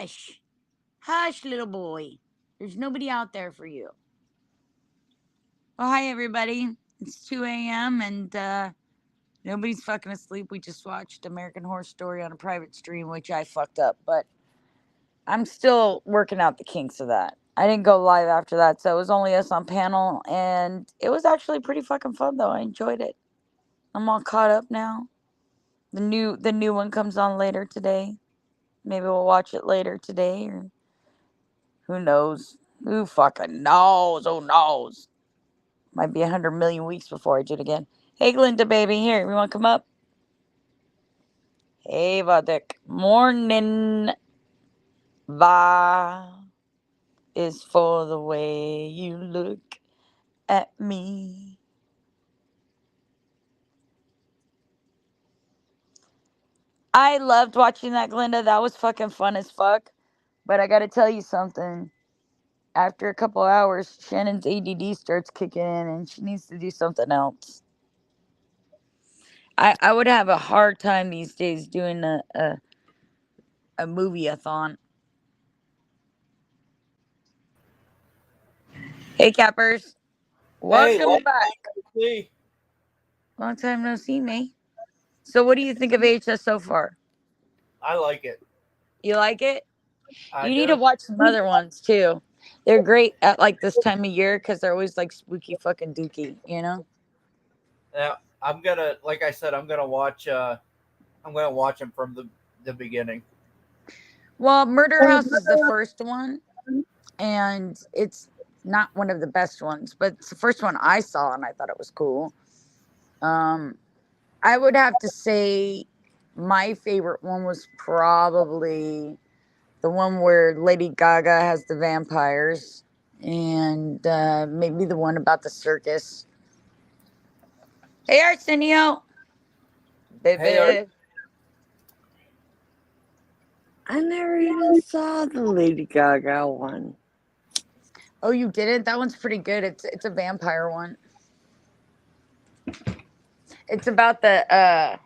Hush. Hush, little boy. There's nobody out there for you. Well, hi, everybody. It's 2 a.m. and nobody's fucking asleep. We just watched American Horror Story on a private stream, which I fucked up, but I'm still working out the kinks of that. I didn't go live after that, so it was only us on panel, and it was actually pretty fucking fun, though. I enjoyed it. I'm all caught up now. The new one comes on later today. Maybe we'll watch it later today, or who knows? Who fucking knows? Who knows? Might be 100 million weeks before I do it again. Hey, Glinda, baby, here. You want to come up? Hey, Vadik. Morning. Va is for the way you look at me. I loved watching that, Glinda. That was fucking fun as fuck. But I gotta tell you something. After a couple hours, Shannon's ADD starts kicking in and she needs to do something else. I would have a hard time these days doing a movie-a-thon. Hey, Cappers. Welcome back. Long time no see, me. So what do you think of VHS so far? I like it. You like it? I You do. need to watch some other ones, too. They're great at, like, this time of year because they're always, like, spooky fucking dooky, you know? Yeah, I'm gonna, like I said, I'm gonna watch them from the beginning. Well, Murder House is the first one, and it's not one of the best ones, but it's the first one I saw, and I thought it was cool. I would have to say my favorite one was probably the one where Lady Gaga has the vampires, and maybe the one about the circus. Hey, Arsenio. Baby. Hey, I never even saw the Lady Gaga one. Oh, you didn't? That one's pretty good. It's a vampire one. It's about the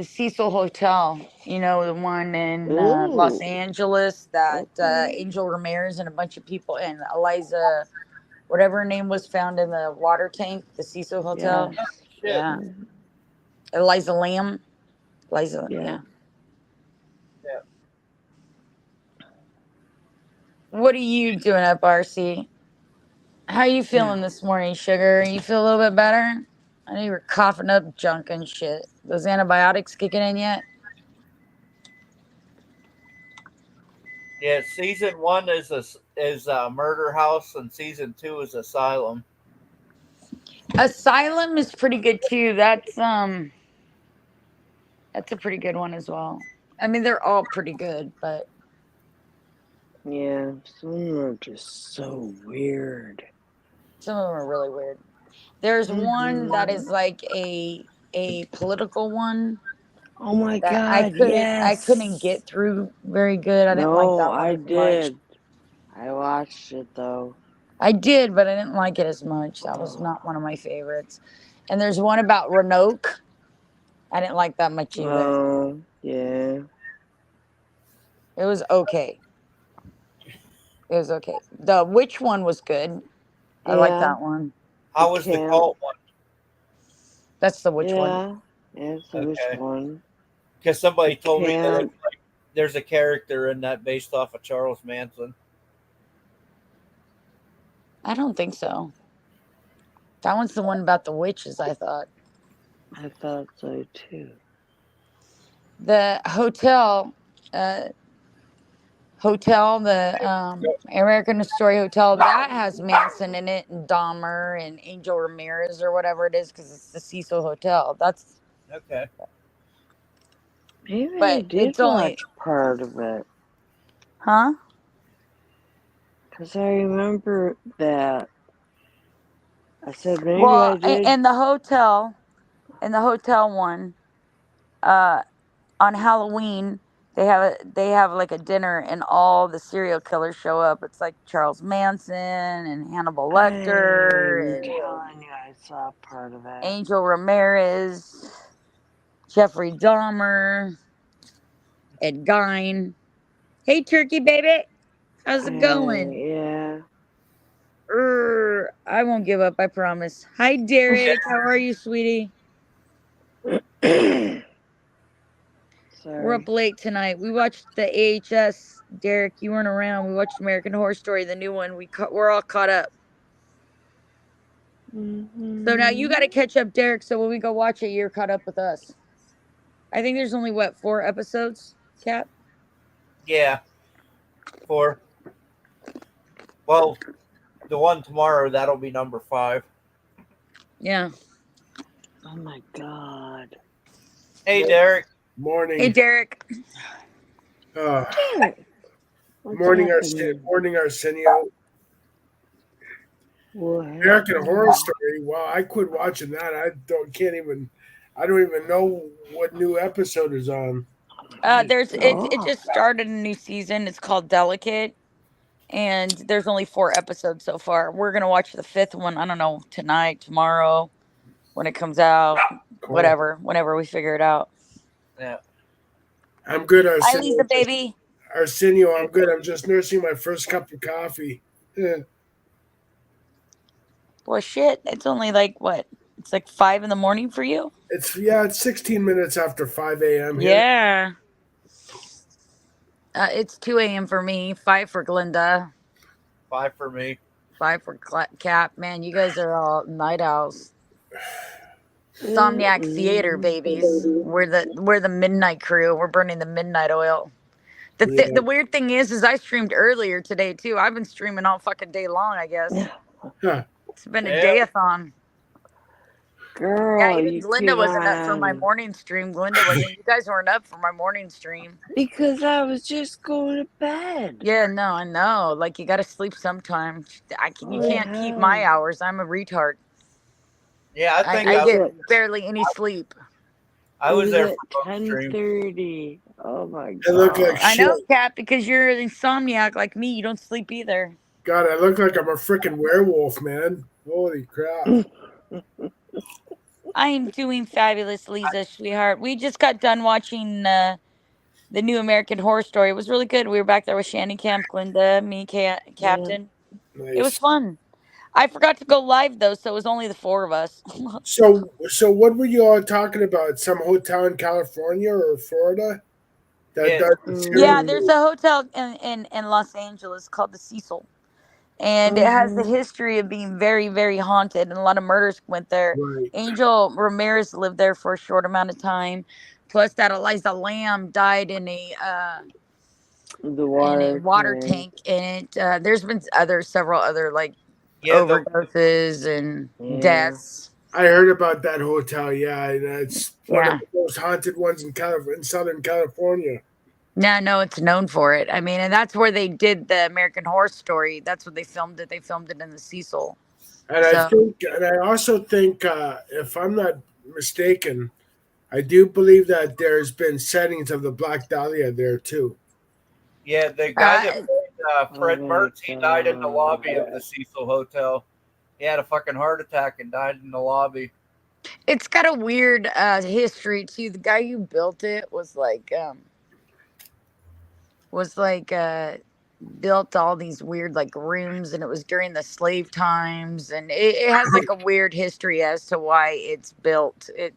Cecil Hotel, you know, the one in Los Ooh. Angeles that Okay. Angel Ramirez and a bunch of people and Eliza, whatever her name was, found in the water tank, the Cecil Hotel. Yes. shit. Yeah. Eliza Lamb. Eliza, Yeah. yeah. Yeah. What are you doing up, RC? How you feeling this morning, Sugar? You feel a little bit better? I know you were coughing up junk and shit. Those antibiotics kicking in yet? Yeah, season 1 is Murder House, and season 2 is Asylum. Asylum is pretty good too. That's a pretty good one as well. I mean, they're all pretty good, but Yeah. Some of them are just so weird. some of them are really weird. There's one that is like a political one Oh my that God! I couldn't Yes. get through very good. I didn't like No, that one I as much. did. I watched it though. I did, but I didn't like it as much. That was not one of my favorites. And there's one about Roanoke. I didn't like that much either. Oh, yeah. It was okay. It was okay. The witch one was good. I like Yeah. that one. How was the camp. cult one? That's the witch one. Yeah. It's the which Okay. one? Because somebody The told me that camp. it's like, there's a character in that based off of Charles Manson. I don't think so. That one's the one about the witches, I thought. I thought so too. The hotel, the American Story Hotel, that has Manson in it and Dahmer and Angel Ramirez or whatever it is because it's the Cecil Hotel. That's, Okay. Maybe I but did it's only, watch part of it. huh? Because I remember that. I said maybe Well, I did. in the hotel one, uh, on Halloween they have like a dinner and all the serial killers show up. It's like Charles Manson and Hannibal Lecter I'm and telling you, I saw part of it. Angel Ramirez, Jeffrey Dahmer. Ed Gein. Hey, Turkey baby. How's it going? Yeah. I won't give up, I promise. Hi, Derek. How are you, sweetie? We're Sorry. up late tonight. We watched the AHS. Derek, you weren't around. We watched American Horror Story, the new one. We're all caught up. So now you got to catch up, Derek. So when we go watch it, you're caught up with us. I think there's only, what, 4 episodes, Cap? Yeah. 4. Well, the one tomorrow, that'll be number 5. Yeah. Oh my god. Hey, Derek. Morning. Hey, Derek. Derek, what's Morning, happening? Arsenio. What American happened? Horror Story. Well, I quit watching that. I don't even know what new episode is on. It just started a new season. It's called Delicate, and there's only 4 episodes so far. We're gonna watch the 5th one. I don't know, tonight, tomorrow, when it comes out, Cool. whenever we figure it out. Yeah. I'm good, Hi, Arsenio. Lisa, baby. Arsenio, I'm good. I'm just nursing my first cup of coffee. Yeah. Well, shit. It's only like what? It's like 5 in the morning for you. It's 16 minutes after 5 a.m. here. Yeah. It's 2 a.m. for me. 5 for Glinda. 5 for me. 5 for Cap. Man, you guys are all night owls. Somniac Theater babies. We're the midnight crew. We're burning the midnight oil. The weird thing is I streamed earlier today too. I've been streaming all fucking day long, I guess. Huh. It's been a Yeah. day-a-thon. Girl, Yeah, even you Glinda wasn't up for my can. morning stream. Glinda wasn't. You guys weren't up for my morning stream. Because I was just going to bed. Yeah, no, I know. Like you got to sleep sometime. You Oh, can't keep my hell. hours. I'm a retard. Yeah, I think I Is get it- barely any sleep. I was there for at both streams. 10:30. Oh my god. I look like I know, shit. Kat, because you're an insomniac like me. You don't sleep either. God, I look like I'm a freaking werewolf, man. Holy crap. I am doing fabulous, Lisa, sweetheart. We just got done watching the new American Horror Story. It was really good. We were back there with Shanny Camp, Glinda, me, Captain. Nice. It was fun. I forgot to go live though, so it was only the 4 of us. So what were you all talking about? Some hotel in California or Florida? Yeah. Yeah, there's a hotel in Los Angeles called the Cecil. And it has the history of being very, very haunted, and a lot of murders went there. Right. Angel Ramirez lived there for a short amount of time. Plus, that Eliza Lamb died in a water tank. And there's been several other like overdoses and deaths. I heard about that hotel. Yeah, it's one Yeah. of the most haunted ones in Southern California. No, it's known for it. I mean, and that's where they did the American Horror Story. That's where they filmed it. They filmed it in the Cecil. And I also think, if I'm not mistaken, I do believe that there's been sightings of the Black Dahlia there too. Yeah, the guy that played Fred Mertz, he died in the lobby of the Cecil Hotel. He had a fucking heart attack and died in the lobby. It's got a weird history too. The guy who built it was like built all these weird like rooms, and it was during the slave times, and it has like a weird history as to why it's built. It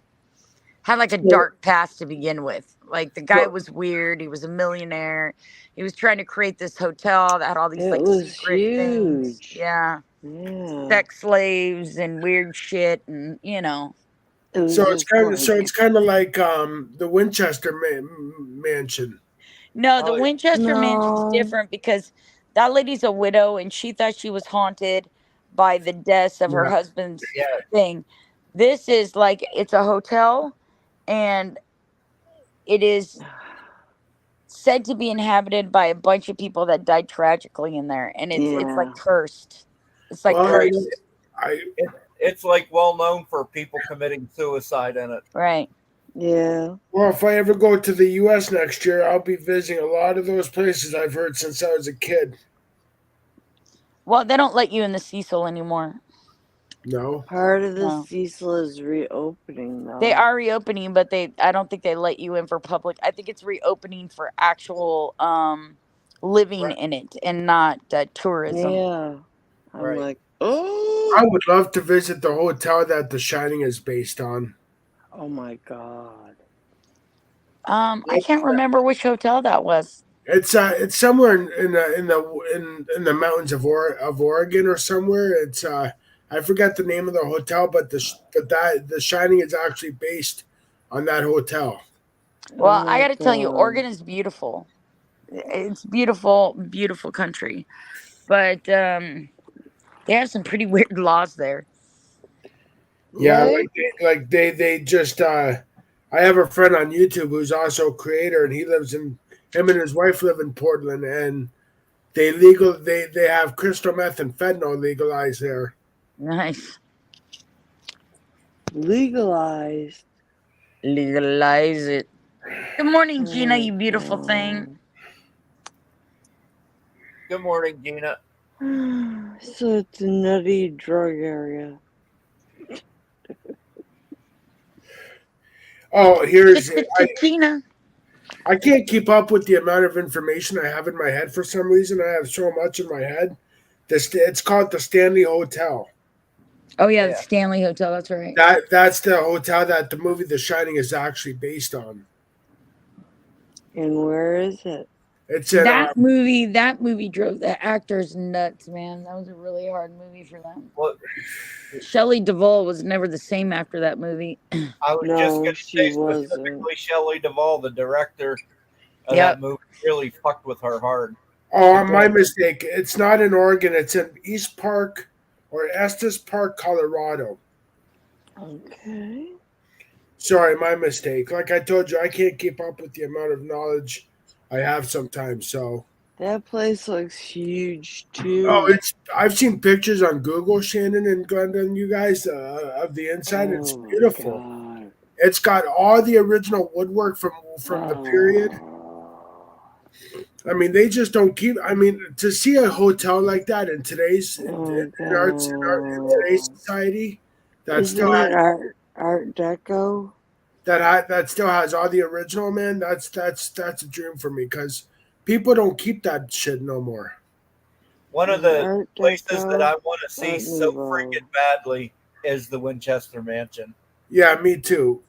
had like a dark past to begin with. Like the guy was weird. He was a millionaire. He was trying to create this hotel that had all these like secret things. Yeah. Sex slaves and weird shit, and So it's kind of like the Winchester mansion. No, the Winchester mansion's different because that lady's a widow, and she thought she was haunted by the deaths of her husband's thing. This is like, it's a hotel, and it is said to be inhabited by a bunch of people that died tragically in there, and it's like cursed. It's like cursed. It's like well known for people committing suicide in it. Right. Yeah. Well, if I ever go to the U.S. next year, I'll be visiting a lot of those places I've heard since I was a kid. Well, they don't let you in the Cecil anymore. No. Part of the No. Cecil is reopening, though. They are reopening, but I don't think they let you in for public. I think it's reopening for actual living Right. in it and not tourism. Yeah. I'm Right. like, I oh, would love to visit the hotel that The Shining is based on. oh my God. I can't remember which hotel that was. It's somewhere in the mountains of Oregon or somewhere. It's I forgot the name of the hotel, but The Shining is actually based on that hotel. Oh Well, I my got to tell you, Oregon God. is beautiful. It's beautiful, beautiful country, but they have some pretty weird laws there. Yeah, Like, they just I have a friend on YouTube who's also a creator, and him and his wife live in Portland, and they have crystal meth and fentanyl legalized there. Nice. legalized. Legalize it. Good morning, Oh Gina, my you beautiful thing. Good morning, Gina. God. So it's a nutty drug area. Oh, Gina. I can't keep up with the amount of information I have in my head for some reason. I have so much in my head. It's called the Stanley Hotel. Oh yeah, the Yeah. Stanley Hotel. That's right. That's the hotel that the movie The Shining is actually based on. And where is it? It's in That movie drove the actors nuts, man. That was a really hard movie for them. Well, Shelley Duvall was never the same after that movie. I was just No, going to she say wasn't. specifically Shelley Duvall, the director of Yep. that movie, really fucked with her hard. Oh, my mistake. It's not in Oregon. It's in East Park or Estes Park, Colorado. Okay. Sorry, my mistake. Like I told you, I can't keep up with the amount of knowledge I have sometimes. So, That place looks huge too. I've seen pictures on Google, Shannon and Glenda, and you guys of the inside. It's Oh my beautiful. God. It's got all the original woodwork from the period. I mean, they just don't keep. I mean, to see a hotel like that in today's in today's society, that Isn't still it has, Art Deco? that still has all the original, man. That's a dream for me because people don't keep that shit no more. One of the Art places that Deco I want to see Art so Nouveau. freaking badly is the Winchester Mansion. Yeah, me too.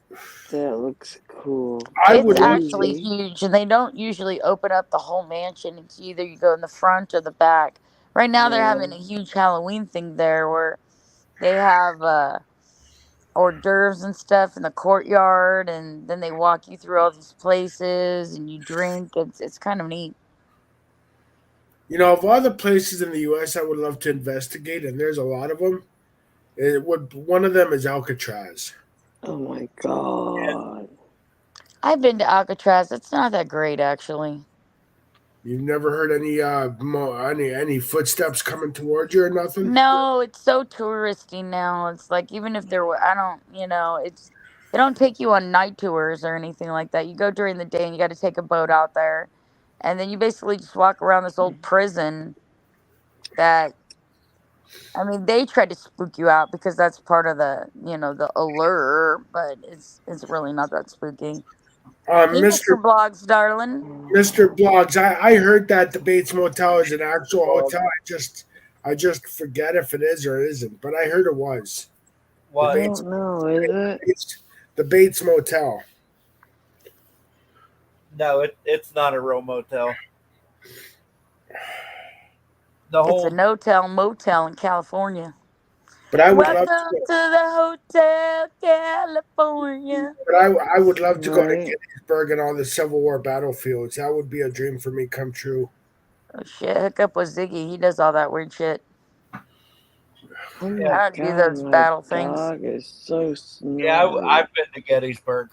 That looks cool. I It's would love actually to. huge, and they don't usually open up the whole mansion. It's either you go in the front or the back. Right now, they're having a huge Halloween thing there where they have hors d'oeuvres and stuff in the courtyard, and then they walk you through all these places, and you drink. It's kind of neat. You know, of all the places in the U.S. I would love to investigate, and there's a lot of them. One of them is Alcatraz. Oh my God. I've been to Alcatraz. It's not that great, actually. You've never heard any footsteps coming towards you or nothing? No, it's so touristy now. It's like even if there were, I don't, it's they don't take you on night tours or anything like that. You go during the day and you got to take a boat out there, and then you basically just walk around this old prison. That I mean, they try to spook you out because that's part of the allure, but it's really not that spooky. Hey, Mr. Mr. Blogs, darling. Mr. Blogs, I heard that the Bates Motel is an actual hotel. I just forget if it is or isn't, but I heard it was. What? I don't know, is it? The Bates Motel. No, it's not a real motel. It's a no-tell motel in California. But I would Welcome love to the Hotel California. But I would love to go to Right. Gettysburg and all the Civil War battlefields. That would be a dream for me come true. Oh shit, hook up with Ziggy. He does all that weird shit. Oh my I don't do God, those my battle things. dog is so snowy. Yeah, I've been to Gettysburg.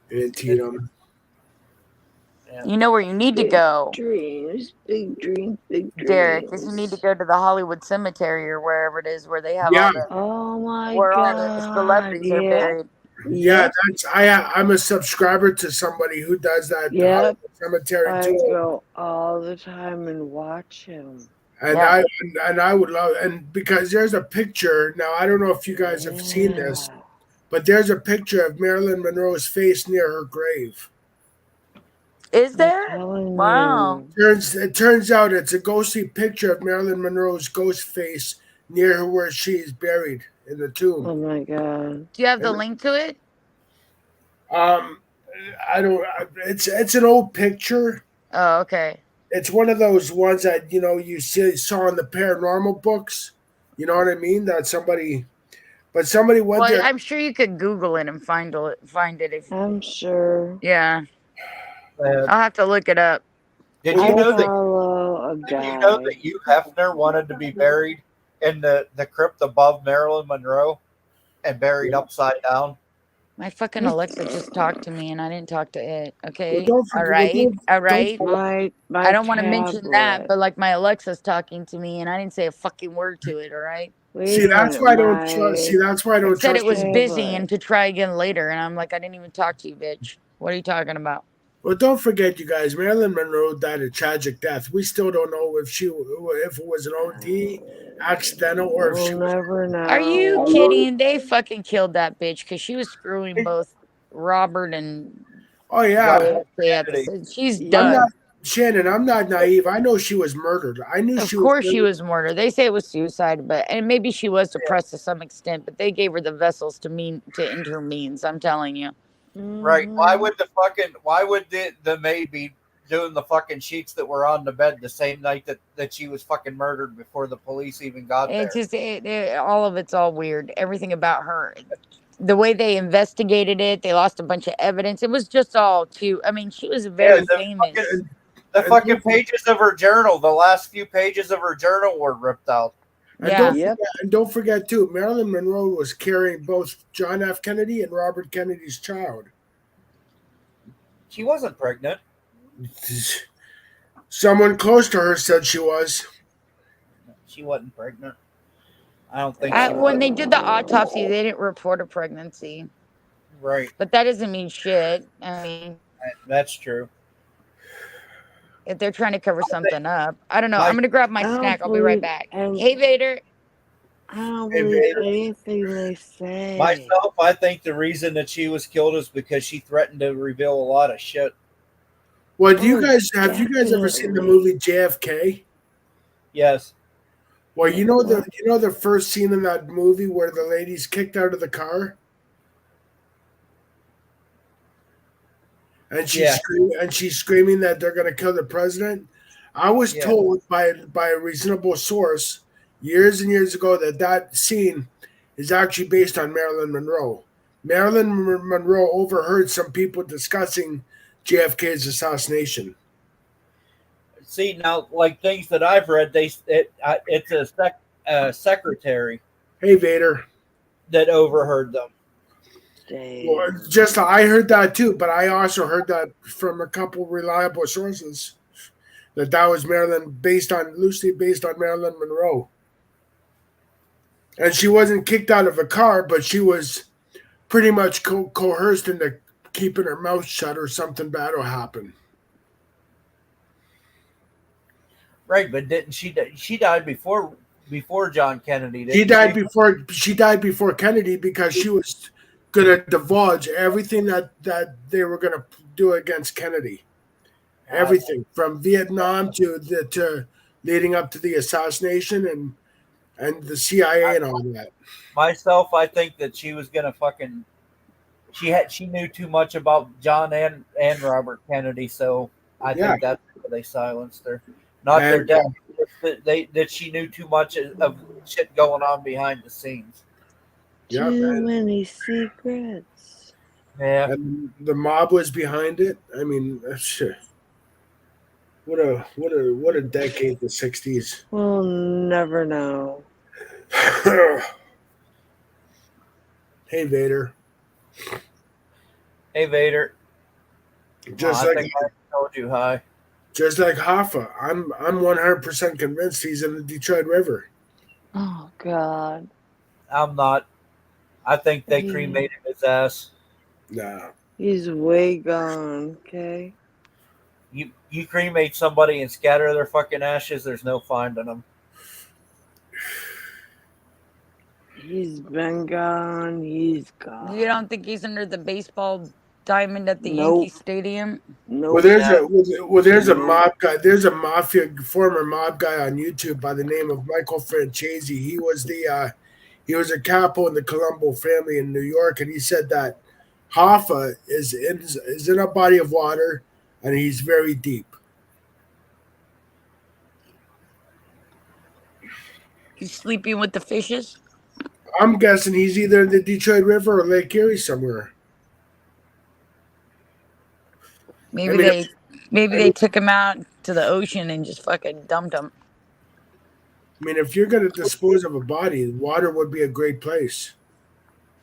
Antietam. Yeah. You know where you need to Big go, dreams, big dreams, big dreams. Derek, is you need to go to the Hollywood Cemetery or wherever it is where they have Yeah. all the Oh my where all God. the celebrities are Yeah. buried. Yeah, Yep. I'm a subscriber to somebody who does that Yep. Hollywood Cemetery I too. go all the time and watch him. And Yeah. I would love, and because there's a picture now, I don't know if you guys have seen this, Yeah. but there's a picture of Marilyn Monroe's face near her grave. Is I'm there? telling Wow. you. It turns out it's a ghostly picture of Marilyn Monroe's ghost face near her where she's buried in the tomb. Oh my god. Do you have the And, link to it? um, I don't. It's an old picture. Oh, okay. It's one of those ones that you saw in the paranormal books. You know what I mean? That somebody went Well, there. I'm sure you could Google it and find it if. I'm sure. Yeah, Uh, I'll have to look it up. did Well, you I know that? follow a Did you know guy. that Hugh Hefner wanted to be buried in the crypt above Marilyn Monroe and buried upside down? My fucking Alexa just talked to me, and I didn't talk to it. Well, Okay, don't all forget. right, all right. My I don't want to mention that, tablet. but like my Alexa's talking to me, and I didn't say a fucking word to it. All right. Wait a minute. That's why I It don't said trust. it was busy tablet. and to try again later, and I'm like, I didn't even talk to you, bitch. What are you talking about? Well, don't forget, you guys. Marilyn Monroe died a tragic death. We still don't know if it was an OD, accidental, or if We'll she was. never Are you know. kidding? They fucking killed that bitch because she was screwing both Robert and Oh yeah, Robert JFK at the Kennedy. same. She's I'm Yeah. done. not Shannon. I'm not naive. I know she was murdered. I knew Of she was. course she Murdered. was murdered. They say it was suicide, but and maybe she was depressed to some extent, but they gave her the vessels to end her means. I'm telling you. Right? Mm-hmm. Why would the maid be doing the fucking sheets that were on the bed the same night that she was fucking murdered before the police even got It's there? just all of it's all weird. Everything about her, the way they investigated it, they lost a bunch of evidence. It was just all too. I mean, she was Yeah, very famous. the And fucking pages of her journal, the last few pages of her journal were ripped out. Yeah. Yep. don't forget too. Marilyn Monroe was carrying both John F. Kennedy and Robert Kennedy's child. She wasn't pregnant. Someone close to her said she was. She wasn't pregnant. I don't think she When was. they did the autopsy, they didn't report a pregnancy, Right. but that doesn't mean shit. I mean, That's true. if they're trying to cover something up, I don't know. My, I'm gonna grab my I snack. don't I'll be right believe back. and Hey, Vader. I don't Hey, believe Vader. anything they say. myself, I think the reason that she was killed is because she threatened to reveal a lot of shit. Well, do you Oh, guys have you guys ever seen the movie JFK? Yes. Well, you know the first scene in that movie where the lady's kicked out of the car and Yeah. she's screaming that they're going to kill the president. I was Yeah. told by a reasonable source years and years ago that scene is actually based on Marilyn Monroe. Marilyn Monroe overheard some people discussing JFK's assassination. See now, like things that I've read, it's a secretary Hey, Vader. that overheard them. Well, just I heard that too, but I also heard that from a couple reliable sources that was loosely based on Marilyn Monroe, and she wasn't kicked out of a car, but she was pretty much coerced into keeping her mouth shut, or something bad will happen. Right, but didn't she died before John Kennedy? She Didn't died she? before Kennedy because she was going to divulge everything that they were going to do against Kennedy. Everything from Vietnam to leading up to the assassination and the CIA and all that. Myself, I think that she was gonna fucking. She knew too much about John and Robert Kennedy, so I Yeah. think that's why they silenced her. Not their And- death. That she knew too much of shit going on behind the scenes. Yeah, Too many secrets. Yeah. and the mob was behind it. I mean, shit. What a decade, the '60s. We'll never know. Hey, Vader. Hey Vader. Just I like think I told you hi. just like Hoffa, I'm 100% convinced he's in the Detroit River. Oh God. I'm not. I think they Yeah. cremated his ass. Nah. He's way gone. Okay. You cremate somebody and scatter their fucking ashes. There's no finding them. He's been gone. He's gone. You don't think he's under the baseball diamond at the Yankee Nope. Stadium? Well, Nope. there's a No. mob guy. There's a former mob guy on YouTube by the name of Michael Francesi. He was a capo in the Colombo family in New York, and he said that Hoffa is in a body of water, and he's very deep. He's sleeping with the fishes? I'm guessing he's either in the Detroit River or Lake Erie somewhere. Maybe I mean, they took him out to the ocean and just fucking dumped him. I mean, if you're going to dispose of a body, water would be a great place.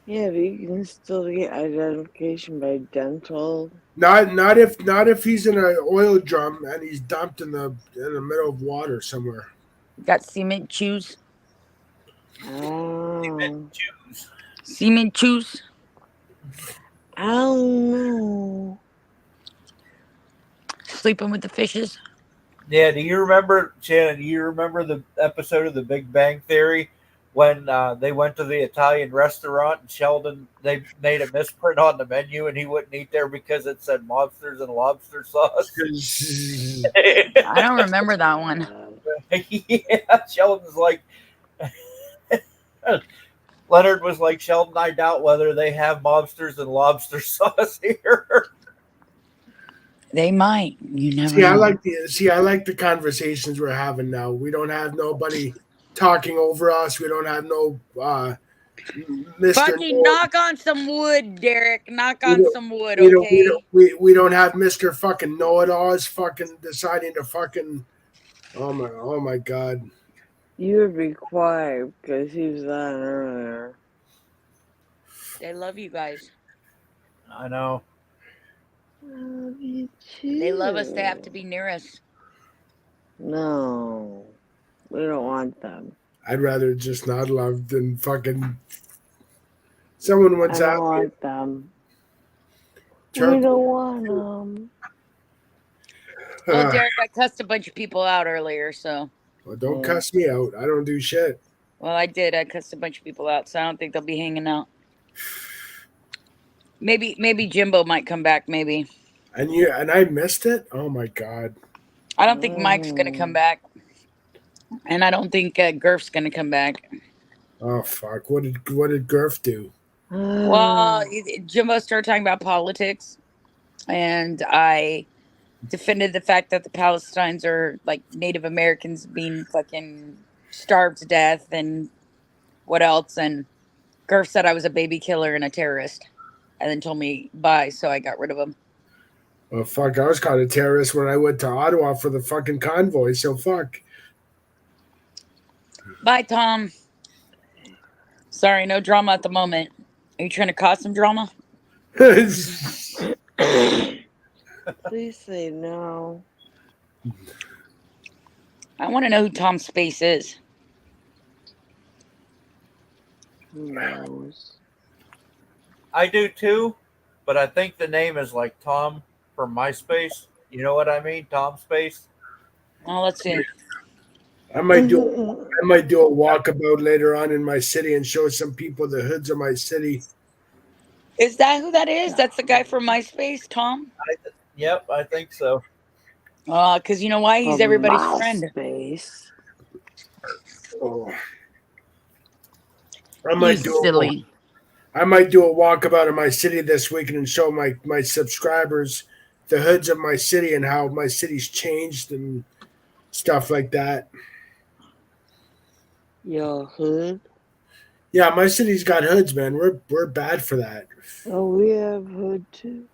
Yeah, but you can still get identification by dental. Not if he's in an oil drum and he's dumped in the middle of water somewhere. Got cement chews. Oh. Cement chews. I don't know. Sleeping with the fishes. Yeah, do you remember, Shannon? Do you remember the episode of The Big Bang Theory when they went to the Italian restaurant and Sheldon, they made a misprint on the menu and he wouldn't eat there because it said mobsters and lobster sauce? I don't remember that one. Yeah, Sheldon's like, Leonard was like, Sheldon, I doubt whether they have mobsters and lobster sauce here. They might. You never See, know. I like the conversations we're having now. We don't have nobody talking over us. We don't have no Mr. Fucking knock on some wood, Derek. Knock on some wood, we okay? we don't have Mr. fucking know-it-alls fucking deciding to fucking oh my god. You would be quiet because he was on earlier. They love you guys. I know. Love you too. They love us to have to be near us. No, we don't want them. I'd rather just not love than fucking someone I once don't asked me. want them. We Chuck, don't want them. Well, Derek, I cussed a bunch of people out earlier, so. well, don't cuss me out. I don't do shit. Well, I did. I cussed a bunch of people out, so I don't think they'll be hanging out. Maybe Jimbo might come back, maybe. And I missed it? Oh my god. I don't think Mike's going to come back. And I don't think Gurf's going to come back. Oh fuck. What did Gurf do? Well, Jimbo started talking about politics, and I defended the fact that the Palestinians are like Native Americans being fucking starved to death, and what else? And Gurf said I was a baby killer and a terrorist, and then told me bye, so I got rid of him. Well, fuck, I was caught a terrorist when I went to Ottawa for the fucking convoy, so fuck. Bye, Tom. Sorry, no drama at the moment. Are you trying to cause some drama? Please say no. I want to know who Tom Space is. Who knows? I do too, but I think the name is like Tom from MySpace. You know what I mean? Tom Space. Oh, let's see. I might do a walkabout later on in my city and show some people the hoods of my city. Is that who that is? That's the guy from MySpace, Tom? Yep, I think so. Because you know why? He's everybody's friend. Space. Oh. I might do silly. I might do a walkabout in my city this weekend and show my subscribers the hoods of my city and how my city's changed and stuff like that. Your hood? Yeah, my city's got hoods, man. We're bad for that. Oh, we have hood too.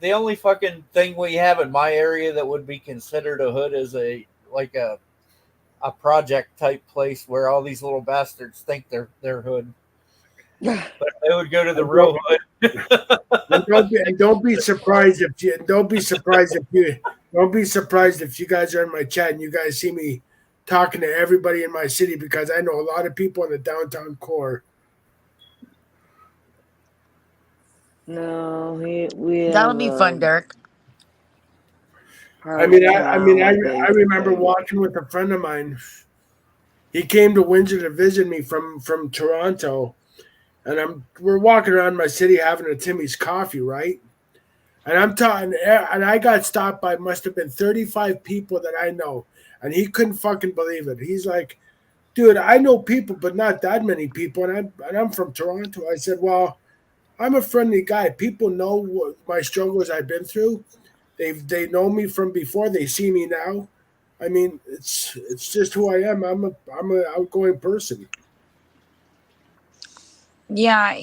The only fucking thing we have in my area that would be considered a hood is a project type place where all these little bastards think they're hood. But they would go to the real hood. And don't be surprised if you guys are in my chat and you guys see me talking to everybody in my city, because I know a lot of people in the downtown core. No, we. That'll be fun, Derek. I remember walking with a friend of mine. He came to Windsor to visit me from Toronto, and we're walking around my city having a Timmy's coffee, right? And I'm talking, and I got stopped by must have been 35 people that I know, and he couldn't fucking believe it. He's like, "Dude, I know people, but not that many people, and I'm from Toronto." I said, "Well, I'm a friendly guy. People know what my struggles I've been through. They know me from before. They see me now. I mean, it's just who I am. I'm a outgoing person." Yeah,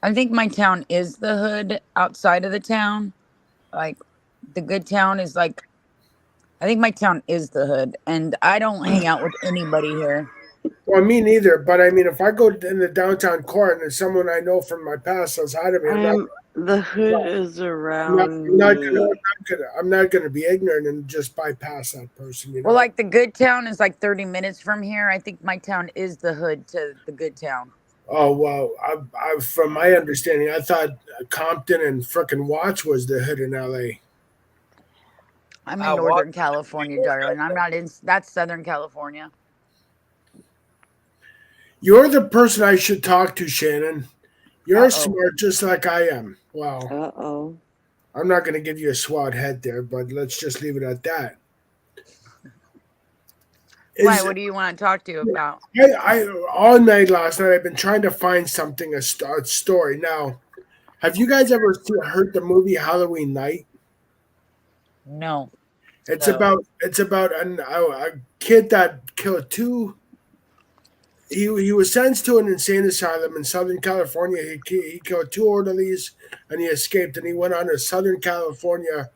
I think my town is the hood outside of the town. Like, the good town is like, I think my town is the hood, and I don't hang out with anybody here. Well, me neither. But I mean, if I go in the downtown core and there's someone I know from my past says hi to me, The hood is I'm not, around I'm not me. I'm not gonna be ignorant and just bypass that person. You know. Well, like the good town is like 30 minutes from here. I think my town is the hood to the good town. Oh well, from my understanding, I thought Compton and frickin' Watts was the hood in LA. I'm in Northern California, darling. I'm not in. That's Southern California. You're the person I should talk to, Shannon. You're smart, just like I am. Well, I'm not going to give you a swat head there, but let's just leave it at that. Why? What do you want to talk to you about? I all night last night I've been trying to find something, a story. Now, have you guys ever heard the movie Halloween Night? No. It's about a kid that killed two. He was sentenced to an insane asylum in Southern California. He killed two orderlies and he escaped, and he went on a Southern California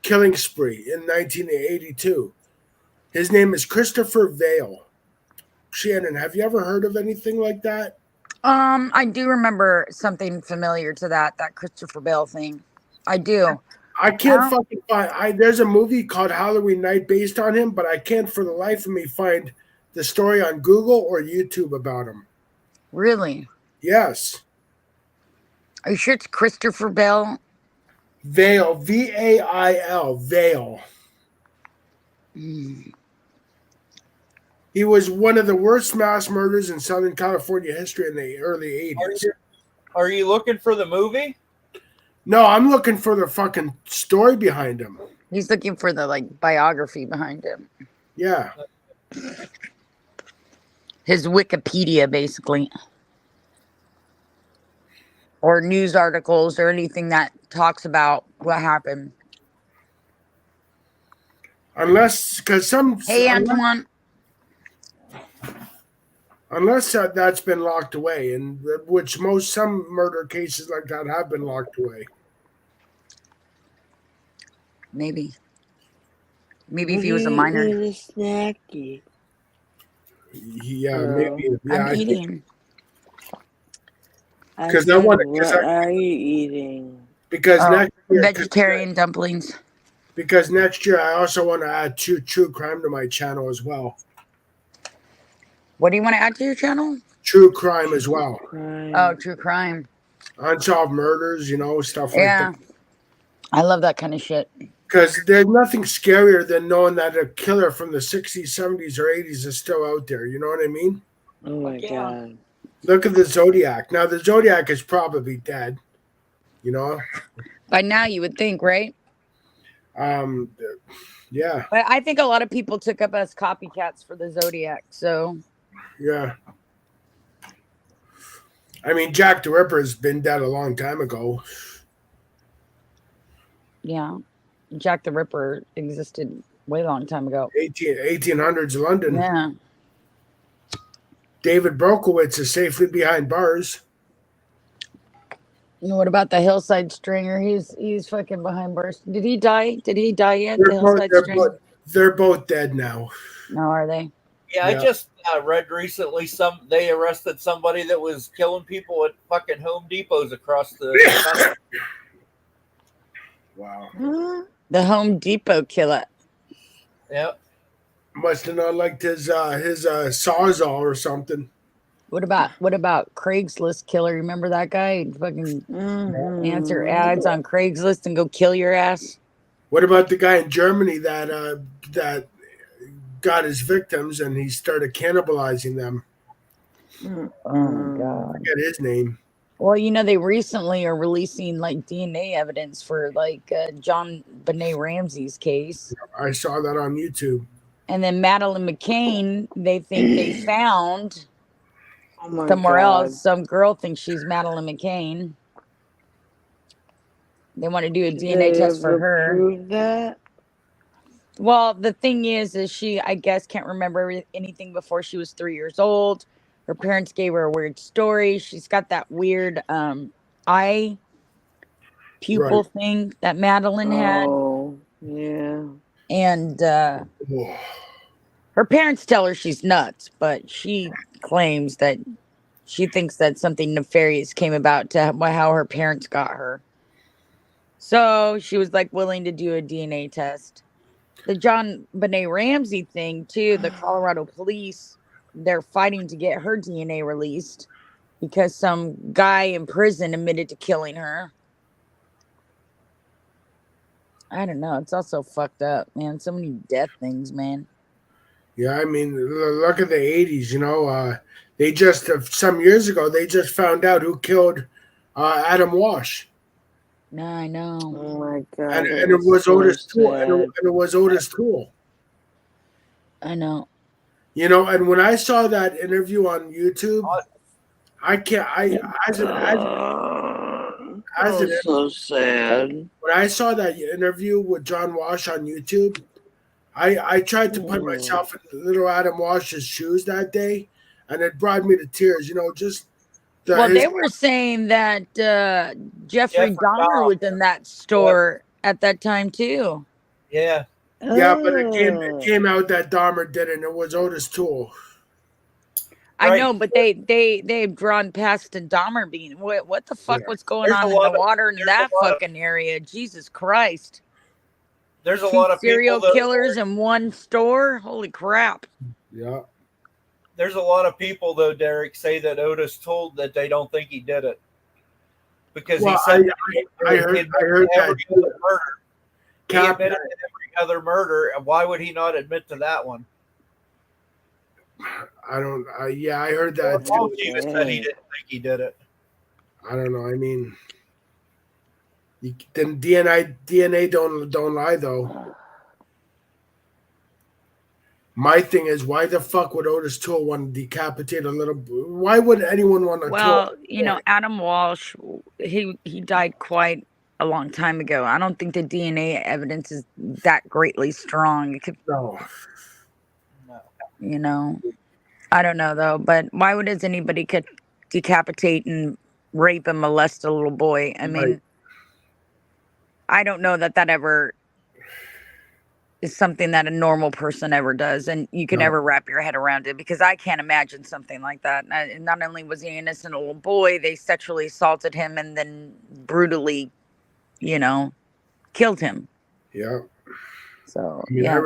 killing spree in 1982. His name is Christopher Vale. Shannon, have you ever heard of anything like that? I do remember something familiar to that Christopher Bale thing. I do. I can't fucking find. There's a movie called Halloween Night based on him, but I can't for the life of me find the story on Google or YouTube about him. Really? Yes. Are you sure it's Christopher Bale? Vale, Vail, Vale. He was one of the worst mass murders in Southern California history in the early 80s. Are you looking for the movie? No, I'm looking for the fucking story behind him. He's looking for the biography behind him. Yeah. His Wikipedia, basically. Or news articles or anything that talks about what happened. Unless, because some... Hey, Antoine. Unless that's been locked away, and which some murder cases like that have been locked away. Maybe if he was a minor. Snacky. Yeah, maybe. Yeah, I'm eating. Because what are you eating? Because next year, vegetarian dumplings. Because next year I also want to add true crime to my channel as well. What do you want to add to your channel? True crime as well. Oh, true crime. Unsolved murders, stuff like that. I love that kind of shit. Because there's nothing scarier than knowing that a killer from the 60s, 70s, or 80s is still out there. You know what I mean? Oh, my God. Look at the Zodiac. Now, the Zodiac is probably dead. By now, you would think, right? Yeah. But I think a lot of people took up as copycats for the Zodiac, so... Yeah. I mean, Jack the Ripper has been dead a long time ago. Yeah. Jack the Ripper existed way long time ago. 1800s London. Yeah. David Brokowitz is safely behind bars. What about the Hillside Stringer? He's fucking behind bars. Did he die? Did he die yet? The Hillside Stringer? They're both dead now. No, are they? Yeah, I just read recently they arrested somebody that was killing people at fucking Home Depots across the Wow. The Home Depot killer. Yep. Must have not liked his Sawzall or something. What about Craigslist killer? Remember that guy? He'd fucking answer ads on Craigslist and go kill your ass. What about the guy in Germany that got his victims and he started cannibalizing them. Oh my God. I forget his name. Well, they recently are releasing like DNA evidence for like John Benet Ramsey's case. I saw that on YouTube. And then Madeline McCain, they think they found Oh my somewhere God. else. Some girl thinks she's Madeline McCain. They want to do a Did DNA they test for ever her. prove that? Well, the thing is she, I guess, can't remember anything before she was 3 years old. Her parents gave her a weird story. She's got that weird eye pupil thing that Madeline had. Oh, yeah. And her parents tell her she's nuts, but she claims that she thinks that something nefarious came about to how her parents got her. So she was like willing to do a DNA test. The John Benet Ramsey thing too, the Colorado police, they're fighting to get her DNA released because some guy in prison admitted to killing her. I don't know. It's also fucked up, man. So many death things, man. Yeah, I mean, look at the 80s, they just, some years ago, they just found out who killed Adam Walsh. No, I know. Oh my God. And it was so Otis Toole. sad. And it was Otis Toole. I know. And when I saw that interview on YouTube, I can't, so sad. when I saw that interview with John Walsh on YouTube, I tried to put myself in little Adam Walsh's shoes that day, and it brought me to tears. Just they were saying that Jeffrey Dahmer was in that store at that time too. Yeah. Yeah, but it came out that Dahmer did it, and it was Otis Toole. I know, but they've drawn past the Dahmer being what the fuck was going on in the water in that fucking area? Jesus Christ! There's a lot of serial killers in one store. Holy crap! Yeah. There's a lot of people though, Derek, say that Otis told that they don't think he did it because he said I heard that murder. He admitted to every other murder, and why would he not admit to that one? I don't. I heard that Paul too. Davis said he didn't think he did it. I don't know. I mean, then DNA don't lie though. My thing is, why the fuck would Otis Toole want to decapitate a little? Why would anyone want to? Well, Adam Walsh, he died quite a long time ago. I don't think the DNA evidence is that greatly strong. It could, no. I don't know though. But why would anybody could decapitate and rape and molest a little boy? I mean, I don't know that ever is something that a normal person ever does, and you can never wrap your head around it, because I can't imagine something like that. And not only was he an innocent little boy, they sexually assaulted him and then brutally, killed him. Yeah. So I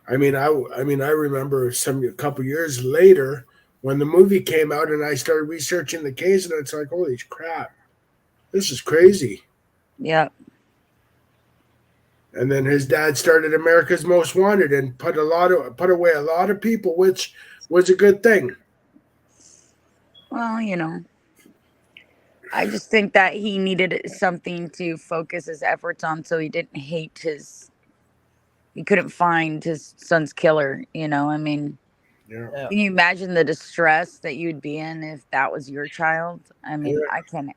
remember a couple years later when the movie came out, and I started researching the case, and it's like, holy crap, this is crazy. Yeah. And then his dad started America's Most Wanted and put away a lot of people, which was a good thing. Well, I just think that he needed something to focus his efforts on, so he didn't hate he couldn't find his son's killer. I mean, yeah. Can you imagine the distress that you'd be in if that was your child? I mean, I can't.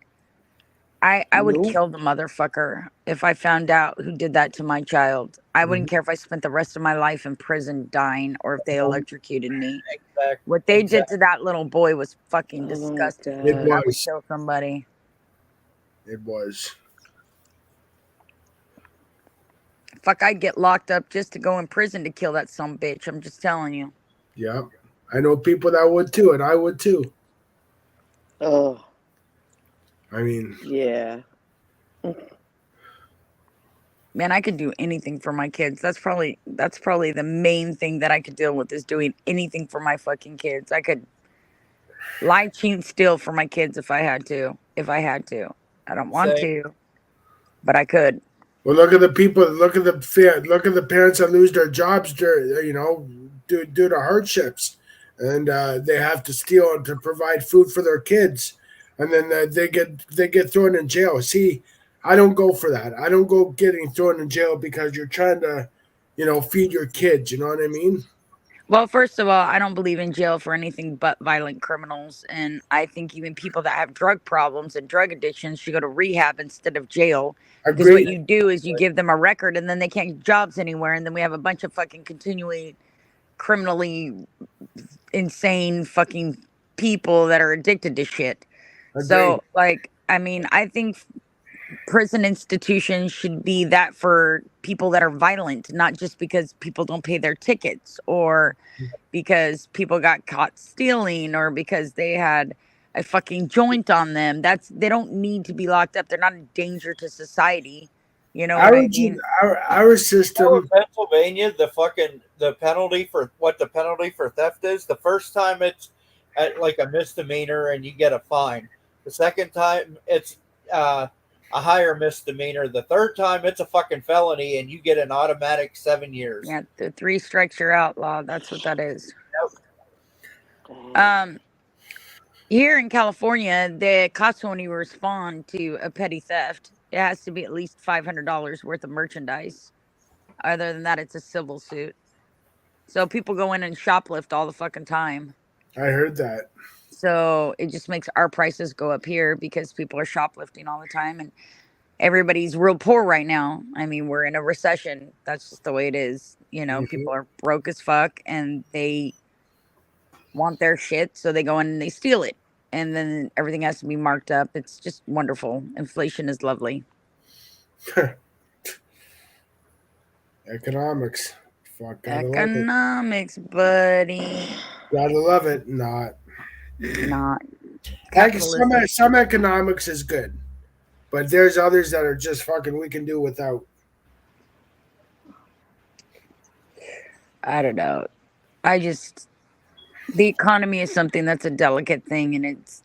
I would kill the motherfucker if I found out who did that to my child. I wouldn't care if I spent the rest of my life in prison dying, or if they electrocuted me. Exactly. What they did to that little boy was fucking disgusting. It was. I would kill somebody. It was. Fuck, I'd get locked up just to go in prison to kill that sumbitch. I'm just telling you. Yeah. I know people that would too, and I would too. Oh. I mean, yeah. Man, I could do anything for my kids. That's probably the main thing that I could deal with, is doing anything for my fucking kids. I could lie, cheat, and steal for my kids if I had to. I don't want to, but I could. Well, look at the people. Look at the parents that lose their jobs. due to hardships, and they have to steal to provide food for their kids, and then they get thrown in jail. See, I don't go for that. I don't go getting thrown in jail because you're trying to, feed your kids. You know what I mean? Well, first of all, I don't believe in jail for anything but violent criminals. And I think even people that have drug problems and drug addictions should go to rehab instead of jail. Because what Agreed. you do is you give them a record and then they can't get jobs anywhere. And then we have a bunch of fucking continually criminally insane fucking people that are addicted to shit. Agreed. So, like, I mean, I think prison institutions should be that for people that are violent, not just because people don't pay their tickets or because people got caught stealing or because they had a fucking joint on them. They don't need to be locked up. They're not a danger to society. You know what Our I mean? our system. In Pennsylvania, the penalty for theft is the first time it's at like a misdemeanor and you get a fine. The second time it's a higher misdemeanor. The third time it's a fucking felony and you get an automatic 7 years. Yeah, the 3 strikes you're outlaw. That's what that is. Dang. Here in California, the cops when you respond to a petty theft, it has to be at least $500 worth of merchandise. Other than that, it's a civil suit. So people go in and shoplift all the fucking time. I heard that. So it just makes our prices go up here because people are shoplifting all the time and everybody's real poor right now. I mean, we're in a recession. That's just the way it is. People are broke as fuck and they want their shit, so they go in and they steal it. And then everything has to be marked up. It's just wonderful. Inflation is lovely. Economics. Fuck, gotta love it. Economics, buddy. Gotta love it. Not. Capitalism. Some economics is good, but there's others that are just fucking we can do without. I don't know. The economy is something that's a delicate thing and it's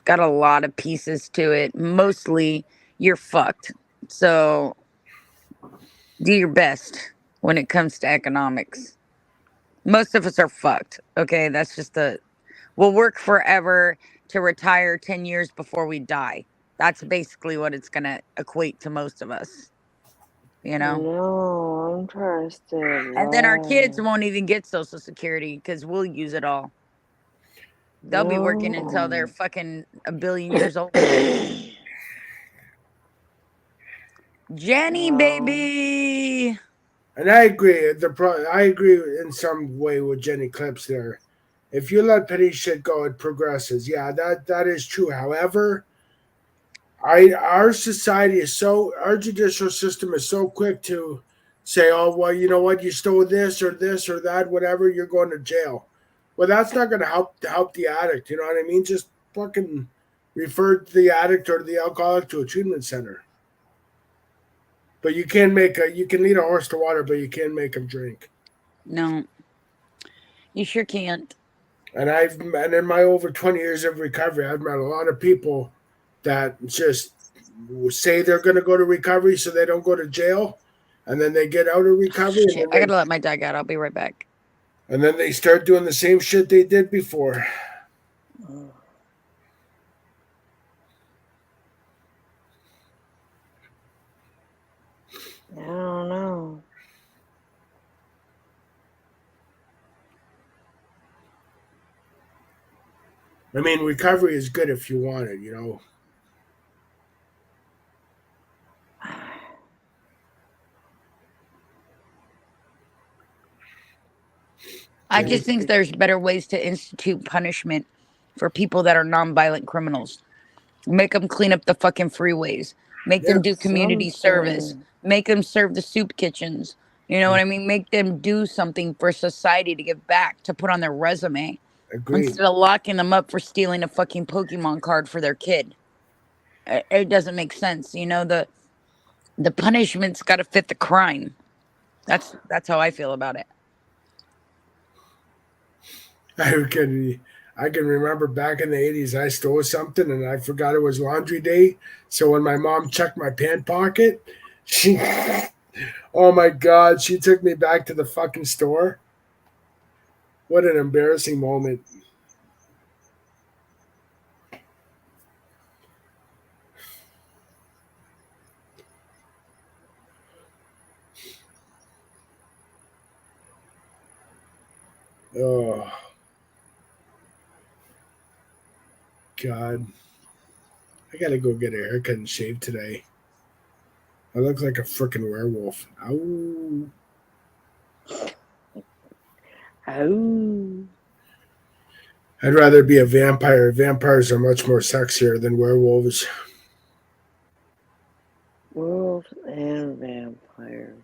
got a lot of pieces to it. Mostly you're fucked. So do your best when it comes to economics. Most of us are fucked. Okay, that's just we'll work forever to retire 10 years before we die. That's basically what it's going to equate to most of us. No, I'm trying to stay And then our kids alive. won't even get Social Security because we'll use it all. They'll be working until they're No. fucking a billion years old. Jenny, No. baby. And I agree. I agree in some way with Jenny Clips there. If you let petty shit go, it progresses. Yeah, that is true. However, our society is our judicial system is so quick to say, oh well, you know what, you stole this or that, whatever, you're going to jail. Well, that's not going to help the addict. You know what I mean? Just fucking refer the addict or the alcoholic to a treatment center. But you can lead a horse to water, but you can't make him drink. No, you sure can't. And in my over 20 years of recovery, I've met a lot of people that just say they're going to go to recovery so they don't go to jail, and then they get out of recovery. Shit, I gotta let my dog out. I'll be right back. And then they start doing the same shit they did before. I don't know. I mean, recovery is good if you want it, you know. I just think there's better ways to institute punishment for people that are nonviolent criminals. Make them clean up the fucking freeways. Make them do community service. Something. Make them serve the soup kitchens. You know what I mean? Make them do something for society to give back, to put on their resume. Agreed. Instead of locking them up for stealing a fucking Pokemon card for their kid. It doesn't make sense. The punishment's got to fit the crime. That's how I feel about it. I can remember back in the 80s, I stole something and I forgot it was laundry day. So when my mom checked my pant pocket, oh my God, she took me back to the fucking store. What an embarrassing moment. Oh, God. I gotta go get a haircut and shave today. I look like a freaking werewolf. Ow. Oh. I'd rather be a vampire. Vampires are much more sexier than werewolves. Wolves and vampires.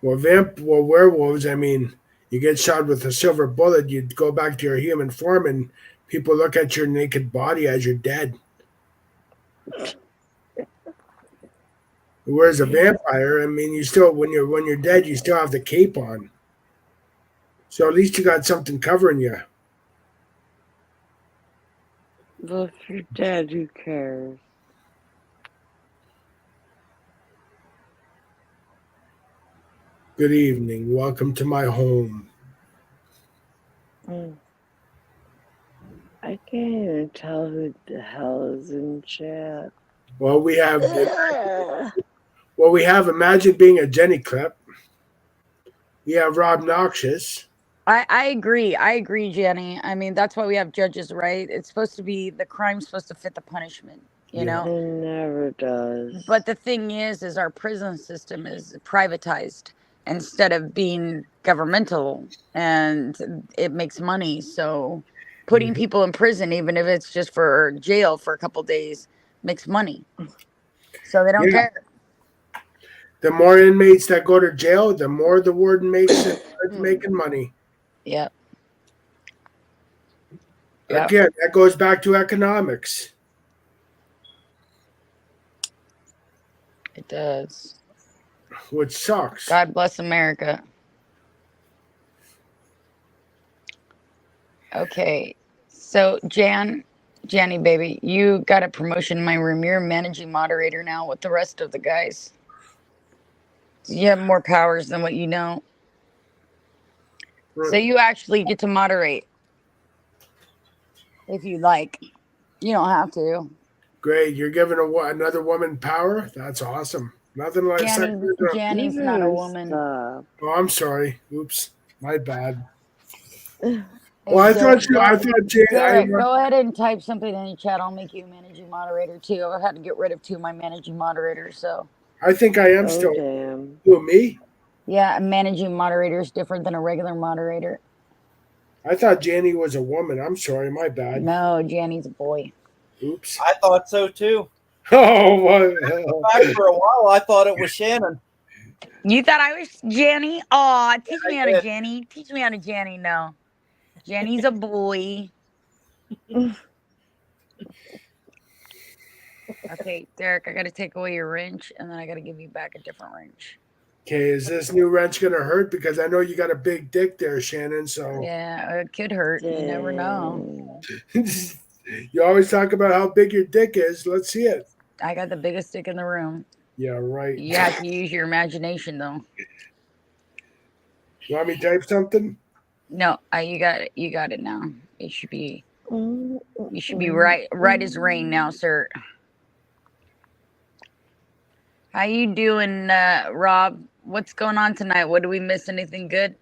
Well, werewolves, I mean, you get shot with a silver bullet, you go back to your human form, and people look at your naked body as you're dead. Whereas a vampire, I mean, you still when you're dead, you still have the cape on. So at least you got something covering you. Well, if you're dead, who cares? Good evening. Welcome to my home. I can't even tell who the hell is in chat. Well, we have Ugh. Imagine being a Jenny clip. We have Rob Noxious. I agree. I agree, Jenny. I mean, that's why we have judges, right? It's supposed to be the crime's supposed to fit the punishment, you Yeah. know? It never does. But the thing is our prison system is privatized instead of being governmental, and it makes money. So putting people in prison, even if it's just for jail for a couple days, makes money. So they don't Yeah. care. The more inmates that go to jail, the more the warden makes it making money. Yep. Again, that goes back to economics. It does. Which sucks. God bless America. Okay. So Janny baby, you got a promotion in my room. You're a managing moderator now with the rest of the guys. You have more powers than what you know. So you actually get to moderate if you like. You don't have to. Great. You're giving another woman power? That's awesome. Nothing like Janny's not a woman. Stop. Oh, I'm sorry. Oops. My bad. Hey, Well, I Derek, thought Jane. Derek, go ahead and type something in the chat. I'll make you a managing moderator too. I've had to get rid of 2 of my managing moderators, so. I think I am Oh, still. damn. Who, me? Yeah, a managing moderator is different than a regular moderator. I thought Janny was a woman. I'm sorry. My bad. No, Janny's a boy. Oops. I thought so too. Oh, what the hell? Back for a while, I thought it was Shannon. You thought I was Janny? Aw, teach Yeah, me I how to did. Janny. Teach me how to Janny. No. Janny's a boy. Okay, Derek, I got to take away your wrench, and then I got to give you back a different wrench. Okay, is this new wrench going to hurt? Because I know you got a big dick there, Shannon. So Yeah, it could hurt. You never know. you always talk about how big your dick is. Let's see it. I got the biggest stick in the room. Yeah, right. You have to use your imagination, though. You want me to type something? No, you got it. You got it now. It should be. You should be right as rain now, sir. How you doing, Rob? What's going on tonight? What, did we miss anything good?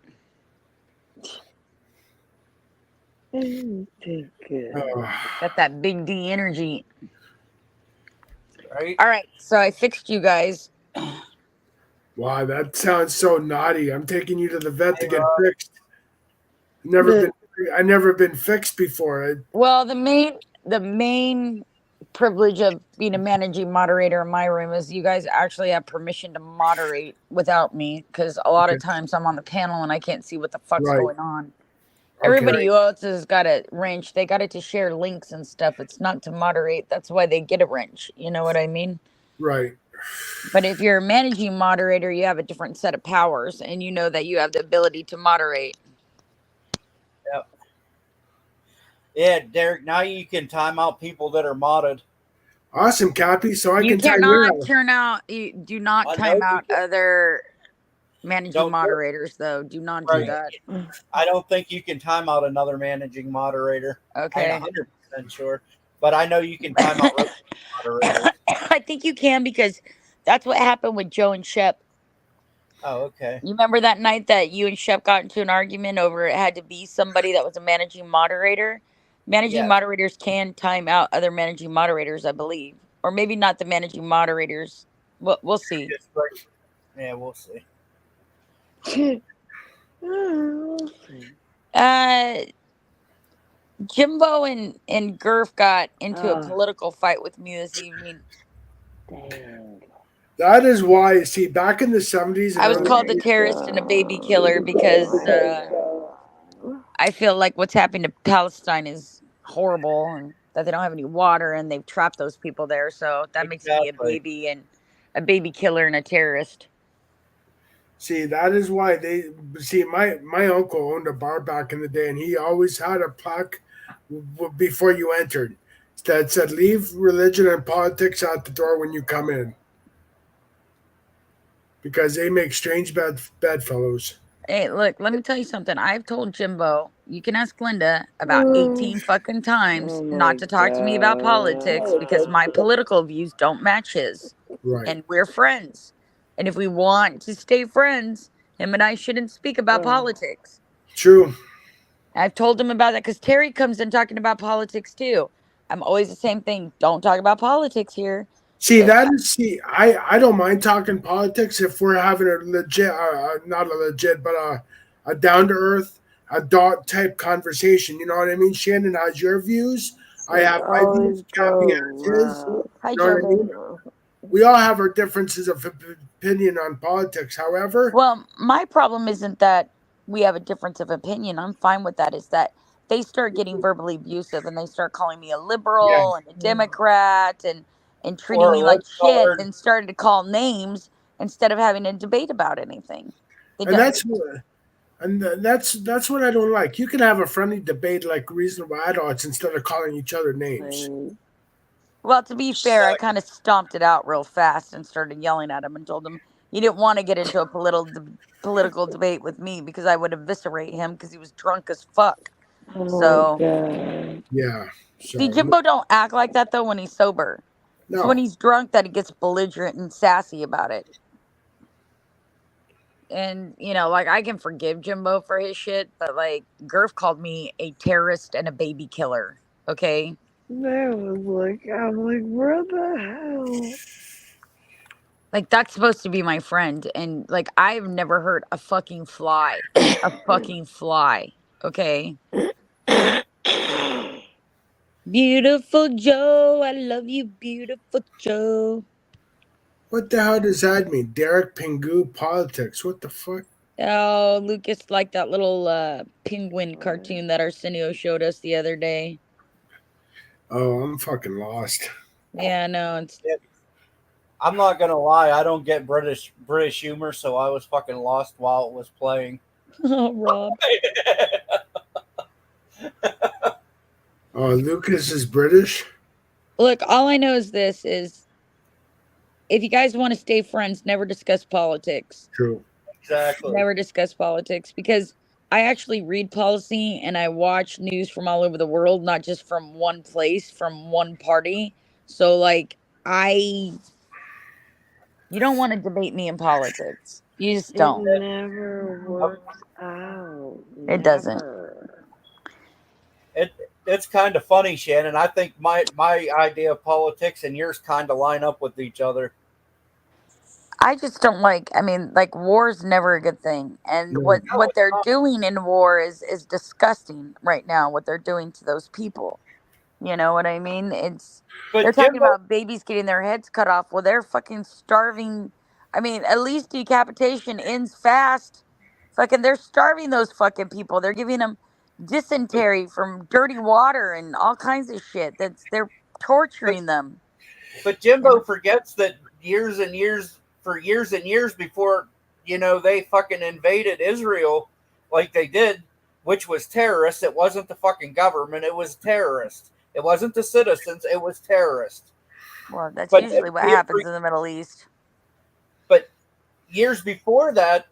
Anything good. Got that big D energy. Right? All right, so I fixed you guys. Wow, that sounds so naughty. I'm taking you to the vet to get fixed. I never been fixed before. Well, the main privilege of being a managing moderator in my room is you guys actually have permission to moderate without me, because a lot of times I'm on the panel and I can't see what the fuck's going on. Everybody else has got a wrench. They got it to share links and stuff. It's not to moderate. That's why they get a wrench. You know what I mean? Right. But if you're a managing moderator, you have a different set of powers, and you know that you have the ability to moderate. Yep. Yeah, Derek, now you can time out people that are modded. Awesome, Cappy. So I You can cannot turn out. You do not time out other Managing Don't do it. moderators, though, do not do Right. that. I don't think you can time out another managing moderator. I Okay. ain't 100% sure, but I know you can time out moderators. I think you can because that's what happened with Joe and Shep. Oh, okay. You remember that night that you and Shep got into an argument over it had to be somebody that was a managing moderator? Managing Yes. moderators can time out other managing moderators, I believe. Or maybe not the managing moderators. We'll see. Just like, yeah, we'll see. We'll see. Jimbo and Gurf got into a Ah. political fight with me this evening. Dang. That is why, see, back in the 70s and I was early called a terrorist and a baby killer because I feel like what's happened to Palestine is horrible and that they don't have any water and they've trapped those people there. So that makes me Exactly. a baby killer and a terrorist. See, that is why they see my uncle owned a bar back in the day, and he always had a plaque before you entered that said "Leave religion and politics out the door when you come in," because they make strange bedfellows. Hey, look, let me tell you something. I've told Jimbo, you can ask Linda about 18 fucking times Oh my not to talk to me about politics because my political views don't match his. Right. And we're friends. And if we want to stay friends, him and I shouldn't speak about politics. True. I've told him about that because Terry comes in talking about politics too. I'm always the same thing. Don't talk about politics here. See, But I don't mind talking politics if we're having a legit, not a legit, but a down to earth, adult type conversation. You know what I mean? Shannon has your views. I have my views. Cappy has his. hi, You know what I mean? We all have our differences of opinion on politics. However, well, my problem isn't that we have a difference of opinion. I'm fine with that. Is that they start getting verbally abusive and they start calling me a yeah, liberal and a Democrat and treating Or me like what's shit colored. and started to call names instead of having a debate about anything. They and don't. that's what I don't like. You can have a friendly debate like reasonable adults instead of calling each other names. Well, to be fair, I kind of stomped it out real fast and started yelling at him and told him he didn't want to get into a political debate with me because I would eviscerate him because he was drunk as fuck. So, Yeah. see, So Jimbo don't act like that though when he's sober. It's when no. he's drunk that he gets belligerent and sassy about it. And like I can forgive Jimbo for his shit, but like Gurf called me a terrorist and a baby killer. Okay. That was like, I'm like, where the hell? Like that's supposed to be my friend, and like I've never hurt a fucking fly. A fucking fly. Okay. Beautiful Joe, I love you, beautiful Joe. What the hell does that mean? Derek Pingu politics. What the fuck? Oh, Lucas liked that little penguin cartoon that Arsenio showed us the other day. Oh, I'm fucking lost. Yeah, no, it's I'm not gonna lie, I don't get British humor, so I was fucking lost while it was playing. oh Rob. Oh, Lucas is British? Look, all I know is this is if you guys want to stay friends, never discuss politics. True. Exactly. Never discuss politics because I actually read policy and I watch news from all over the world, not just from one place, from one party. So like you don't want to debate me in politics. You just don't. It never works out. It doesn't. It's kind of funny, Shannon. I think my idea of politics and yours kind of line up with each other. I just don't like. I mean, like war is never a good thing, and No. what they're doing in war is disgusting right now. What they're doing to those people, you know what I mean? They're But talking Jimbo, about babies getting their heads cut off. Well, they're fucking starving. I mean, at least decapitation ends fast. Fucking, they're starving those fucking people. They're giving them dysentery from dirty water and all kinds of shit. They're torturing them. but Jimbo forgets that years and years before they fucking invaded Israel like they did, which was terrorists. It wasn't the fucking government. It was terrorists. It wasn't the citizens. It was terrorists. Well, that's But usually what happens in the Middle East. But years before that,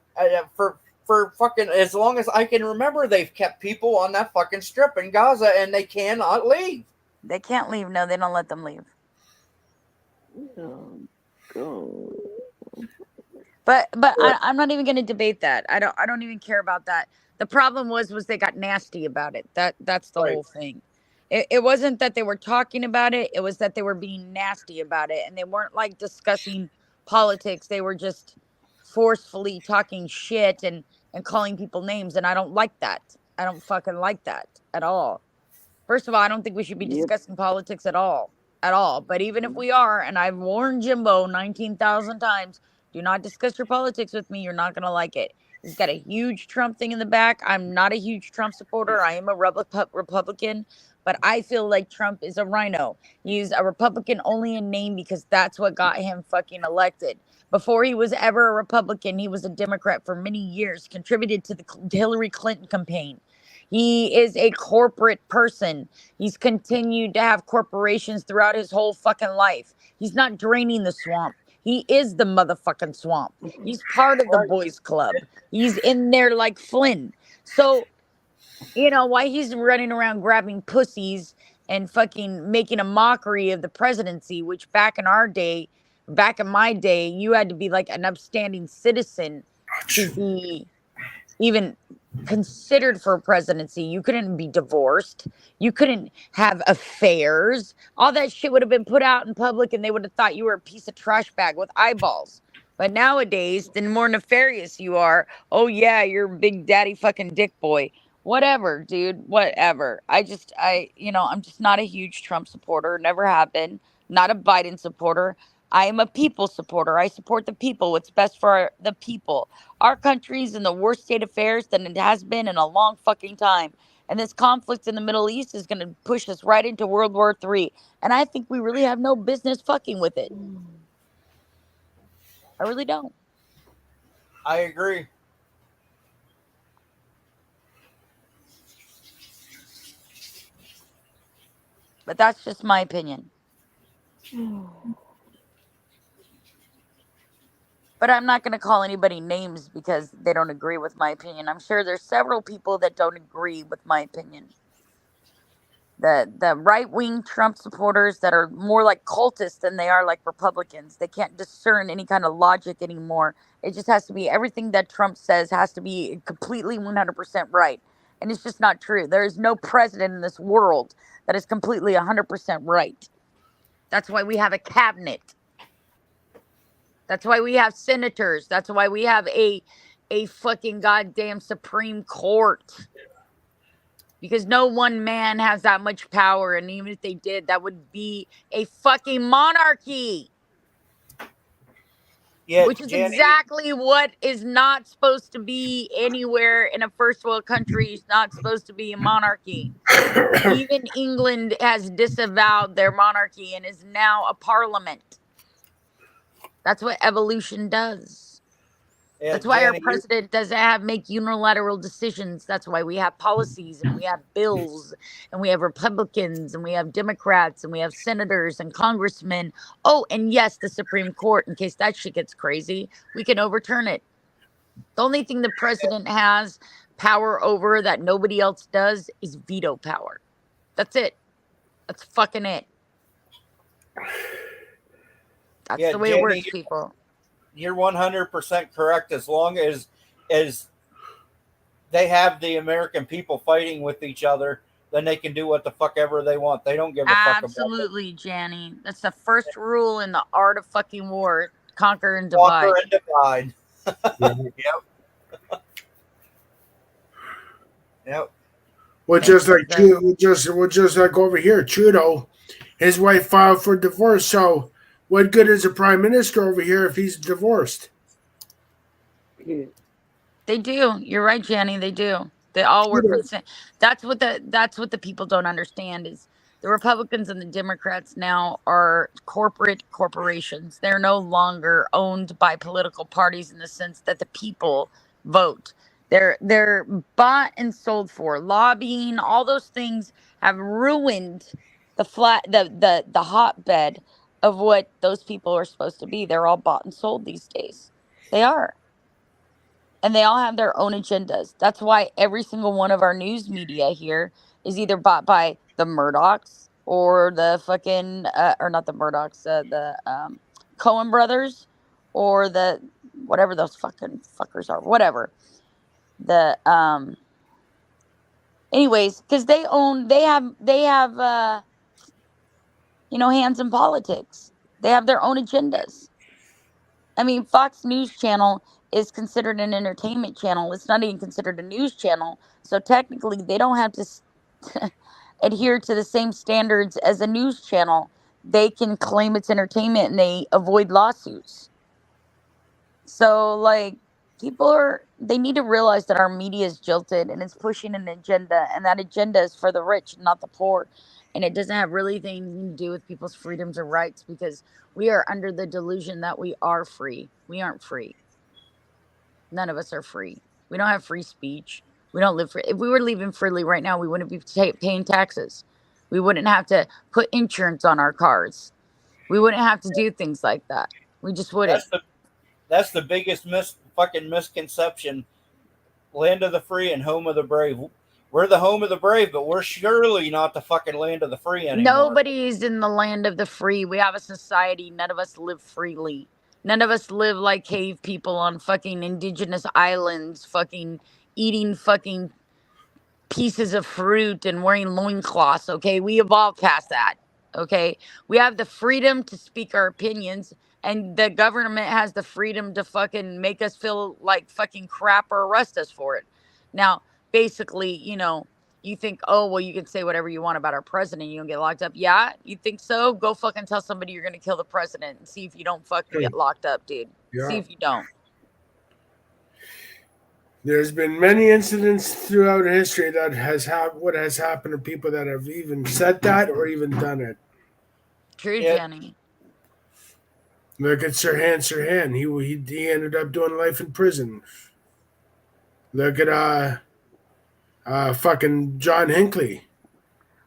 For fucking as long as I can remember, they've kept people on that fucking strip in Gaza, and they cannot leave. They can't leave. No, they don't let them leave. Oh, God. But I'm not even going to debate that. I don't even care about that. The problem was they got nasty about it. That's the Right. whole thing. It wasn't that they were talking about it. It was that they were being nasty about it, and they weren't like discussing politics. They were just forcefully talking shit and calling people names, and I don't like that. I don't fucking like that at all. First of all, I don't think we should be Yep. discussing politics at all. At all. But even if we are, and I've warned Jimbo 19,000 times, do not discuss your politics with me. You're not going to like it. He's got a huge Trump thing in the back. I'm not a huge Trump supporter. I am a Republican, but I feel like Trump is a rhino. He's a Republican only in name because that's what got him fucking elected. Before he was ever a Republican, he was a Democrat for many years, contributed to the Hillary Clinton campaign. He is a corporate person. He's continued to have corporations throughout his whole fucking life. He's not draining the swamp. He is the motherfucking swamp. He's part of the boys club. He's in there like Flynn. So, why he's running around grabbing pussies and fucking making a mockery of the presidency, which back in my day, you had to be like an upstanding citizen to be even considered for presidency. You couldn't be divorced. You couldn't have affairs. All that shit would have been put out in public and they would have thought you were a piece of trash bag with eyeballs. But nowadays, the more nefarious you are, oh yeah, you're big daddy fucking dick boy. Whatever, dude. Whatever. I'm just not a huge Trump supporter. Never have been. Not a Biden supporter. I am a people supporter. I support the people. What's best for the people. Our country's in the worst state of affairs than it has been in a long fucking time. And this conflict in the Middle East is going to push us right into World War III. And I think we really have no business fucking with it. I really don't. I agree. But that's just my opinion. But I'm not going to call anybody names because they don't agree with my opinion. I'm sure there's several people that don't agree with my opinion. The right wing Trump supporters that are more like cultists than they are like Republicans. They can't discern any kind of logic anymore. It just has to be everything that Trump says has to be completely 100% right. And it's just not true. There is no president in this world that is completely 100% right. That's why we have a cabinet. That's why we have senators. That's why we have a fucking goddamn Supreme Court. Because no one man has that much power, and even if they did, that would be a fucking monarchy. Yeah, Which is Jenny, exactly what is not supposed to be anywhere in a first world country. It's not supposed to be a monarchy. Even England has disavowed their monarchy and is now a parliament. That's what evolution does. yeah, That's why our Jenny, president doesn't make unilateral decisions. That's why we have policies and we have bills and we have Republicans and we have Democrats and we have senators and congressmen. Oh, and yes, the Supreme Court, in case that shit gets crazy, we can overturn it. The only thing the president has power over that nobody else does is veto power. That's it. That's fucking it. That's yeah, the way it Jenny, works, people. you're 100% correct. As long as they have the American people fighting with each other, then they can do what the fuck ever they want. They don't give a fuck about it. Absolutely, Janny. That's the first rule in the art of fucking war: conquer and Conquer divide. and divide. Yep. Yep. Well, just like just like over here, Trudeau, his wife filed for divorce. So, what good is a prime minister over here if he's divorced? They do. You're right, Janny. They do. They all work for the same. That's what the people don't understand is the Republicans and the Democrats now are corporate corporations. They're no longer owned by political parties in the sense that the people vote. They're bought and sold for. Lobbying, all those things have ruined the hotbed of what those people are supposed to be. They're all bought and sold these days. They are. and they all have their own agendas. That's why every single one of our news media here is either bought by the Murdochs or the fucking or not the Murdochs, the Cohen brothers, or the whatever those fucking fuckers are, whatever. The anyways, because they have hands in politics. They have their own agendas. I mean, Fox News Channel is considered an entertainment channel. It's not even considered a news channel. So technically, they don't have to adhere to the same standards as a news channel. They can claim it's entertainment and they avoid lawsuits. So, like, they need to realize that our media is jilted and it's pushing an agenda, and that agenda is for the rich, not the poor. And it doesn't have really anything to do with people's freedoms or rights, because we are under the delusion that we are free. We aren't free. None of us are free. We don't have free speech. We don't live free. If we were living freely right now, we wouldn't be paying taxes. We wouldn't have to put insurance on our cars. We wouldn't have to do things like that. We just wouldn't. That's the biggest fucking misconception. Land of the free and home of the brave. We're the home of the brave, but we're surely not the fucking land of the free anymore. Nobody's in the land of the free. We have a society. None of us live freely. None of us live like cave people on fucking indigenous islands, fucking eating fucking pieces of fruit and wearing loincloths, okay? We evolved past that, okay? We have the freedom to speak our opinions, and the government has the freedom to fucking make us feel like fucking crap or arrest us for it. Now, basically, you think, oh, well, you can say whatever you want about our president, you don't get locked up. Yeah, you think so? Go fucking tell somebody you're gonna kill the president and see if you don't fucking get locked up, dude. Yeah. See if you don't. There's been many incidents throughout history that what has happened to people that have even said that or even done it. True, Jenny. Look at Sirhan. He ended up doing life in prison. Look at fucking John Hinckley.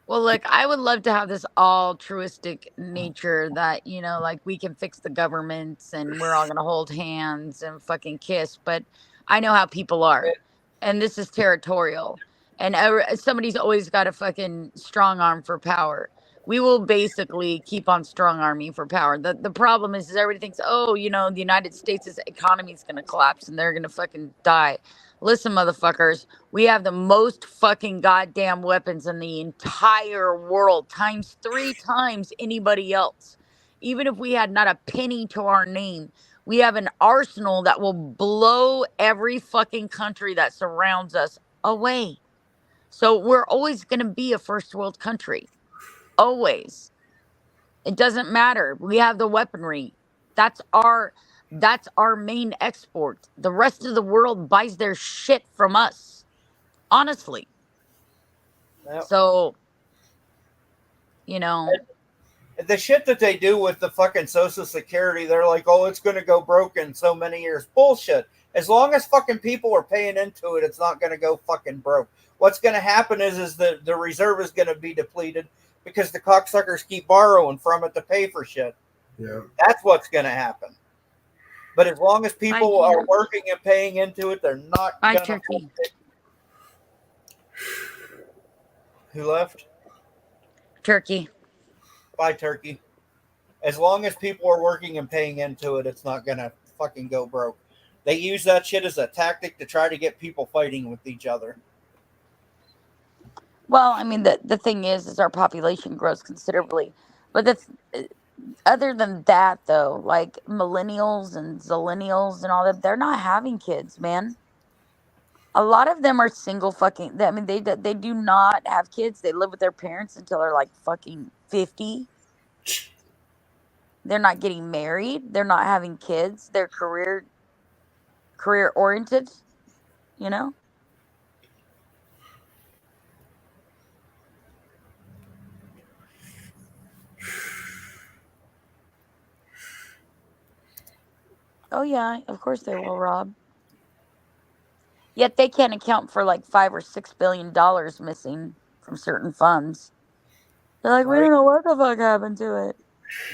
Well, look, I would love to have this altruistic nature that, like, we can fix the governments and we're all going to hold hands and fucking kiss. But I know how people are. And this is territorial. And somebody's always got a fucking strong arm for power. We will basically keep on strong arming for power. The problem is everybody thinks, oh, the United States' economy is going to collapse and they're going to fucking die. Listen, motherfuckers, we have the most fucking goddamn weapons in the entire world, times 3 times anybody else. Even if we had not a penny to our name, we have an arsenal that will blow every fucking country that surrounds us away. So we're always going to be a first world country. Always. It doesn't matter. We have the weaponry. That's our main export. The rest of the world buys their shit from us. Honestly. Yep. So, the shit that they do with the fucking Social Security, they're like, oh, it's going to go broke in so many years. Bullshit. As long as fucking people are paying into it, it's not going to go fucking broke. What's going to happen is the reserve is going to be depleted because the cocksuckers keep borrowing from it to pay for shit. Yeah. That's what's going to happen. But as long as people are working and paying into it, they're not going to. Who left? Turkey. Bye, Turkey. As long as people are working and paying into it, it's not going to fucking go broke. They use that shit as a tactic to try to get people fighting with each other. Well, I mean, the thing is our population grows considerably. But other than that, though, like millennials and zillennials and all that, they're not having kids, man. A lot of them are single fucking. I mean, they do not have kids. They live with their parents until they're like fucking 50. They're not getting married. They're not having kids. They're career oriented, Oh yeah, of course they will, Rob. Yet they can't account for like $5 or $6 billion missing from certain funds. They're like, we don't know what the fuck happened to it.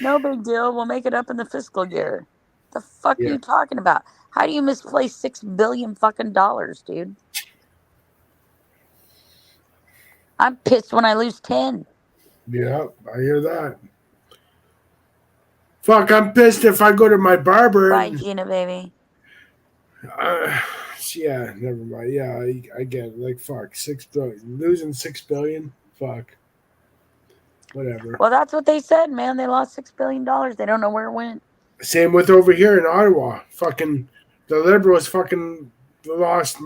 No big deal. We'll make it up in the fiscal year. The fuck are Yeah. you talking about? How do you misplace $6 billion fucking dollars, dude? I'm pissed when I lose 10. Yeah, I hear that. Fuck, I'm pissed if I go to my barber Bye, and Gina, baby. uh, yeah, never mind. Yeah, I get it. Like fuck, 6 billion, losing 6 billion. Fuck, whatever. Well, that's what they said, man. They lost $6 billion. They don't know where it went. Same with over here in Ottawa. Fucking the Liberals fucking lost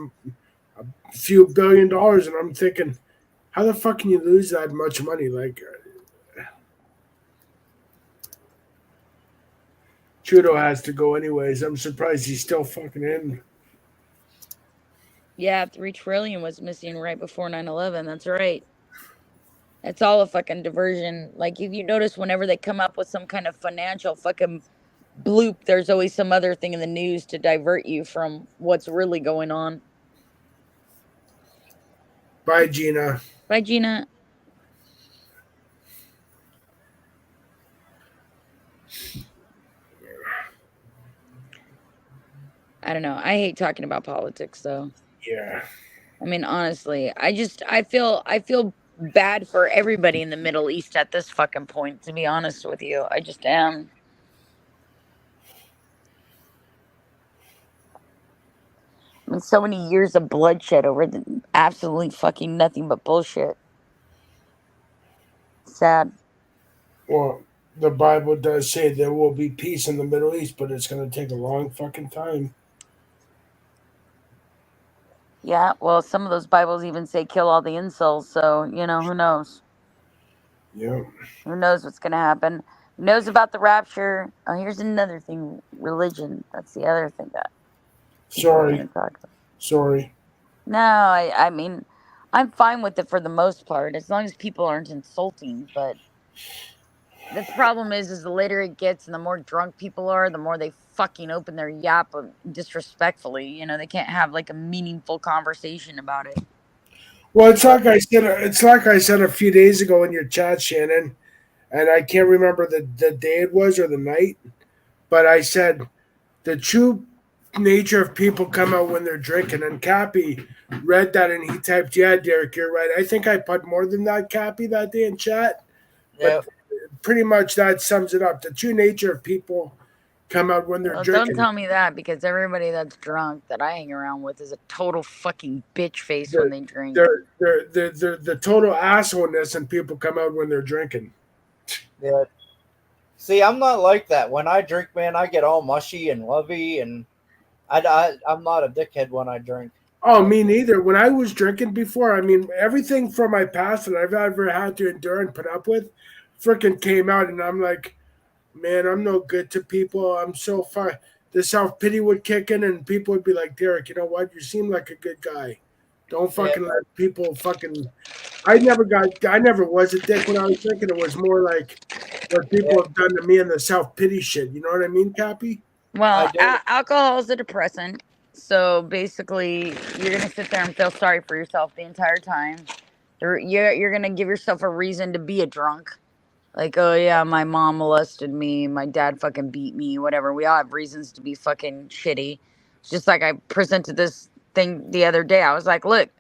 a few $1 billion, and I'm thinking, how the fuck can you lose that much money? Like Trudeau has to go anyways. I'm surprised he's still fucking in. Yeah, 3 trillion was missing right before 9/11. That's right. It's all a fucking diversion. Like, if you notice, whenever they come up with some kind of financial fucking bloop, there's always some other thing in the news to divert you from what's really going on. Bye, Gina. Bye, Gina. I don't know. I hate talking about politics, though. Yeah. I mean, honestly, I feel bad for everybody in the Middle East at this fucking point, to be honest with you. I just am. I mean, so many years of bloodshed over absolutely fucking nothing but bullshit. Sad. Well, the Bible does say there will be peace in the Middle East, but it's going to take a long fucking time. Yeah, well, some of those Bibles even say kill all the incels, so, who knows? Yeah. Who knows what's going to happen? Who knows about the rapture? Oh, here's another thing, religion. That's the other thing that people are going Sorry. to talk about. Sorry. No, I mean, I'm fine with it for the most part, as long as people aren't insulting, but the problem is the later it gets and the more drunk people are, the more they fucking open their yap disrespectfully. They can't have like a meaningful conversation about it. Well, it's like I said. It's like I said a few days ago in your chat, Shannon, and I can't remember the day it was or the night, but I said the true nature of people come out when they're drinking. And Cappy read that and he typed, "Yeah, Derek, you're right." I think I put more than that, Cappy, that day in chat, Yeah. but pretty much that sums it up. The true nature of people come out when they're Well, don't drinking. tell me that, because everybody that's drunk that I hang around with is a total fucking bitch face when The they drink. the total assholeness and people come out when they're drinking. Yeah. See, I'm not like that. When I drink, man, I get all mushy and lovey, and I'm not a dickhead when I drink. Oh, me neither. When I was drinking before, I mean, everything from my past that I've ever had to endure and put up with freaking came out. And I'm like, man, I'm no good to people. I'm so far. The self pity would kick in, and people would be like, Derek, you know what? You seem like a good guy. Don't fucking let people fucking. I never was a dick when I was drinking. It was more like what Yeah, people have done to me and the self pity shit. You know what I mean, Cappy? I Well, do. alcohol is a depressant. So basically, you're going to sit there and feel sorry for yourself the entire time. You're going to give yourself a reason to be a drunk. Like, oh yeah, my mom molested me, my dad fucking beat me, whatever. We all have reasons to be fucking shitty. It's just like I presented this thing the other day. I was like, look,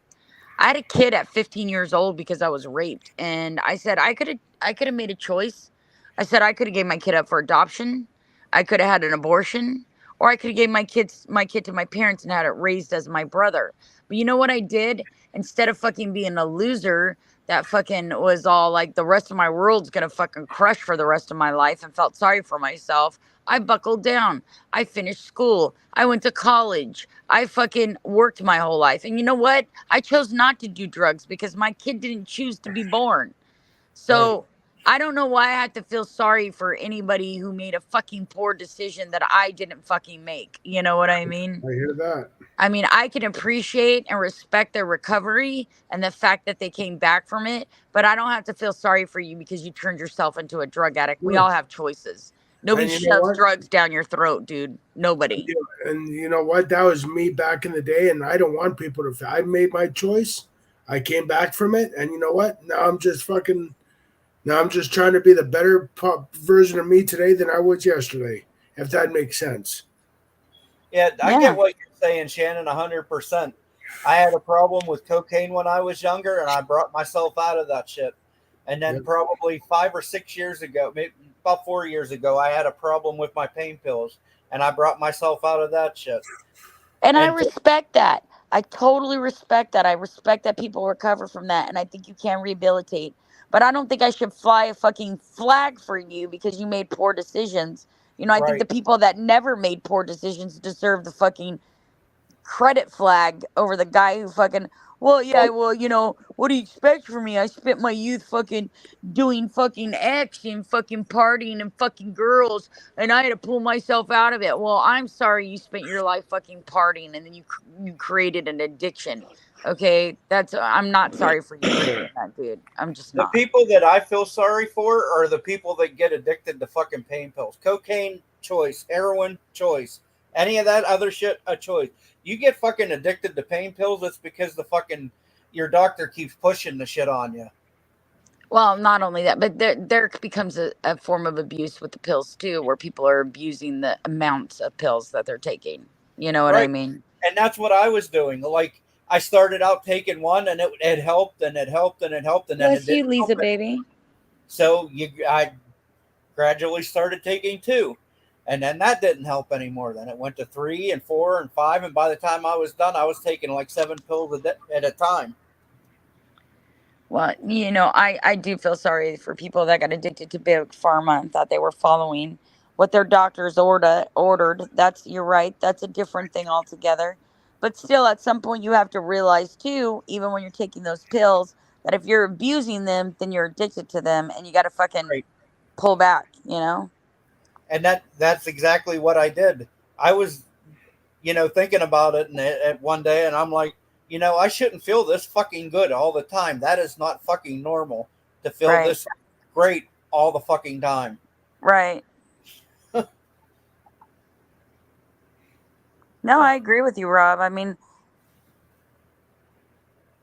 I had a kid at 15 years old because I was raped, and I said I could have made a choice. I said I could have gave my kid up for adoption. I could have had an abortion, or I could have gave my kid to my parents and had it raised as my brother. But you know what I did? Instead of fucking being a loser that fucking was all like the rest of my world's gonna fucking crush for the rest of my life and felt sorry for myself, I buckled down. I finished school. I went to college. I fucking worked my whole life. And you know what? I chose not to do drugs because my kid didn't choose to be born. Right. So I don't know why I have to feel sorry for anybody who made a fucking poor decision that I didn't fucking make. You know what I mean? I hear that. I mean, I can appreciate and respect their recovery and the fact that they came back from it, but I don't have to feel sorry for you because you turned yourself into a drug addict. We No. all have choices. Nobody And you know shoves what? drugs down your throat, dude. Nobody. And you know what? That was me back in the day, and I don't want people to. I made my choice. I came back from it, and you know what? Now I'm just fucking. Now I'm just trying to be the better version of me today than I was yesterday. if that makes sense. Yeah, I Yeah. get what you're saying, Shannon, 100%. I had a problem with cocaine when I was younger, and I brought myself out of that shit. And then Yep. probably 5 or 6 years ago, maybe about 4 years ago, I had a problem with my pain pills, and I brought myself out of that shit. And I And respect that. I totally respect that. I respect that people recover from that. And I think you can rehabilitate. But I don't think I should fly a fucking flag for you because you made poor decisions. You know, I think the right, people that never made poor decisions deserve the fucking credit flag over the guy who fucking, well, yeah, well, well, you know, what do you expect from me? I spent my youth fucking doing fucking action, fucking partying and fucking girls, and I had to pull myself out of it. Well, I'm sorry you spent your life fucking partying and then you created an addiction. Okay, that's I'm not sorry for you for doing that, dude. I'm just the not. people that I feel sorry for are the people that get addicted to fucking pain pills. Cocaine, choice. Heroin, choice. Any of that other shit, a choice. You get fucking addicted to pain pills, it's because the fucking your doctor keeps pushing the shit on you. Well, not only that, but there becomes a form of abuse with the pills too, where people are abusing the amounts of pills that they're taking. You know what I Right. mean? And that's what I was doing. Like I started out taking one, and it helped, and it helped, and it helped, and then it Bless you, didn't help Lisa, it. baby. So I gradually started taking two, and then that didn't help anymore. Then it went to 3 and 4 and 5, and by the time I was done, I was taking like 7 pills at a time. Well, you know, I do feel sorry for people that got addicted to big pharma and thought they were following what their doctors ordered. That's you're right. That's a different thing altogether. But still, at some point, you have to realize too, even when you're taking those pills, that if you're abusing them, then you're addicted to them, and you got to fucking Right. pull back. You know? And that's exactly what I did. I was, thinking about it, and at one day, and I'm like, I shouldn't feel this fucking good all the time. That is not fucking normal to feel Right. this great all the fucking time. Right. No, I agree with you, Rob. I mean,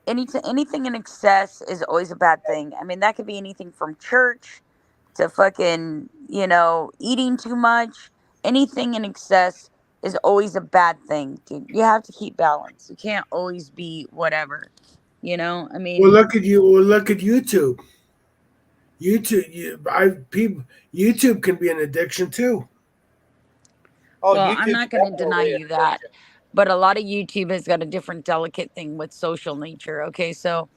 anything in excess is always a bad thing. I mean, that could be anything from church to fucking, eating too much. Anything in excess is always a bad thing, dude. You have to keep balance. You can't always be whatever. I Well, mean, look at you. Well, look at YouTube. YouTube can be an addiction too. Oh, well, I'm YouTube's not going to deny definitely an you that, addiction. but a lot of YouTube has got a different delicate thing with social nature. Okay, so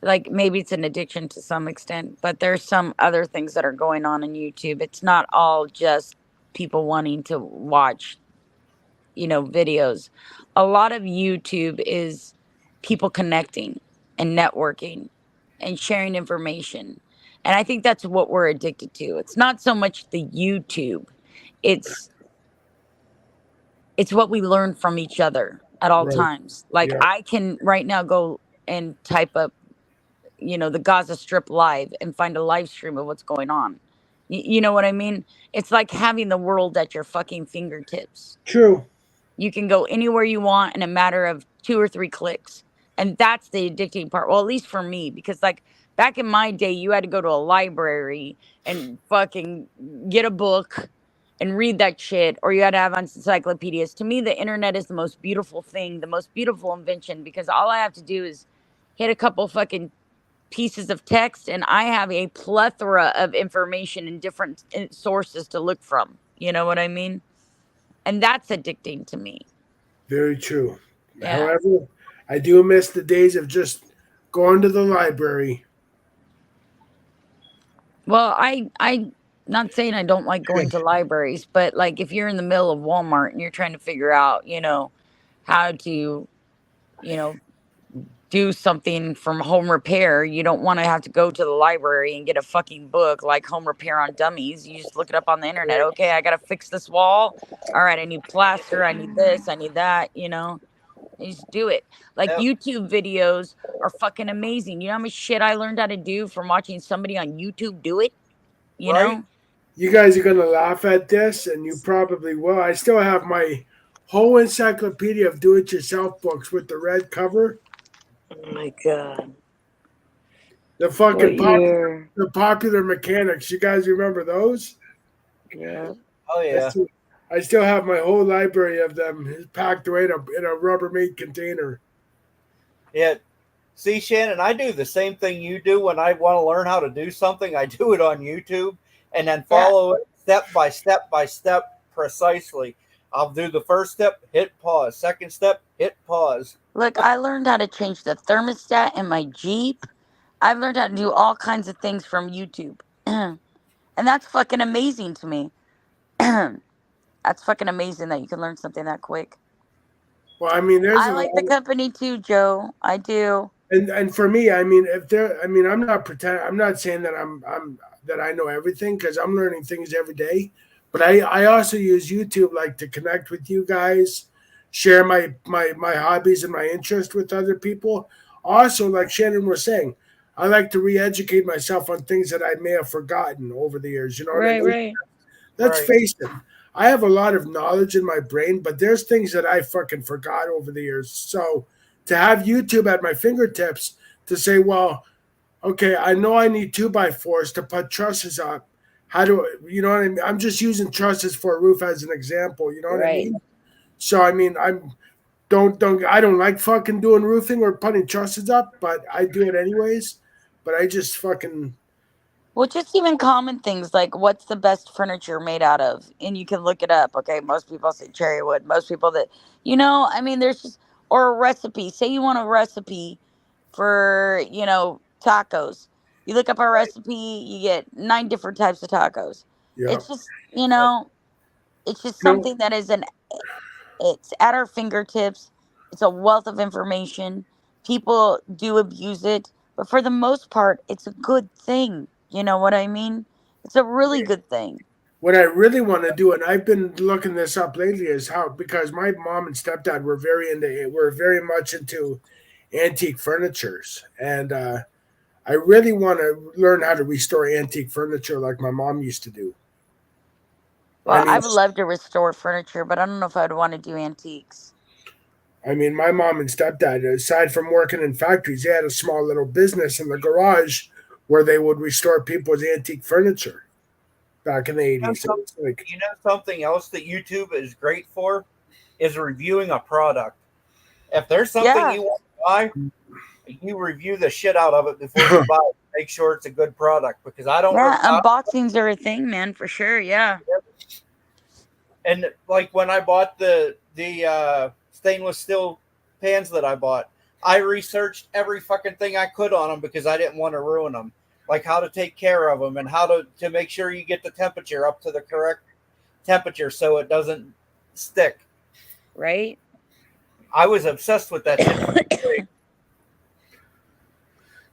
like maybe it's an addiction to some extent, but there's some other things that are going on in YouTube. It's not all just people wanting to watch, videos. A lot of YouTube is people connecting and networking and sharing information. And I think that's what we're addicted to. It's not so much the YouTube. It's it's what we learn from each other at all Right. times. Like Yeah. I can right now go and type up the Gaza Strip live and find a live stream of what's going on. You know what I mean? It's like having the world at your fucking fingertips. True. You can go anywhere you want in a matter of 2 or 3 clicks. And that's the addicting part. Well, at least for me, because like back in my day, you had to go to a library and fucking get a book and read that shit, or you had to have encyclopedias. To me, the internet is the most beautiful thing, the most beautiful invention, because all I have to do is hit a couple fucking pieces of text and I have a plethora of information and different sources to look from. You know what I mean? And that's addicting to me. Very true. Yeah. However, I do miss the days of just going to the library. Well, I not saying I don't like going to libraries, but like if you're in the middle of Walmart and you're trying to figure out, how to, you know, do something from home repair, you don't want to have to go to the library and get a fucking book like Home Repair on Dummies. You just look it up on the internet. Okay, I got to fix this wall. All right, I need plaster, I need this, I need that. You just do it. Like Yep. YouTube videos are fucking amazing. You know how much shit I learned how to do from watching somebody on YouTube do it? You Right? know? You guys are going to laugh at this, and you probably will. I still have my whole encyclopedia of do-it-yourself books with the red cover. Oh my god. The What fucking year? the popular mechanics. You guys remember those? Yeah. Oh yeah. That's I still have my whole library of them packed away in a Rubbermaid container. Yeah. See, Shannon, I do the same thing you do when I want to learn how to do something. I do it on YouTube and then Yeah. follow it step by step precisely. I'll do the first step, hit pause. Second step, hit pause. Look, I learned how to change the thermostat in my Jeep. I've learned how to do all kinds of things from YouTube. And that's fucking amazing to me. That's fucking amazing that you can learn something that quick. Well, I mean, there's I a like the lot. company too, Joe. I do. And for me, I mean, if there, I mean, I'm not saying that I'm that I know everything because I'm learning things every day. But I also use YouTube like to connect with you guys, share my hobbies and my interest with other people. Also, like Shannon was saying, I like to re-educate myself on things that I may have forgotten over the years. You know what I Right, mean? right. Let's Right. face it. I have a lot of knowledge in my brain, but there's things that I fucking forgot over the years. So to have YouTube at my fingertips to say, well, okay, I know I need 2x4s to put trusses up. How do you know what I mean? I'm just using trusses for a roof as an example. You know what I Right. mean? So I mean, I don't like fucking doing roofing or putting trusses up, but I do it anyways. But I just fucking Well, just even common things like what's the best furniture made out of? And you can look it up. Okay. Most people say cherry wood. Most people that, I mean, there's just, or a recipe. Say you want a recipe for, tacos. You look up a recipe, you get 9 different types of tacos. yeah. It's just, Right. it's just No, something that is it's at our fingertips. It's a wealth of information. People do abuse it, but for the most part, it's a good thing. You know what I mean? It's a really good thing. what I really want to do, and I've been looking this up lately, is how because my mom and stepdad were very much into antique furnitures, and I really want to learn how to restore antique furniture like my mom used to do. I Well, I mean, would love to restore furniture, but I don't know if I'd want to do antiques. my mom and stepdad, aside from working in factories, they had a small little business in the garage where they would restore people's antique furniture back in the You know, 80s. So some, it's like, you know something else that YouTube is great for is reviewing a product. If there's something Yeah, you want to buy, you review the shit out of it before you buy it. Make sure it's a good product because I don't. yeah. Unboxings are a thing, man, for sure. Yeah, And like when I bought the stainless steel pans that I bought, I researched every fucking thing I could on them because I didn't want to ruin them. Like how to take care of them and how to make sure you get the temperature up to the correct temperature so it doesn't stick. right. I was obsessed with that shit from the beginning.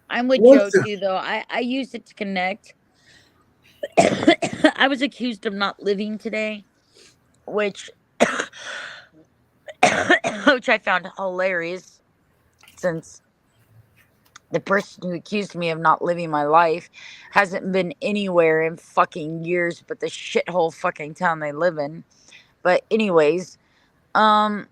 I'm with Joe what's the, too, though. I use it to connect. I was accused of not living today, which which I found hilarious since the person who accused me of not living my life hasn't been anywhere in fucking years but the shithole fucking town they live in. But anyways, um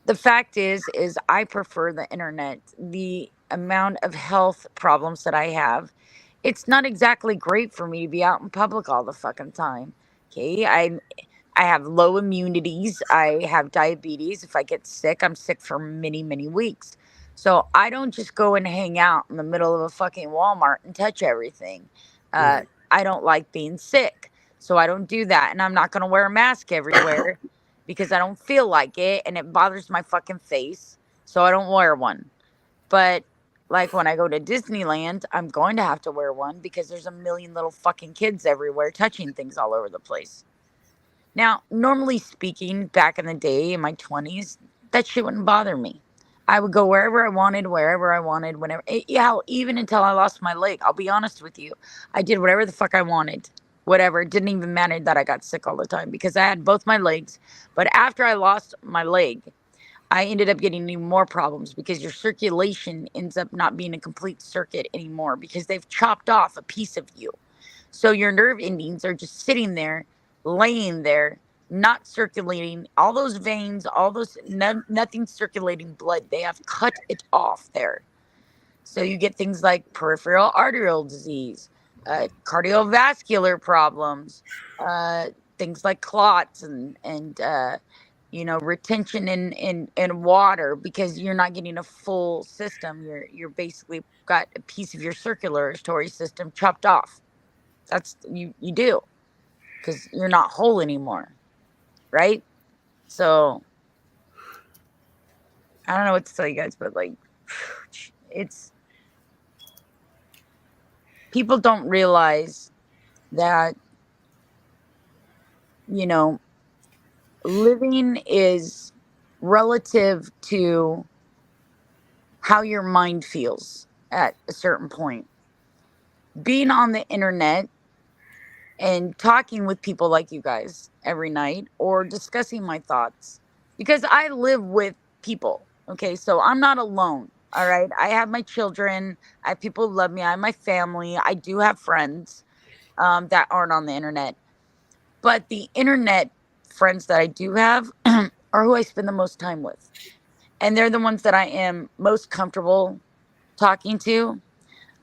the fact is I prefer the internet. The amount of health problems that I have, it's not exactly great for me to be out in public all the fucking time. Okay, I have low immunities. I have diabetes. If I get sick, I'm sick for many, many weeks. So I don't just go and hang out in the middle of a fucking Walmart and touch everything. Uh, right. I don't like being sick. So I don't do that. And I'm not going to wear a mask everywhere because I don't feel like it and it bothers my fucking face. So I don't wear one. But like when I go to Disneyland, I'm going to have to wear one because there's a million little fucking kids everywhere touching things all over the place. Now, normally speaking, back in the day in my 20s, that shit wouldn't bother me. I would go wherever I wanted, whenever. Yeah, even until I lost my leg. I'll be honest with you. I did whatever the fuck I wanted. Whatever. It didn't even matter that I got sick all the time because I had both my legs. But after I lost my leg, I ended up getting even more problems because your circulation ends up not being a complete circuit anymore because they've chopped off a piece of you. So your nerve endings are just sitting there, laying there, not circulating. All those veins, all those, nothing circulating blood, they have cut it off there. So you get things like peripheral arterial disease, cardiovascular problems, things like clots and retention in water, because you're not getting a full system. You're basically got a piece of your circulatory system chopped off. That's you do, because you're not whole anymore, right? So I don't know what to tell you guys, but like, it's people don't realize that living is relative to how your mind feels at a certain point. Being on the internet and talking with people like you guys every night, or discussing my thoughts, because I live with people. Okay, so I'm not alone. All right, I have my children, I have people who love me, I have my family, I do have friends that aren't on the internet. But the internet friends that I do have are who I spend the most time with, and they're the ones that I am most comfortable talking to.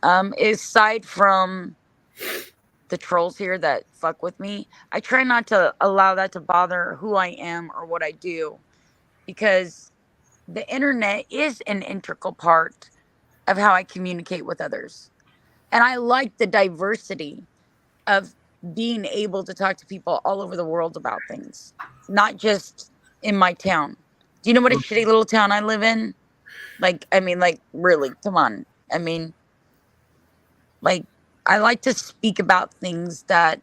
Aside from the trolls here that fuck with me, I try not to allow that to bother who I am or what I do, because the internet is an integral part of how I communicate with others. And I like the diversity of being able to talk to people all over the world about things, not just in my town. Do you know what a shitty little town I live in? Like, I mean, like, really, come on. I mean, like, I like to speak about things that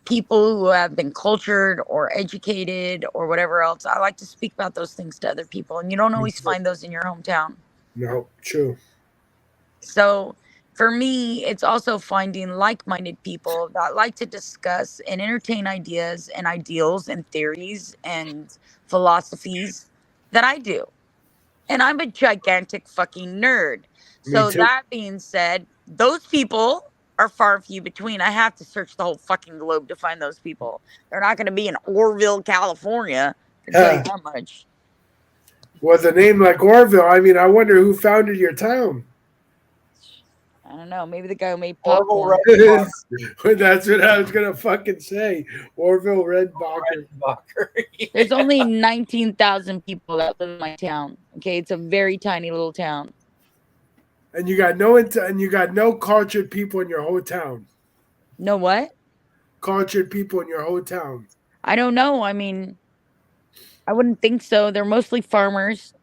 people who have been cultured or educated or whatever else, I like to speak about those things to other people. And you don't always find those in your hometown. No, true. So for me, it's also finding like minded people that like to discuss and entertain ideas and ideals and theories and philosophies that I do. And I'm a gigantic fucking nerd. Me So too. that being said, those people are far few between. I have to search the whole fucking globe to find those people. They're not going to be in Orville, California. I can tell you that much. With a name like Orville, I mean, I wonder who founded your town. I don't know. Maybe the guy who made Orville popcorn. That's what I was gonna fucking say. Orville Redbacher. There's only 19,000 people that live in my town. Okay, it's a very tiny little town. And you got no cultured people in your whole town. No what? Cultured people in your whole town. I don't know. I mean, I wouldn't think so. They're mostly farmers.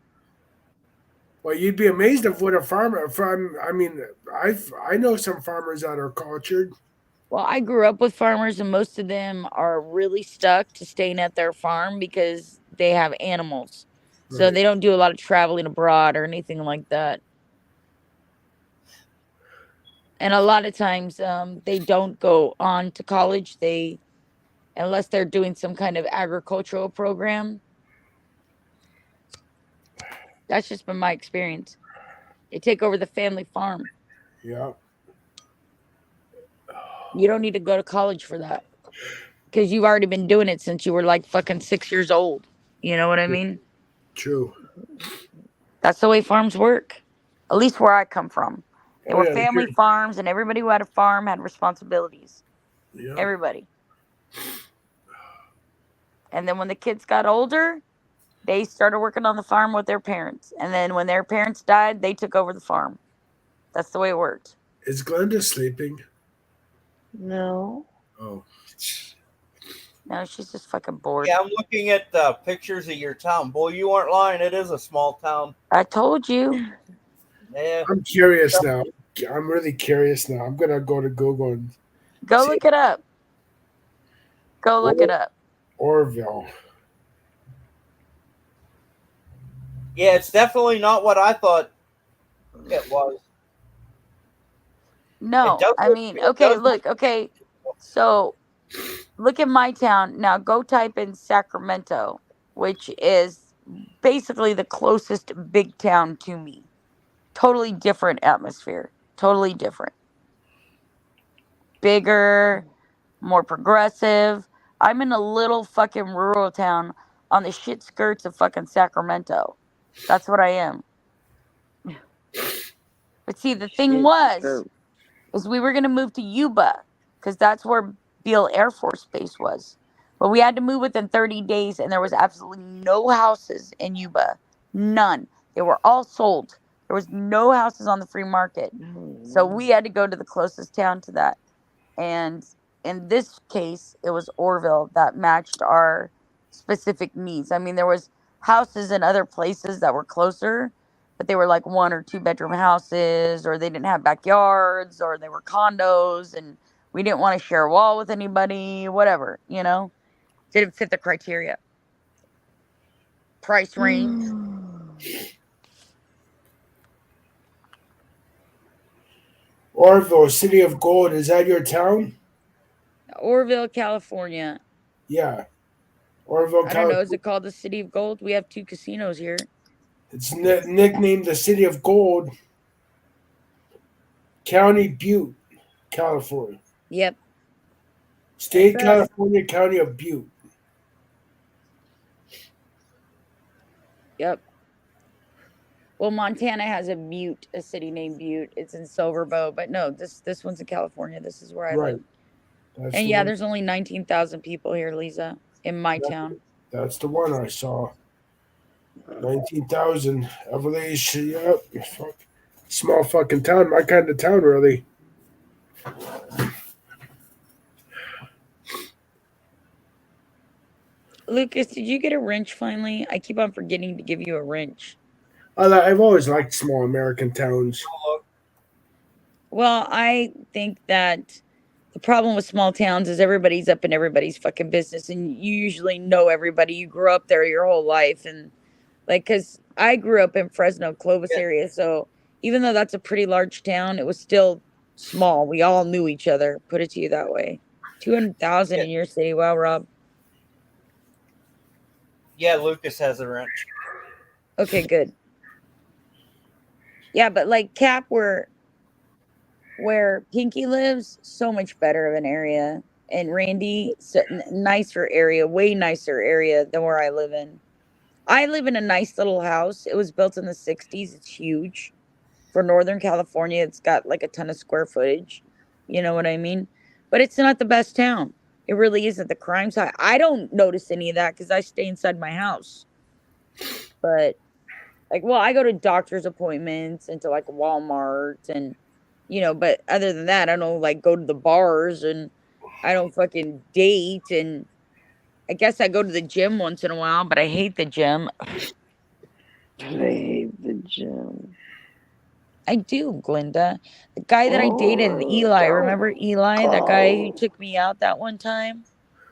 Well, you'd be amazed of what a farmer from. I mean, I know some farmers that are cultured. Well, I grew up with farmers, and most of them are really stuck to staying at their farm because they have animals. So Right. they don't do a lot of traveling abroad or anything like that. And a lot of times they don't go on to college. Unless they're doing some kind of agricultural program. That's just been my experience. They take over the family farm. Yeah. You don't need to go to college for that, because you've already been doing it since you were like fucking 6 years old. You know what I mean? True. That's the way farms work. At least where I come from. They were Yeah, family farms, and everybody who had a farm had responsibilities. Yeah. Everybody. And then when the kids got older, they started working on the farm with their parents. And then when their parents died, they took over the farm. That's the way it worked. Is Glenda sleeping? No. Oh. No, she's just fucking bored. Yeah, I'm looking at pictures of your town. Boy, you aren't lying. It is a small town. I told you. Yeah. I'm curious now. I'm really curious now. I'm gonna go to Google and Go see look it up. Go look it up. Orville. Yeah, it's definitely not what I thought it was. No, I mean, okay, look, okay. So look at my town. Now go type in Sacramento, which is basically the closest big town to me. Totally different atmosphere. Totally different. Bigger, more progressive. I'm in a little fucking rural town on the shit skirts of fucking Sacramento. That's what I am. But see, the thing is we were going to move to Yuba, because that's where Beale Air Force Base was. But we had to move within 30 days, and there was absolutely no houses in Yuba. None. They were all sold. There was no houses on the free market. So we had to go to the closest town to that. And in this case, it was Orville that matched our specific needs. I mean, there was houses in other places that were closer, but they were like 1 or 2 bedroom houses, or they didn't have backyards, or they were condos, and we didn't want to share a wall with anybody, whatever, didn't fit the criteria. Price range. Orville, City of Gold, is that your town? Orville, California. Yeah. Orville, I don't know. California. Is it called the City of Gold? We have 2 casinos here. It's nicknamed the City of Gold. County Butte, California. Yep. State That's us. California, County of Butte. Yep. Well, Montana has a city named Butte. It's in Silverbow, but no, this one's in California. This is where I Right. live. That's And the yeah, one. there's only 19,000 people here, Lisa, in my town. That's the one I saw. 19,000. Evolution. Yep. Fuck. Small fucking town. My kind of town, really. Lucas, did you get a wrench finally? I keep on forgetting to give you a wrench. I've always liked small American towns. Well, I think that the problem with small towns is everybody's up in everybody's fucking business, and you usually know everybody. You grew up there your whole life, and because I grew up in Fresno, Clovis area, so even though that's a pretty large town, it was still small. We all knew each other. Put it to you that way. 200,000 in your city. Wow, Rob. Yeah, Lucas has a wrench. Okay, good. Yeah, but like Cap, where Pinky lives, so much better of an area, and Randy, nicer area, way nicer area than where I live in. I live in a nice little house. It was built in the 60s. It's huge. For Northern California, it's got like a ton of square footage. You know what I mean? But it's not the best town. It really isn't. The crime's high. I don't notice any of that because I stay inside my house. But I go to doctor's appointments and to like Walmart and but other than that, I don't like go to the bars, and I don't fucking date, and I guess I go to the gym once in a while, but I hate the gym. I hate the gym. I do, Glinda. The guy that I dated, Eli, remember Eli? That guy who took me out that one time?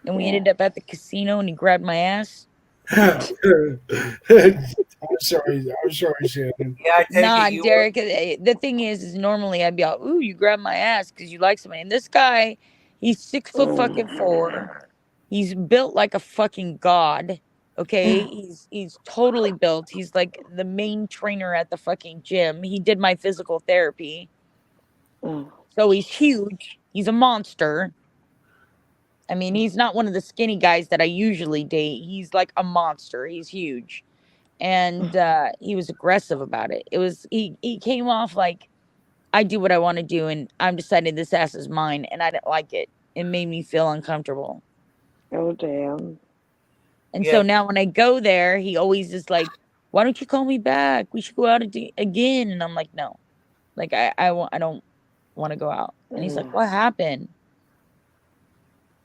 And we ended up at the casino and he grabbed my ass? I'm sorry, Shannon. Yeah, I take Nah, it you Derek, the thing is normally I'd be like, ooh, you grabbed my ass because you like somebody. And this guy, he's 6'4". He's built like a fucking god. Okay, he's totally built. He's like the main trainer at the fucking gym. He did my physical therapy. So he's huge. He's a monster. I mean, he's not one of the skinny guys that I usually date. He's like a monster. He's huge. And he was aggressive about it. It was he came off like, I do what I want to do, and I'm deciding this ass is mine, and I didn't like it. It made me feel uncomfortable. Oh, damn. And so now when I go there, he always is like, why don't you call me back? We should go out again. And I'm like, no. Like, I don't want to go out. And he's like, what happened?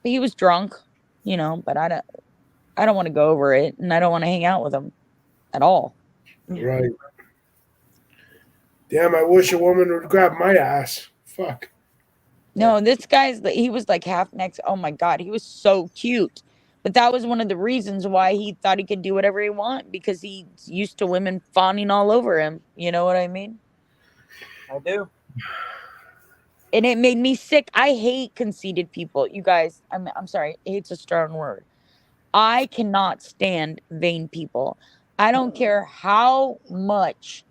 But he was drunk, but I don't want to go over it, and I don't want to hang out with him at all. Right. Damn, I wish a woman would grab my ass. Fuck. No, this he was like half next. Oh my God, he was so cute. But that was one of the reasons why he thought he could do whatever he want, because he's used to women fawning all over him. You know what I mean? I do. And it made me sick. I hate conceited people. You guys, I'm sorry. Hate's a strong word. I cannot stand vain people. I don't care how much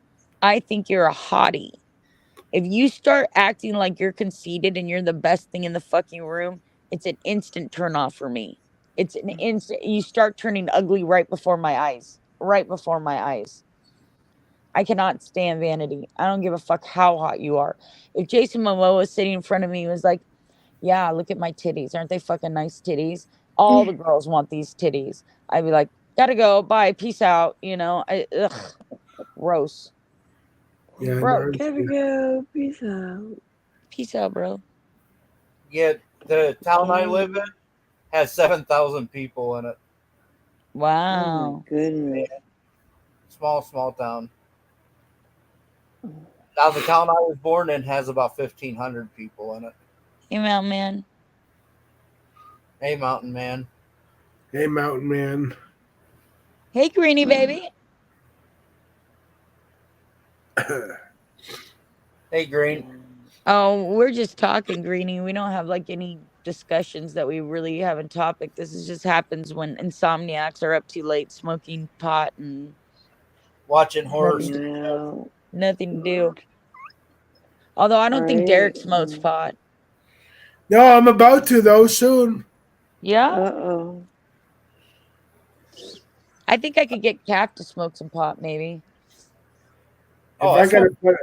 I think you're a hottie. If you start acting like you're conceited and you're the best thing in the fucking room, it's an instant turn off for me. It's an instant. You start turning ugly right before my eyes. Right before my eyes. I cannot stand vanity. I don't give a fuck how hot you are. If Jason Momoa was sitting in front of me and was like, yeah, look at my titties. Aren't they fucking nice titties? all the girls want these titties. I'd be like, gotta go, bye, peace out. Gross. Yeah, Bro, no, Gotta go. Peace out. peace out, bro. Yet the town I live Oh, in has 7,000 people in it. oh my Wow. goodness. Small town. Now the town I was born in has about 1,500 people in it. Hey, Mountain Man. Hey, Mountain Man. hey, Mountain Man. Hey, Greenie baby. Hey, Green. Oh, we're just talking, Greenie. We don't have like any discussions that we really have in topic. Just happens when insomniacs are up too late smoking pot and Watching horror. nothing, Yeah. nothing to do. Although I don't think Right. Derek smokes pot. No, I'm about to though soon. Yeah, Uh-oh. I think I could get Cap to smoke some pot, maybe. If Oh, I gotta put,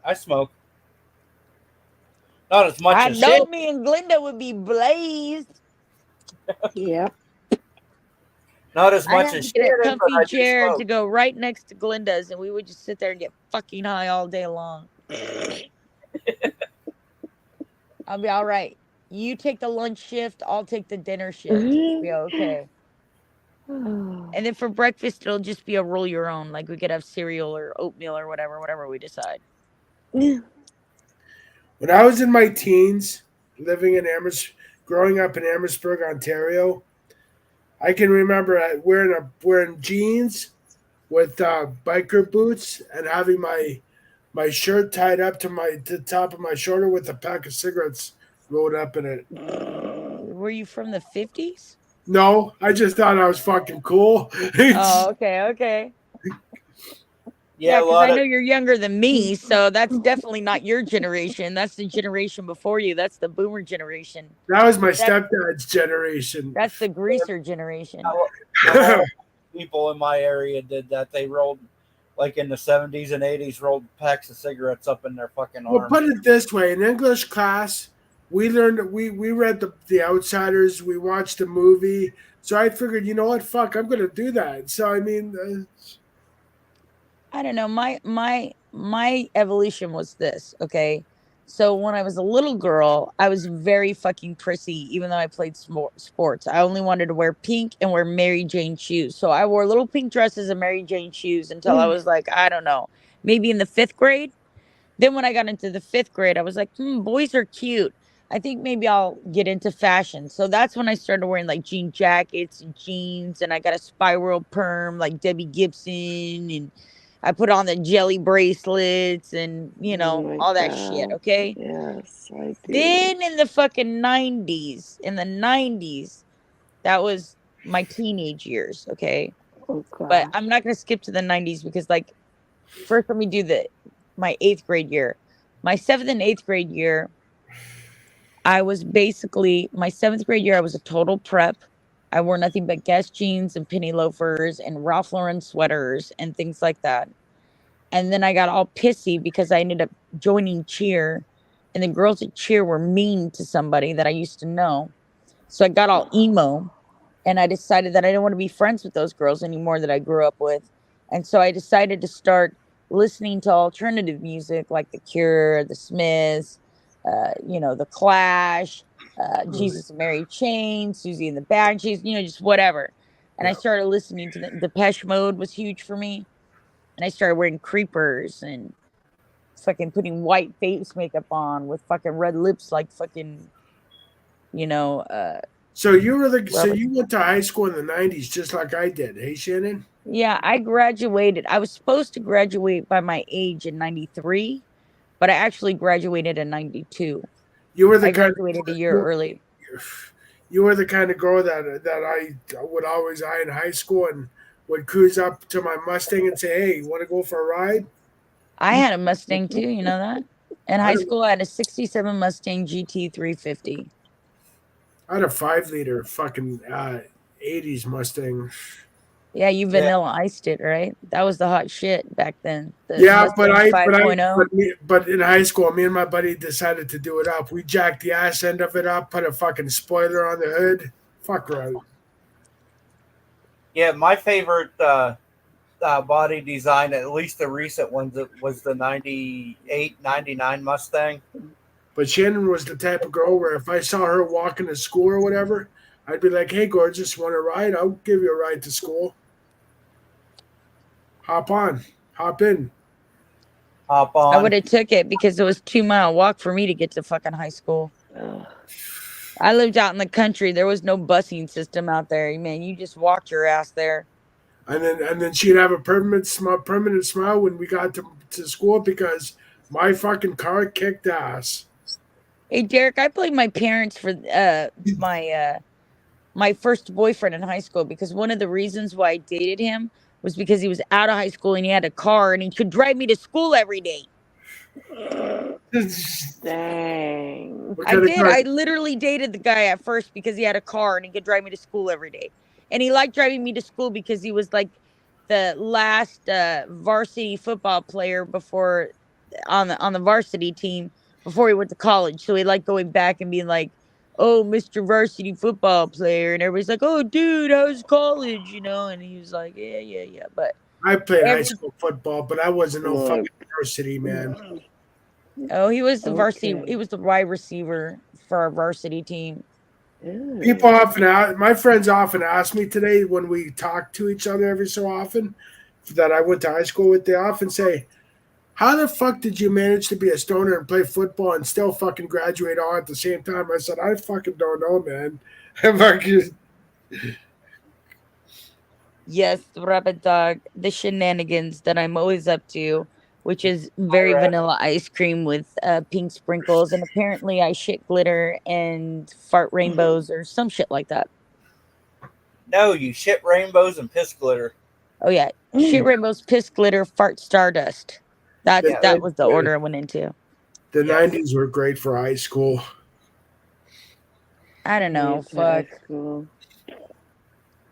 I smoke. Not as much I as Shannon. know me and Glinda would be blazed. Yep. Not as I'd much have as to get a Shannon, but comfy I do chair to smoke. go right next to Glinda's, and we would just sit there and get fucking high all day long. I'll be all right. You take the lunch shift, I'll take the dinner shift. We'll be okay. And then for breakfast, it'll just be a roll your own. Like we could have cereal or oatmeal or whatever we decide. Yeah. when I was in my teens, living in growing up in Amherstburg, Ontario, I can remember wearing jeans with biker boots and having my shirt tied up to the top of my shoulder with a pack of cigarettes rolled up in it. Were you from the 50s? No, I just thought I was fucking cool. Oh, okay. Yeah, Yeah, a because I lot know of you're younger than me, so that's definitely not your generation. That's the generation before you. That's the boomer generation. That was my That stepdad's generation. that's the greaser generation. a lot of people in my area did that. They rolled like in the 70s and 80s, rolled packs of cigarettes up in their fucking Well, arms. put it this way: in English class, we learned we read the Outsiders. We watched the movie, so I figured, you know what, fuck, I'm gonna do that. So I mean, I don't know. My evolution was this, okay? So when I was a little girl, I was very fucking prissy, even though I played sports. I only wanted to wear pink and wear Mary Jane shoes. So I wore little pink dresses and Mary Jane shoes until I was like, I don't know, maybe in the 5th grade. Then when I got into the 5th grade, I was like, boys are cute. I think maybe I'll get into fashion. So that's when I started wearing like jean jackets and jeans, and I got a spiral perm like Debbie Gibson, and I put on the jelly bracelets and Oh my all that shit. god. Okay. Yes, I do. Then in the fucking 90s, that was my teenage years. Okay. Oh But gosh. I'm not gonna skip to the 90s because like first let me do my 8th grade year. My 7th and 8th grade year, I was basically my 7th grade year, I was a total prep. I wore nothing but Guess jeans and penny loafers and Ralph Lauren sweaters and things like that. And then I got all pissy because I ended up joining cheer, and the girls at cheer were mean to somebody that I used to know. So I got all emo, and I decided that I didn't want to be friends with those girls anymore that I grew up with. And so I decided to start listening to alternative music like The Cure, The Smiths, The Clash, Jesus and Mary Chain, Susie and the Banshees, just whatever. And I yeah. started listening to the Depeche Mode was huge for me. And I started wearing creepers and fucking putting white face makeup on with fucking red lips like fucking, you know, uh, So Robert. you went to high school in the '90s, just like I did. Hey, Shannon. Yeah, I graduated. I was supposed to graduate by my age in 93, but I actually graduated in 92. You were the I kind graduated a year of early. you were the kind of girl that I would always eye in high school and would cruise up to my Mustang and say, "Hey, you want to go for a ride?" I had a Mustang too, you know that? In I high had school, I had a 67 Mustang GT 350. I had a 5 liter fucking '80s Mustang. Yeah, you Yeah. vanilla iced it, right? That was the hot shit back then. The Yeah, Mustang 5.0. but in high school, me and my buddy decided to do it up. We jacked the ass end of it up, put a fucking spoiler on the hood. Fuck right. Yeah, my favorite body design, at least the recent ones, was the 98, 99 Mustang. But Shannon was the type of girl where if I saw her walking to school or whatever, I'd be like, "Hey, gorgeous, want a ride? I'll give you a ride to school. Hop on, hop in." Hop I would on. have took it because it was 2 mile walk for me to get to fucking high school. Ugh. I lived out in the country. There was no busing system out there. Man, you just walked your ass there. And then she'd have a permanent smile when we got to school because my fucking car kicked ass. Hey, Derek, I blamed my parents for my first boyfriend in high school because one of the reasons why I dated him was because he was out of high school and he had a car and he could drive me to school every day. Dang. What I kind of did. car? I literally dated the guy at first because he had a car and he could drive me to school every day. And he liked driving me to school because he was like the last varsity football player before on the varsity team before he went to college. So he liked going back and being like, "Oh, Mr. Varsity football player," and everybody's like, "Oh, dude, how's college?" And he was like, "Yeah, yeah, yeah." But I played high every school football, but I wasn't no fucking Look. varsity man. he was the varsity. Okay. He was the wide receiver for our varsity team. People Ew. often ask, my friends often ask me today when we talk to each other every so often that I went to high school with. They often say, "How the fuck did you manage to be a stoner and play football and still fucking graduate all at the same time?" I said, "I fucking don't know, man." I'm fucking- Yes, Rabbit Dog, the shenanigans that I'm always up to, which is very Hi, Rab. vanilla ice cream with pink sprinkles, and apparently I shit glitter and fart rainbows or some shit like that. No, you shit rainbows and piss glitter. Oh yeah, shit rainbows, piss glitter, fart stardust. That the, Yeah. that was the the, order I went into. the Yes. 90s were great for high school. I don't know. Hate high Fuck. school.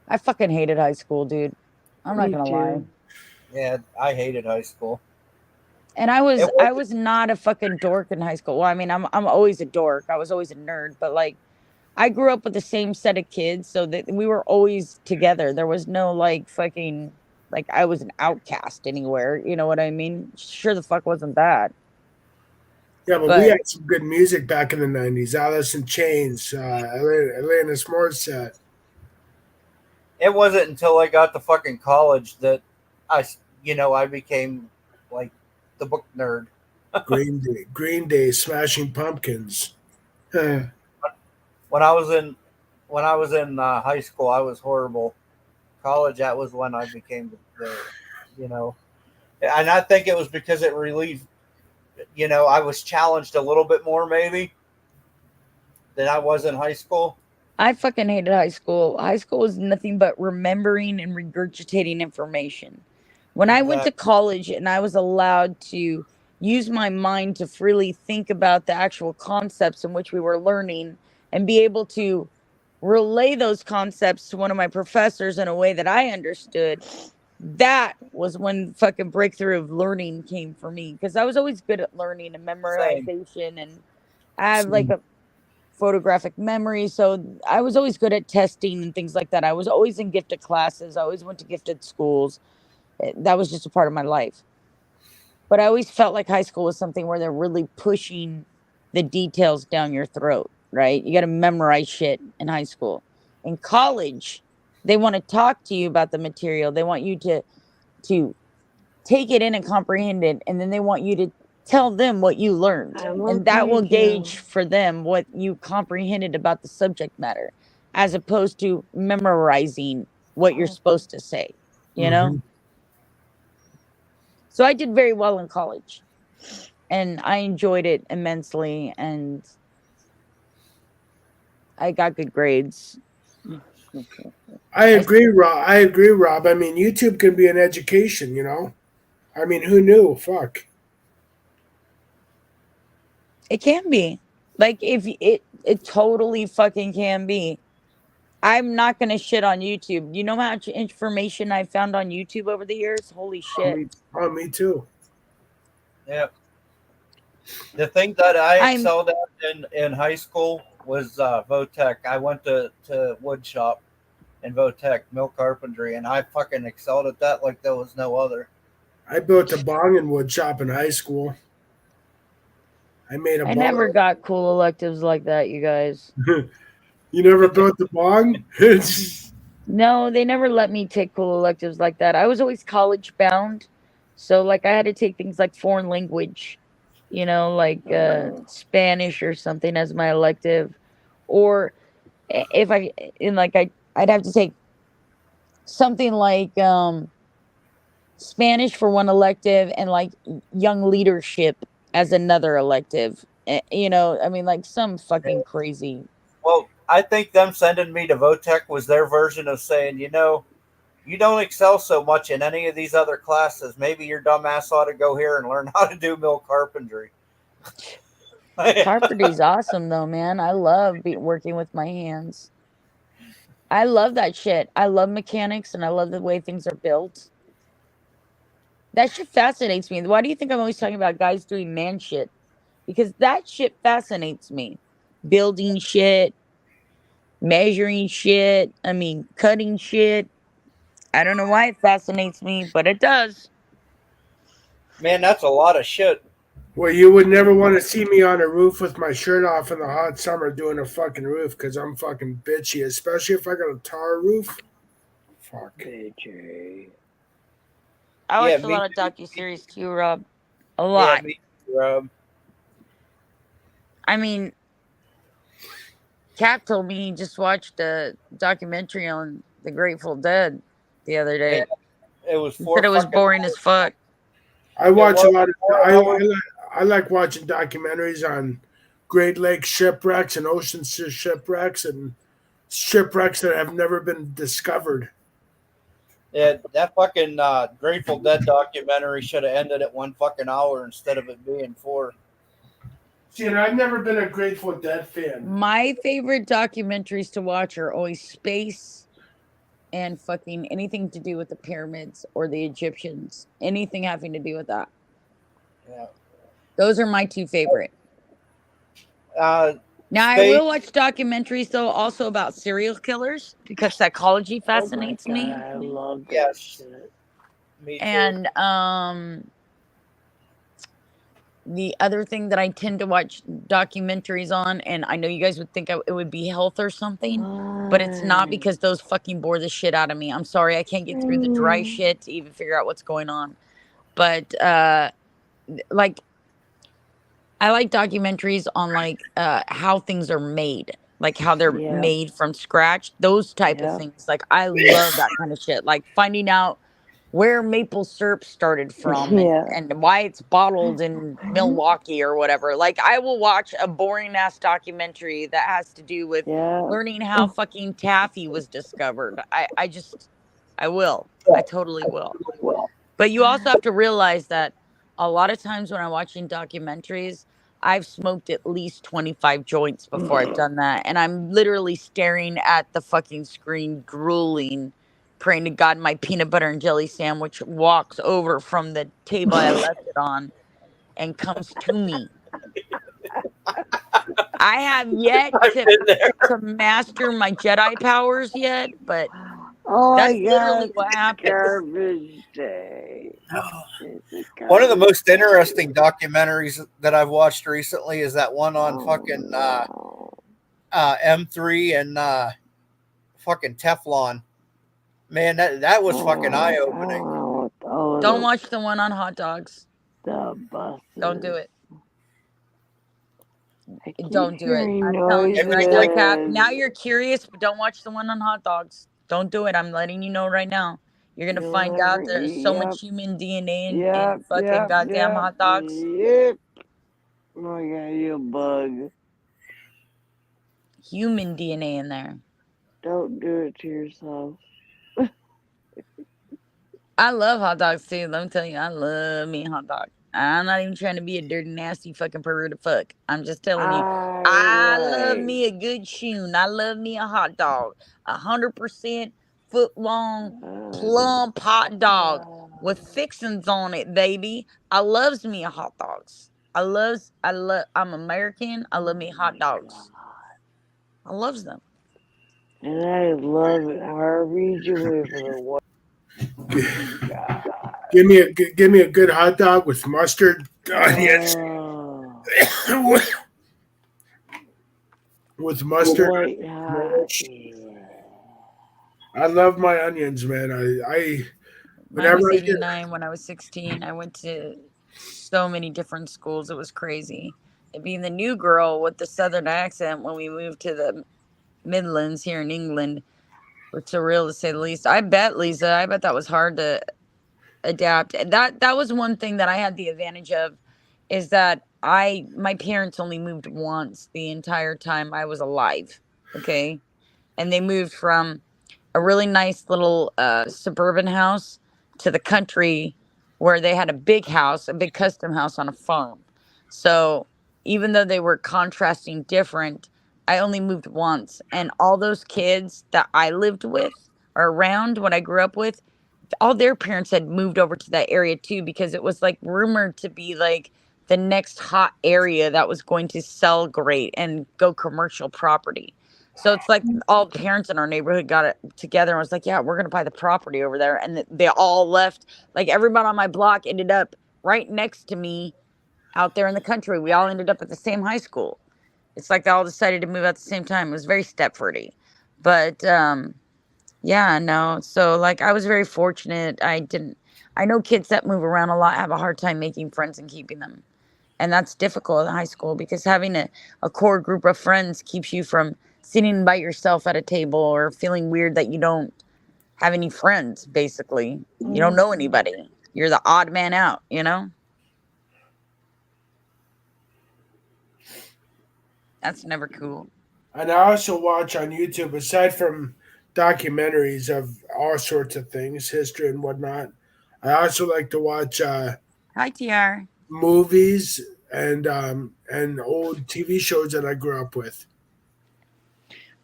I fucking hated high school, dude. I'm not Me gonna lie. too. Yeah, I hated high school. And I It was was I was not a fucking dork in high school. Well, I mean, I'm always a dork. I was always a nerd, but like I grew up with the same set of kids, so that we were always together. There was no like fucking like I was an outcast anywhere. You know what I mean? Sure the fuck wasn't that. Yeah, but we But had some good music back in the 90s. Alice in Chains, Alanis Morissette. it wasn't until I got to fucking college that I became like the book nerd. Green Day, Smashing Pumpkins. Uh, When I was in high school, I was horrible. College, that was when I became you know, and I think it was because it relieved. I was challenged a little bit more maybe than I was in high school. I fucking hated high school. High school was nothing but remembering and regurgitating information. When I went to Exactly. college and I was allowed to use my mind to freely think about the actual concepts in which we were learning and be able to relay those concepts to one of my professors in a way that I understood, that was when fucking breakthrough of learning came for me because I was always good at learning and Same. memorization, and I have like a photographic memory. So I was always good at testing and things like that. I was always in gifted classes. I always went to gifted schools. That was just a part of my life. But I always felt like high school was something where they're really pushing the details down your throat, right? You got to memorize shit in high school. In college, they want to talk to you about the material. They want you to take it in and comprehend it, and then they want you to tell them what you learned, I and love that will radio. gauge for them what you comprehended about the subject matter, as opposed to memorizing what you're supposed to say, you know. mhm. So I did very well in college, and I enjoyed it immensely, and I got good grades. I I agree, still, Rob. I mean, YouTube can be an education, you know? I mean, who knew? Fuck. it can be like if it totally fucking can be. I'm not gonna shit on YouTube. You know how much information I found on YouTube over the years? Holy shit! Me too. Yeah. The thing that I I'm excelled at in high school was Votech. I went to wood shop in Votech, mill carpentry, and I fucking excelled at that like there was no other. I built a bong and wood shop in high school. I made a I bong. never got cool electives like that, you guys. You never built the bong? No, they never let me take cool electives like that. I was always college bound. So like I had to take things like foreign language, like Spanish or something as my elective. Or if I in like I'd have to take something like Spanish for one elective and like young leadership as another elective. I mean like some fucking crazy. Well, I think them sending me to Votech was their version of saying, you don't excel so much in any of these other classes. Maybe your dumb ass ought to go here and learn how to do mill carpentry. Carpentry's awesome though, man. I love working with my hands. I love that shit. I love mechanics and I love the way things are built. That shit fascinates me. Why do you think I'm always talking about guys doing man shit? Because that shit fascinates me. Building shit, measuring shit, I mean, cutting shit. I don't know why it fascinates me, but it does. Man, that's a lot of shit. Well, you would never want to see me on a roof with my shirt off in the hot summer doing a fucking roof because I'm fucking bitchy, especially if I got a tar roof. Fuck. bitchy. I Yeah, watched a me lot of docuseries too, Rob. A Yeah, lot. me too, Rob. I mean, Cap told me he just watched a documentary on the Grateful Dead the other Yeah, day. it was He said four it was fucking boring as fuck. I It watch a was lot of. 4 hours. I like watching documentaries on Great Lakes shipwrecks and ocean shipwrecks and shipwrecks that have never been discovered. Yeah, that fucking Grateful Dead documentary should have ended at 1 fucking hour instead of it being 4. See, and I've never been a Grateful Dead fan. My favorite documentaries to watch are always space and fucking anything to do with the pyramids or the Egyptians. Anything having to do with that. Yeah. Those are my two favorite. Uh, Now I Space. will watch documentaries though also about serial killers because psychology fascinates Oh my me. god, I love that Yes. shit. Me too. And the other thing that I tend to watch documentaries on, and I know you guys would think it would be health or something, but it's not Why? because those fucking bore the shit out of me. I'm sorry, I can't get through the dry shit to even figure out what's going on. But like I like documentaries on like how things are made, like how they're Yep. made from scratch, those type of Yep. things. Like I love that kind of shit. Like finding out where maple syrup started from Yeah. and why it's bottled in Milwaukee or whatever. Like I will watch a boring ass documentary that has to do with Yeah. learning how fucking taffy was discovered. I will. I totally will. But you also have to realize that a lot of times when I'm watching documentaries, I've smoked at least 25 joints before I've done that. And I'm literally staring at the fucking screen, drooling, praying to God my peanut butter and jelly sandwich walks over from the table I left it on and comes to me. I have yet I've been there. to master my Jedi powers yet, but Oh that's my literally god, what happens. garbage day. One of the most interesting documentaries that I've watched recently is that one on Oh, fucking no. M3 and fucking Teflon. Man, that was fucking eye opening. Don't watch the one on hot dogs. The buses. Don't do it. I keep Don't do it. hearing I'm telling you right now, noises. Cap. Now you're curious, but don't watch the one on hot dogs. Don't do it. I'm letting you know right now. You're gonna You'll find out never there's so eat. much human DNA in Yep, fucking yep, goddamn yep, hot dogs. Yep. Oh my god, you bug. Human DNA in there. Don't do it to yourself. I love hot dogs too. Let me tell you, I love me a hot dog. I'm not even trying to be a dirty, nasty fucking pervert to fuck. I'm just telling you. I love Right. me a good shoon. I love me a hot dog. 100% foot long, plump hot dog with fixins on it, baby. I loves me a hot dogs. I'm American. I love me hot dogs. I loves them. And I love it. However you do it for the one. God. Give me a good hot dog with mustard, onions, Oh, with mustard. white hot. Yeah. I love my onions, man. I Mine whenever was I get 89 when I was 16. I went to so many different schools. It was crazy. And being the new girl with the southern accent when we moved to the Midlands here in England was surreal to say the least. I bet, Lisa, I bet that was hard to adapt. And that was one thing that I had the advantage of is that my parents only moved once the entire time I was alive. Okay. And they moved from a really nice little suburban house to the country where they had a big house, a big custom house on a farm. So even though they were contrasting different, I only moved once. And all those kids that I lived with or around when I grew up with, all their parents had moved over to that area too because it was like rumored to be like the next hot area that was going to sell great and go commercial property. So it's like all the parents in our neighborhood got it together and was like, "Yeah, we're gonna buy the property over there." And they all left. Like everybody on my block ended up right next to me out there in the country. We all ended up at the same high school. It's like they all decided to move at the same time. It was very Stepfordy, but yeah, no. So like I was very fortunate. I know kids that move around a lot have a hard time making friends and keeping them. And that's difficult in high school because having a core group of friends keeps you from sitting by yourself at a table or feeling weird that you don't have any friends, basically. You don't know anybody. You're the odd man out, you know? That's never cool. and I also watch on YouTube aside from documentaries of all sorts of things, history and whatnot. I also like to watch Hi, TR. movies and old TV shows that I grew up with.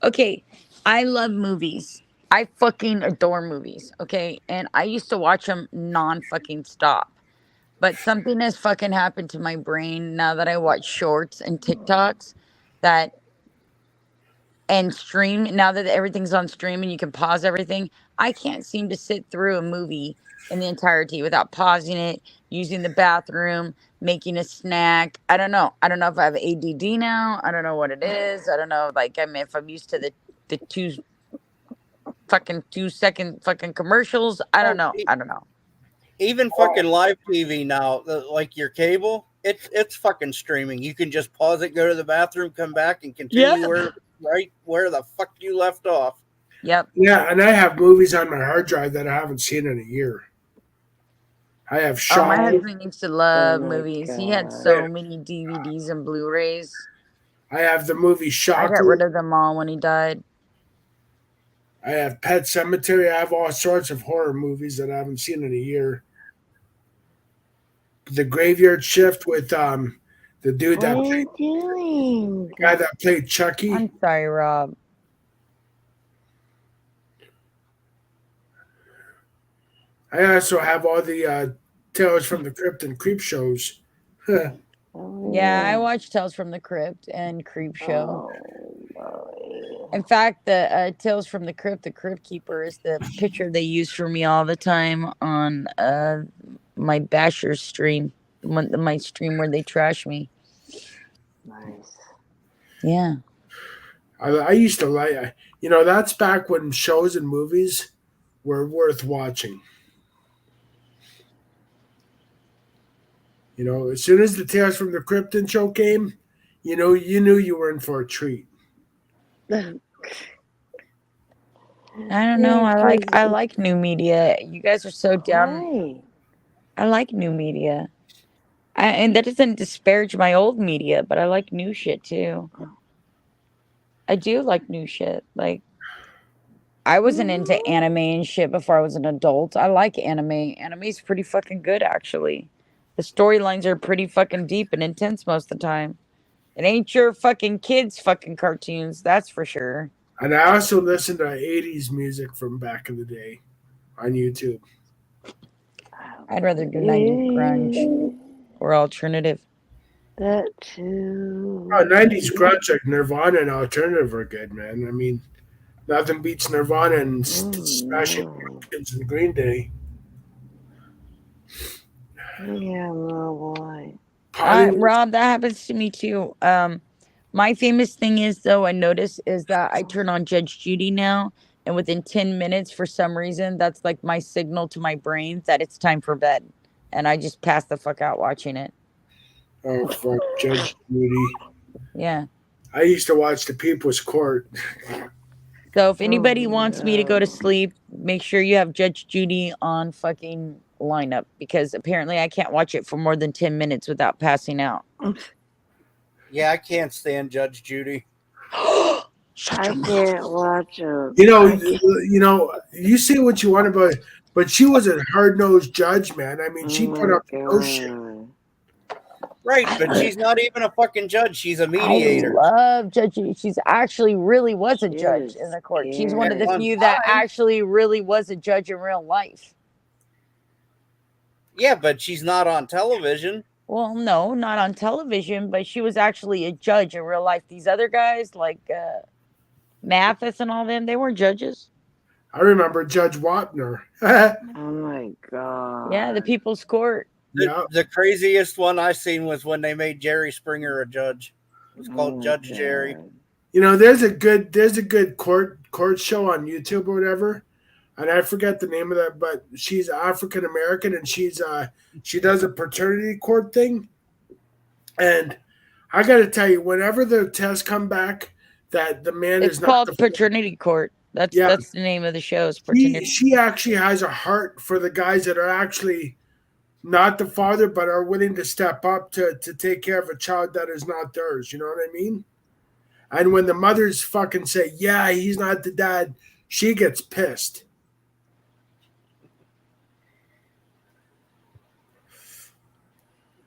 Okay, I love movies. I fucking adore movies, okay? And I used to watch them non fucking stop. But something has fucking happened to my brain now that I watch shorts and TikToks that and stream now that everything's on stream and you can pause everything. I can't seem to sit through a movie in the entirety without pausing it, using the bathroom, making a snack. I don't know. I don't know if I have ADD now. I don't know what it is. I don't know. Like, I mean, if I'm used to the 2 second fucking commercials. I don't Oh, know. I don't know. even fucking live TV now, like your cable, it's fucking streaming. You can just pause it, go to the bathroom, come back, and continue right where the fuck you left off. Yep. Yeah, and I have movies on my hard drive that I haven't seen in a year. I have Oh, my shot. husband used to Oh love my movies. He had god. so many DVDs and Blu-rays. I have the movie I got Shocker. rid of them all when he died. I have Pet Cemetery. I have all sorts of horror movies that I haven't seen in a year. The Graveyard Shift with the dude What that are played, you doing? guy that played Chucky. I'm sorry, Rob. I also have all the Tales from the Crypt and Creep shows. Oh, Yeah, I watched Tales from the Crypt and Creep Show. boy. In fact, the Tales from the Crypt Keeper is the picture they use for me all the time on my Basher stream, my stream where they trash me. Nice. Yeah. I used to like, that's back when shows and movies were worth watching. As soon as the Tales from the Crypt show came, you knew you were in for a treat. I don't know. I like new media. You guys are so down. Why? I like new media. And that doesn't disparage my old media, but I like new shit too. I do like new shit. Like I wasn't into anime and shit before I was an adult. I like anime. Anime's pretty fucking good actually. The storylines are pretty fucking deep and intense most of the time. It ain't your fucking kids' fucking cartoons, that's for sure. And I also listen to 80s music from back in the day on YouTube. I'd rather do 90s grunge or alternative. That too. Oh, 90s grunge like Nirvana and alternative are good, man. I mean, nothing beats Nirvana and Smashing Pumpkins and Green Day. Yeah, no boy. Rob, that happens to me too. My famous thing is, though, I notice is that I turn on Judge Judy now, and within 10 minutes, for some reason, that's like my signal to my brain that it's time for bed. And I just pass the fuck out watching it. Oh, fuck, Judge Judy. Yeah. I used to watch The People's Court. So if anybody wants me to go to sleep, make sure you have Judge Judy on fucking lineup, because apparently I can't watch it for more than 10 minutes without passing out. Yeah, I can't stand Judge Judy. I can't watch it. You say what you want about it, but she was a hard-nosed judge, man. I mean, she put up no shit. Right, but she's not even a fucking judge. She's a mediator. I love Judge Judy. She's actually really was a judge in the court. She's one of the few that actually really was a judge in real life. Yeah, but she's not on television. Well, no, not on television, but she was actually a judge in real life. These other guys, like Mathis and all them, they weren't judges. I remember Judge Wapner. Oh my god. Yeah, the People's Court. The craziest one I seen was when they made Jerry Springer a judge. It was called Judge Jerry. You know, there's a good court show on YouTube or whatever, and I forget the name of that, but she's African American and she does a paternity court thing. And I got to tell you, whenever the tests come back that the man it's is not called paternity court. That's the name of the show. She actually has a heart for the guys that are actually not the father, but are willing to step up to take care of a child that is not theirs. You know what I mean? And when the mothers fucking say, yeah, he's not the dad, she gets pissed.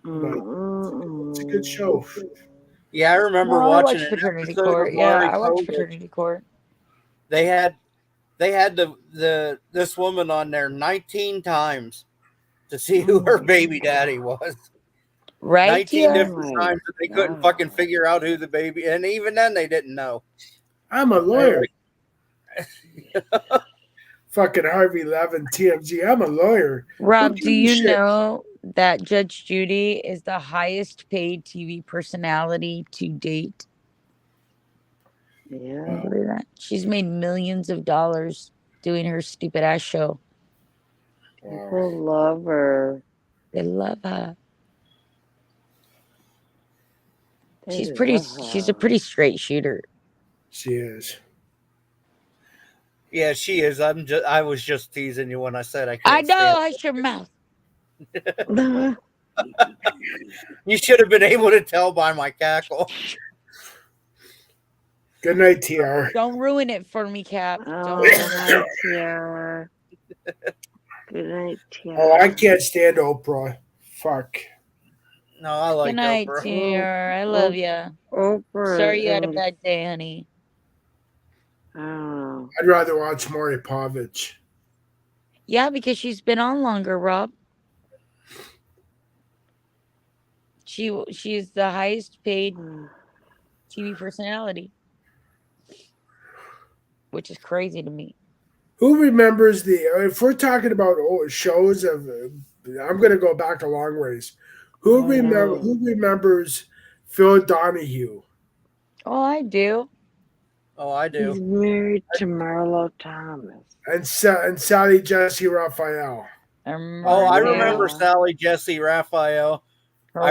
But it's a good show. Yeah, I remember watching Paternity Court. Yeah, I watched Paternity Court. They had this woman on there 19 times to see who her baby daddy was. Right. 19 different times that they couldn't fucking figure out who the baby, and even then they didn't know. I'm a lawyer. Fucking Harvey Levin, TMZ. I'm a lawyer. Rob, do you know that Judge Judy is the highest paid TV personality to date? Yeah. Can you believe that? She's made millions of dollars doing her stupid ass show. People love her. They love her. She's a pretty straight shooter. She is. Yeah, she is. I was just teasing you when I said I can't. I know. Hush your mouth. You should have been able to tell by my cackle. Good night, TR. Don't ruin it for me, Cap. Oh, good night, TR. Good night, TR. Oh, I can't stand Oprah. Fuck. No, I like Good night, Oprah. TR. I love you. Oprah. Sorry you had a bad day, honey. Oh. I'd rather watch Maury Povich. Yeah, because she's been on longer, Rob. She's the highest paid TV personality, which is crazy to me. Who remembers if we're talking about shows of, I'm going to go back a long ways. Who remembers Phil Donahue? Oh, I do. Oh, I do. He's married to Marlo Thomas. And Sally Jesse Raphael. I remember Sally Jesse Raphael. I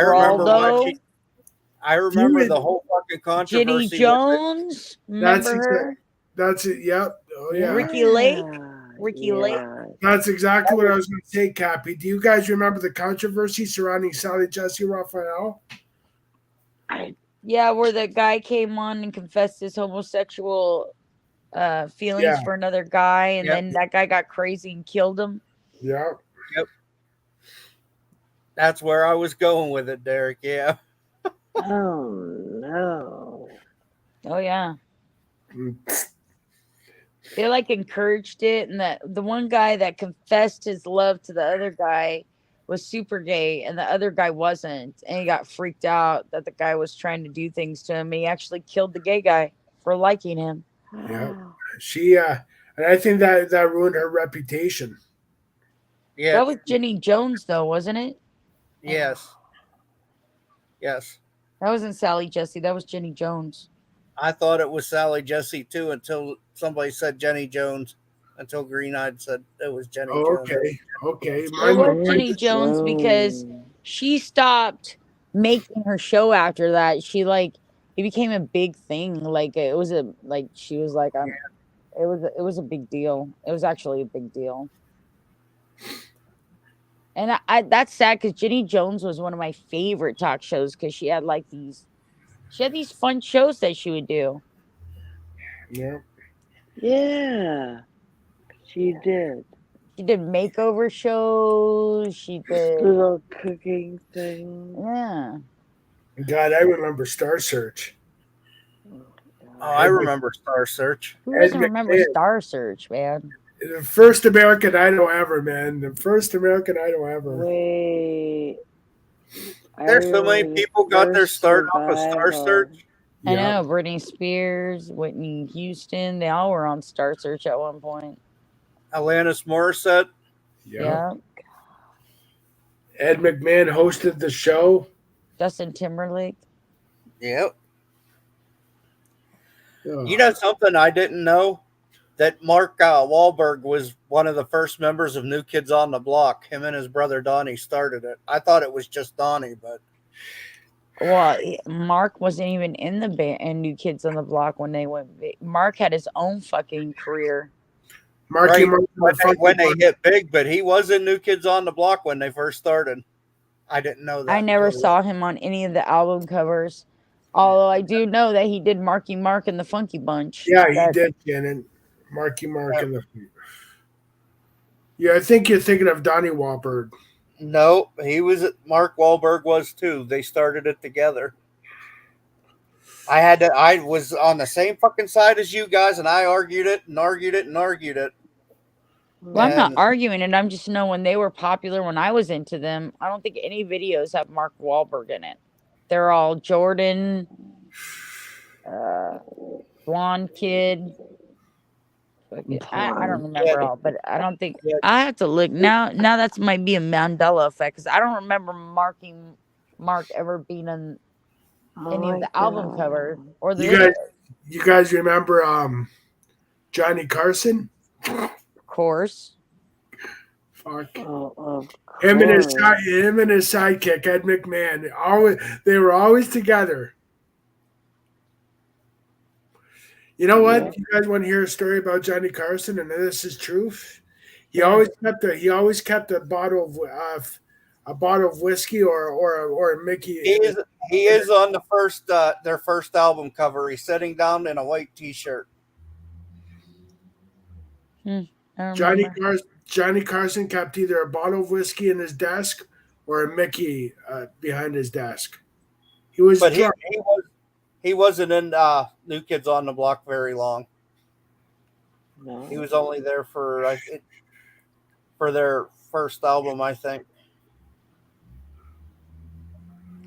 remember the whole fucking controversy. Ginny Jones. Remember her? That's it. Yep. Oh yeah. Ricky Lake. Lake. That's exactly what I was going to say, Cappy. Do you guys remember the controversy surrounding Sally Jesse Raphael? Yeah, where the guy came on and confessed his homosexual feelings for another guy, and then that guy got crazy and killed him. Yep. That's where I was going with it, Derek. Yeah. Oh no. Oh yeah. Mm. They like encouraged it, and the one guy that confessed his love to the other guy was super gay, and the other guy wasn't, and he got freaked out that the guy was trying to do things to him. He actually killed the gay guy for liking him. Yeah. She and I think that ruined her reputation. Yeah. That was Jenny Jones, though, wasn't it? Yes. Yes. That wasn't Sally Jesse. That was Jenny Jones. I thought it was Sally Jesse too until somebody said Jenny Jones. Until Green Eyed said it was Jenny Oh, Jones. okay. It Mine was was Jenny Jones because she stopped making her show after that. She like it became a big thing. Like it was a like she was like it was a big deal. It was actually a big deal. And I that's sad because Jenny Jones was one of my favorite talk shows because she had these fun shows that she would do. Yeah. Yeah. She did. She did makeover shows. She did Little cooking thing. yeah. God, I remember Star Search. Oh, I remember Star Search. Who doesn't Ed remember McMahon. Star Search, man? The first American Idol ever, man. The first American Idol ever. Wait. There's so many people got their start off of Star Search. I know Britney Spears, Whitney Houston, they all were on Star Search at one point. Alanis Morissette. Yeah. Ed McMahon hosted the show. Justin Timberlake. Yep. Oh. You know something I didn't know? That Mark Wahlberg was one of the first members of New Kids on the Block. Him and his brother Donnie started it. I thought it was just Donnie, but Well, Mark wasn't even in the band and New Kids on the Block when they went big. Mark had his own fucking career. Marky right, Mark when they hit big, but he was in New Kids on the Block when they first started. I didn't know that. I never saw him on any of the album covers. Although I do know that he did Marky Mark and the Funky Bunch. Yeah, he did, Shannon. Marky Mark and the. Yeah, I think you're thinking of Donnie Wahlberg. No, he was. Mark Wahlberg was too. They started it together. I was on the same fucking side as you guys, and I argued it and argued it and argued it. Well, I'm not arguing it. I'm just knowing when they were popular when I was into them. I don't think any videos have Mark Wahlberg in it. They're all Jordan, blonde kid. I don't remember all, but I don't think I have to look now. Now that might be a Mandela effect because I don't remember Mark ever being on any of the album cover or the. You guys remember Johnny Carson? Of course. Fuck. Oh, of course. Him and his sidekick Ed McMahon. They were always together. You know what? Yeah. You guys want to hear a story about Johnny Carson, and this is truth. He always kept a bottle of whiskey or a Mickey. He is on the first their first album cover. He's sitting down in a white T-shirt. Johnny Carson kept either a bottle of whiskey in his desk or a Mickey behind his desk. He was drunk. He wasn't in New Kids on the Block very long. No. He was only there for their first album, I think.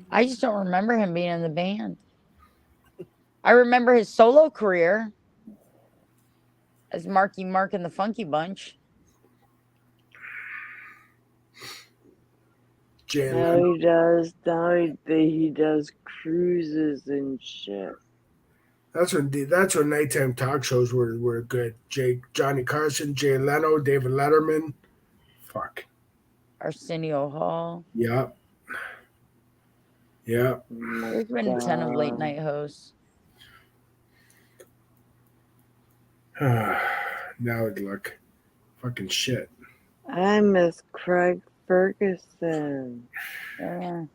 I just don't remember him being in the band. I remember his solo career as Marky Mark and the Funky Bunch. Now he does. Now he does cruises and shit. That's when nighttime talk shows were good. Johnny Carson, Jay Leno, David Letterman. Fuck. Arsenio Hall. Yeah. Yeah. There's been a ton of late night hosts. Now look. Fucking shit. I miss Craig Ferguson. Yeah.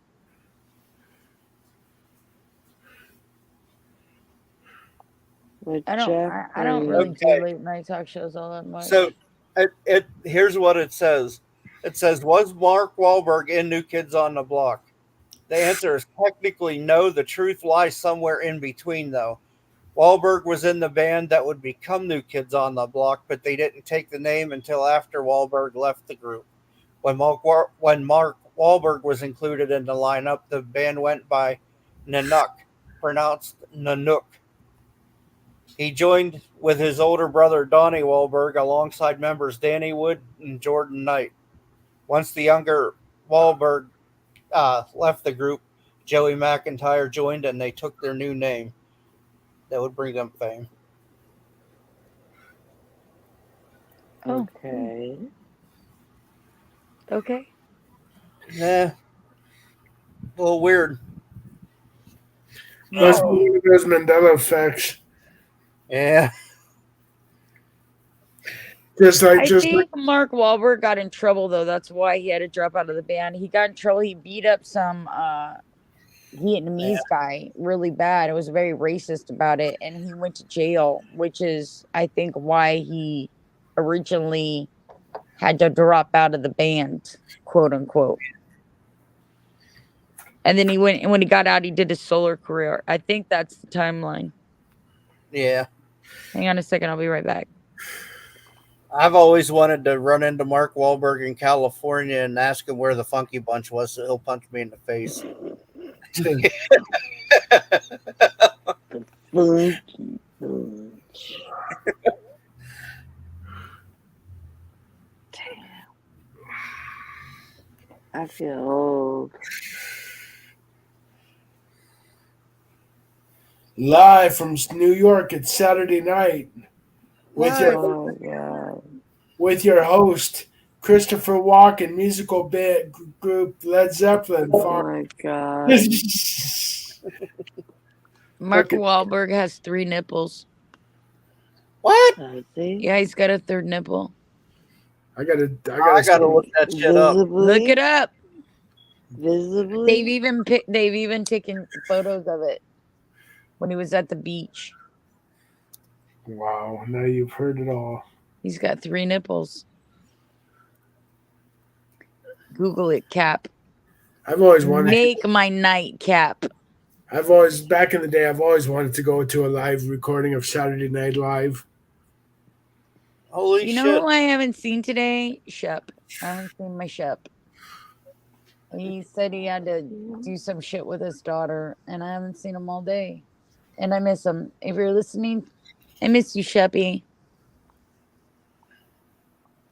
I don't really do late night talk shows all that much. So here's what it says. It says, was Mark Wahlberg in New Kids on the Block? The answer is technically no. The truth lies somewhere in between, though. Wahlberg was in the band that would become New Kids on the Block, but they didn't take the name until after Wahlberg left the group. When Mark Wahlberg was included in the lineup, the band went by Nanook, pronounced Nanook. He joined with his older brother Donnie Wahlberg alongside members Danny Wood and Jordan Knight. Once the younger Wahlberg left the group, Joey McIntyre joined and they took their new name. That would bring them fame. Oh. Okay. Okay. Yeah. A little weird. Must be one of those Mandela effects. Yeah. I think Mark Wahlberg got in trouble though. That's why he had to drop out of the band. He got in trouble. He beat up some Vietnamese guy really bad. It was very racist about it, and he went to jail, which is I think why he originally had to drop out of the band, quote unquote. And then he went, and when he got out, he did his solo career. I think that's the timeline. Yeah. Hang on a second, I'll be right back. I've always wanted to run into Mark Wahlberg in California and ask him where the Funky Bunch was, so he'll punch me in the face. Funky Bunch. Damn. I feel old. Live from New York, it's Saturday night with your host Christopher Walken, musical band group Led Zeppelin. Oh my god! Mark Wahlberg has 3 nipples. What? Yeah, he's got a 3rd nipple. I gotta look that shit up. Look it up. Visibly. They've even taken photos of it when he was at the beach. Wow! Now you've heard it all. He's got 3 nipples. Google it, Cap. I've always wanted make my night, Cap. Back in the day, I've always wanted to go to a live recording of Saturday Night Live. Holy shit. You know who I haven't seen today? Shep. I haven't seen my Shep. He said he had to do some shit with his daughter, and I haven't seen him all day. And I miss him. If you're listening, I miss you, Sheppy.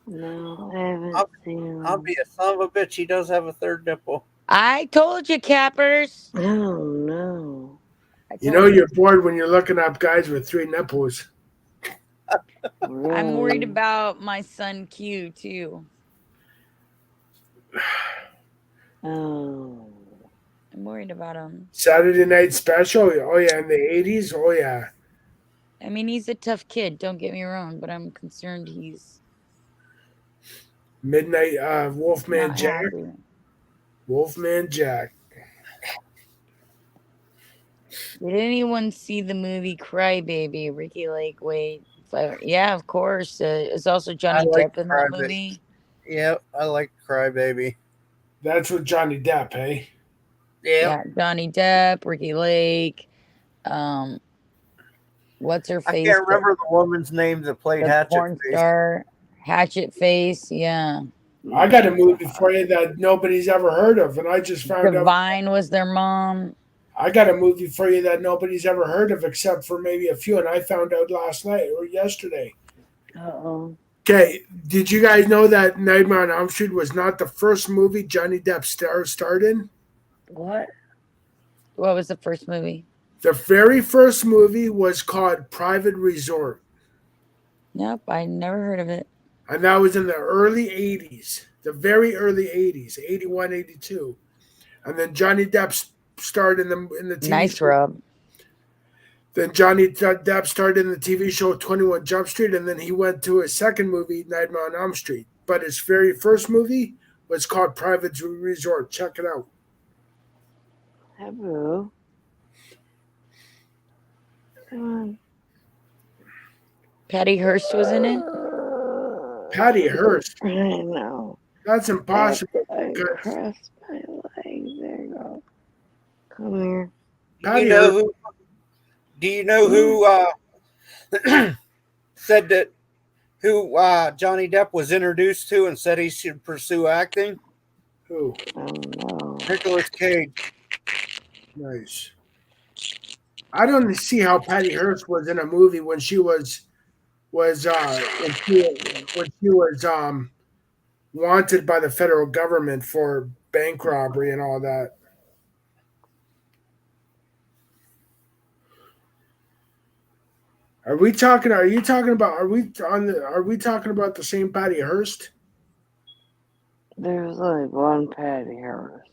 No, I haven't seen him. I'll be a son of a bitch. He does have a 3rd nipple. I told you, Cappers. Oh, no. You know you're bored when you're looking up guys with 3 nipples. Really? I'm worried about my son Q, too. Oh. I'm worried about him. Saturday Night Special? Oh, yeah, in the 80s? Oh, yeah. I mean, he's a tough kid, don't get me wrong, but I'm concerned he's... Midnight Wolfman Jack. Happy. Wolfman Jack. Did anyone see the movie Cry Baby? Ricky Lake, wait. Yeah, of course. It's also Johnny Depp in that movie. Yeah, I like Cry Baby. That's with Johnny Depp, hey? Yeah, Johnny Depp, Ricky Lake. What's her face? I can't remember the woman's name that played Hatchet porn Face. Star. Hatchet Face, yeah. I got a movie for you that nobody's ever heard of, and I just found out. Divine was their mom. I got a movie for you that nobody's ever heard of except for maybe a few, and I found out last night or yesterday. Uh-oh. Okay, did you guys know that Nightmare on Elm Street was not the first movie Johnny Depp starred in? What? What was the first movie? The very first movie was called Private Resort. Nope, I never heard of it. And that was in the early 80s, the very early 80s, 81, 82. And then Johnny Depp starred in the TV nice show. Rob. Then Johnny Depp starred in the TV show 21 Jump Street, and then he went to his second movie, Nightmare on Elm Street. But his very first movie was called Private Resort. Check it out. Hello. Come on. Patty Hearst was in it? Patty Hearst. I know. That's impossible. I Because crossed my legs. There you go. Come here. Do you Patty know Hearst. who? Do you know who said that? Who Johnny Depp was introduced to and said he should pursue acting? Who? Oh no. Nicolas Cage. Nice. I don't see how Patty Hearst was in a movie when she was when she was wanted by the federal government for bank robbery and all that. Are we talking? Are you talking about? Are we on the? Are we talking about the same Patty Hearst? There's only one Patty Hearst.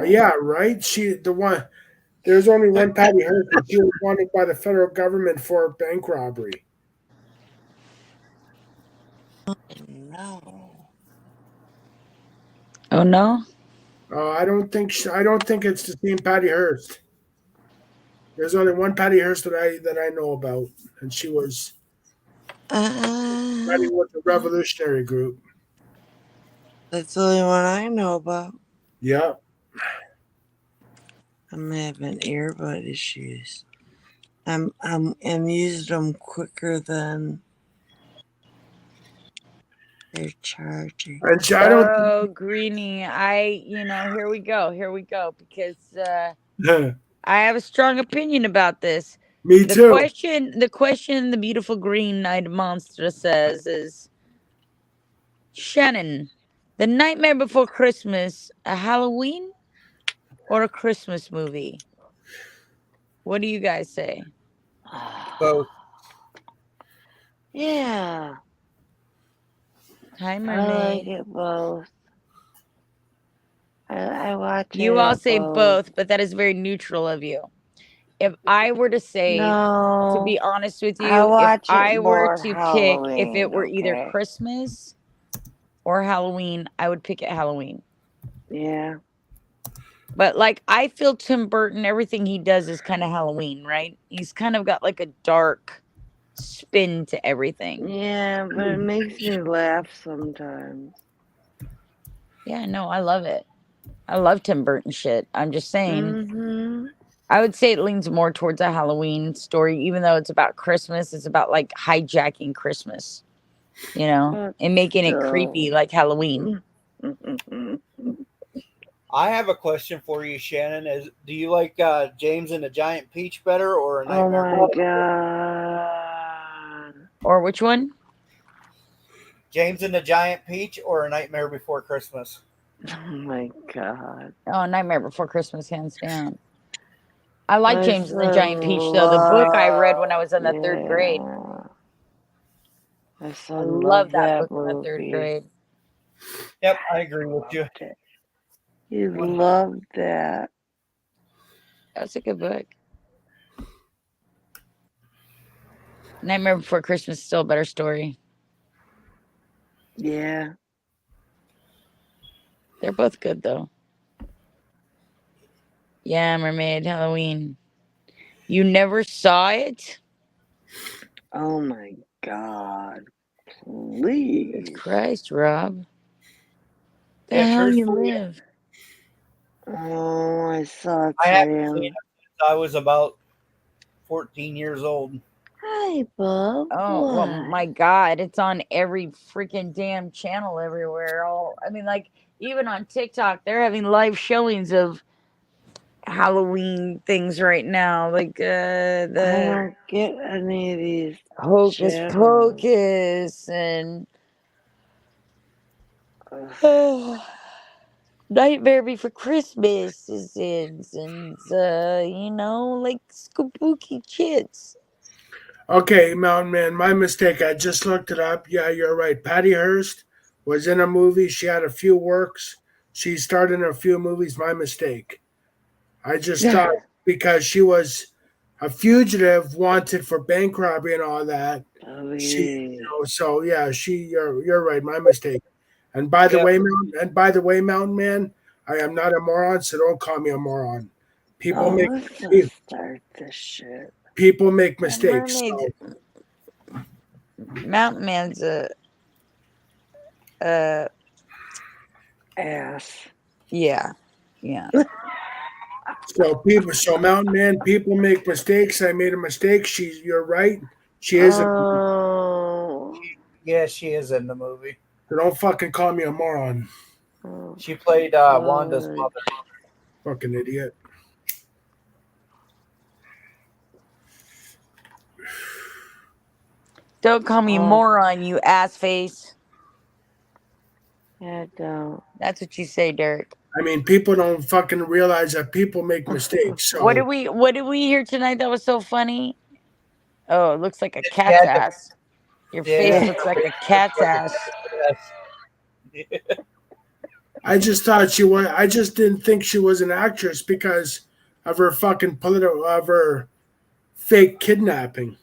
Yeah, right. She the one. There's only one Patty Hearst, and she was wanted by the federal government for bank robbery. No. Oh no. I don't think. I don't think it's the same Patty Hearst. There's only one Patty Hearst that I know about, and she was fighting with the Revolutionary Group. That's the only one I know about. Yeah. I'm having earbud issues. I'm using them quicker than they're charging. And I don't. Oh, Greenie, here we go, because I have a strong opinion about this. Me The too. question the beautiful green-eyed monster says is, Shannon, The Nightmare Before Christmas, a Halloween or a Christmas movie? What do you guys say? Both. Yeah. Hi, I Mermaid. like it both. I watch it. You all say both. both, but that is very neutral of you. If I were to say, to be honest with you, if I were to pick, if it were either Christmas or Halloween, I would pick it Halloween. Yeah. But like, I feel Tim Burton, everything he does is kind of Halloween, right? He's kind of got like a dark spin to everything. Yeah, but it makes me laugh sometimes. Yeah, no, I love it. I love Tim Burton shit. I'm just saying. Mm-hmm. I would say it leans more towards a Halloween story, even though it's about Christmas. It's about like hijacking Christmas, and making it creepy like Halloween. I have a question for you, Shannon. Do you like James and the Giant Peach better or A Nightmare? Oh my god! Or which one? James and the Giant Peach or A Nightmare Before Christmas? Oh my god! Oh, Nightmare Before Christmas, hands down. I like James and the Giant Peach, though. The book I read when I was in the third grade. I love that book in the third grade. Yep, I agree with you. You loved that. That's a good book. Nightmare Before Christmas is still a better story. Yeah. They're both good, though. Yeah, Mermaid, Halloween. You never saw it? Oh my god. Please. Jesus Christ, Rob. The Yeah, hell you truthfully, live? Oh, I saw it. I haven't seen it since I was about 14 years old. Hi, Bob. Oh, well, my God. It's on every freaking damn channel everywhere. Even on TikTok, they're having live showings of Halloween things right now. Like, I don't get any of these Hocus channels. Pocus and Nightmare Before Christmas and like spooky kids. Okay, Mountain Man, my mistake. I just looked it up. Yeah, you're right. Patty Hearst was in a movie. She had a few works. She starred in a few movies. My mistake. I just thought because she was a fugitive wanted for bank robbery and all that. So yeah, you're right. My mistake. And by the way, Mountain Man, I am not a moron, so don't call me a moron. People make start this shit. People make mistakes. So. Mountain Man's ass. Yeah. Yeah. So Mountain Man, people make mistakes. I made a mistake. You're right. She is. Oh. Yeah, she is in the movie. So don't fucking call me a moron, Oh. She played Wanda's Fudge. mother. fucking idiot. Don't call me Oh. moron, you ass face. Yeah, don't. That's what you say, Derek. I mean, people don't fucking realize that people make mistakes. So What did we hear tonight that was so funny? Oh, it looks like a She cat's had to, ass. Your face yeah. looks like a cat's ass. Yes. I just thought she was. I just didn't think she was an actress because of her fucking of her fake kidnapping.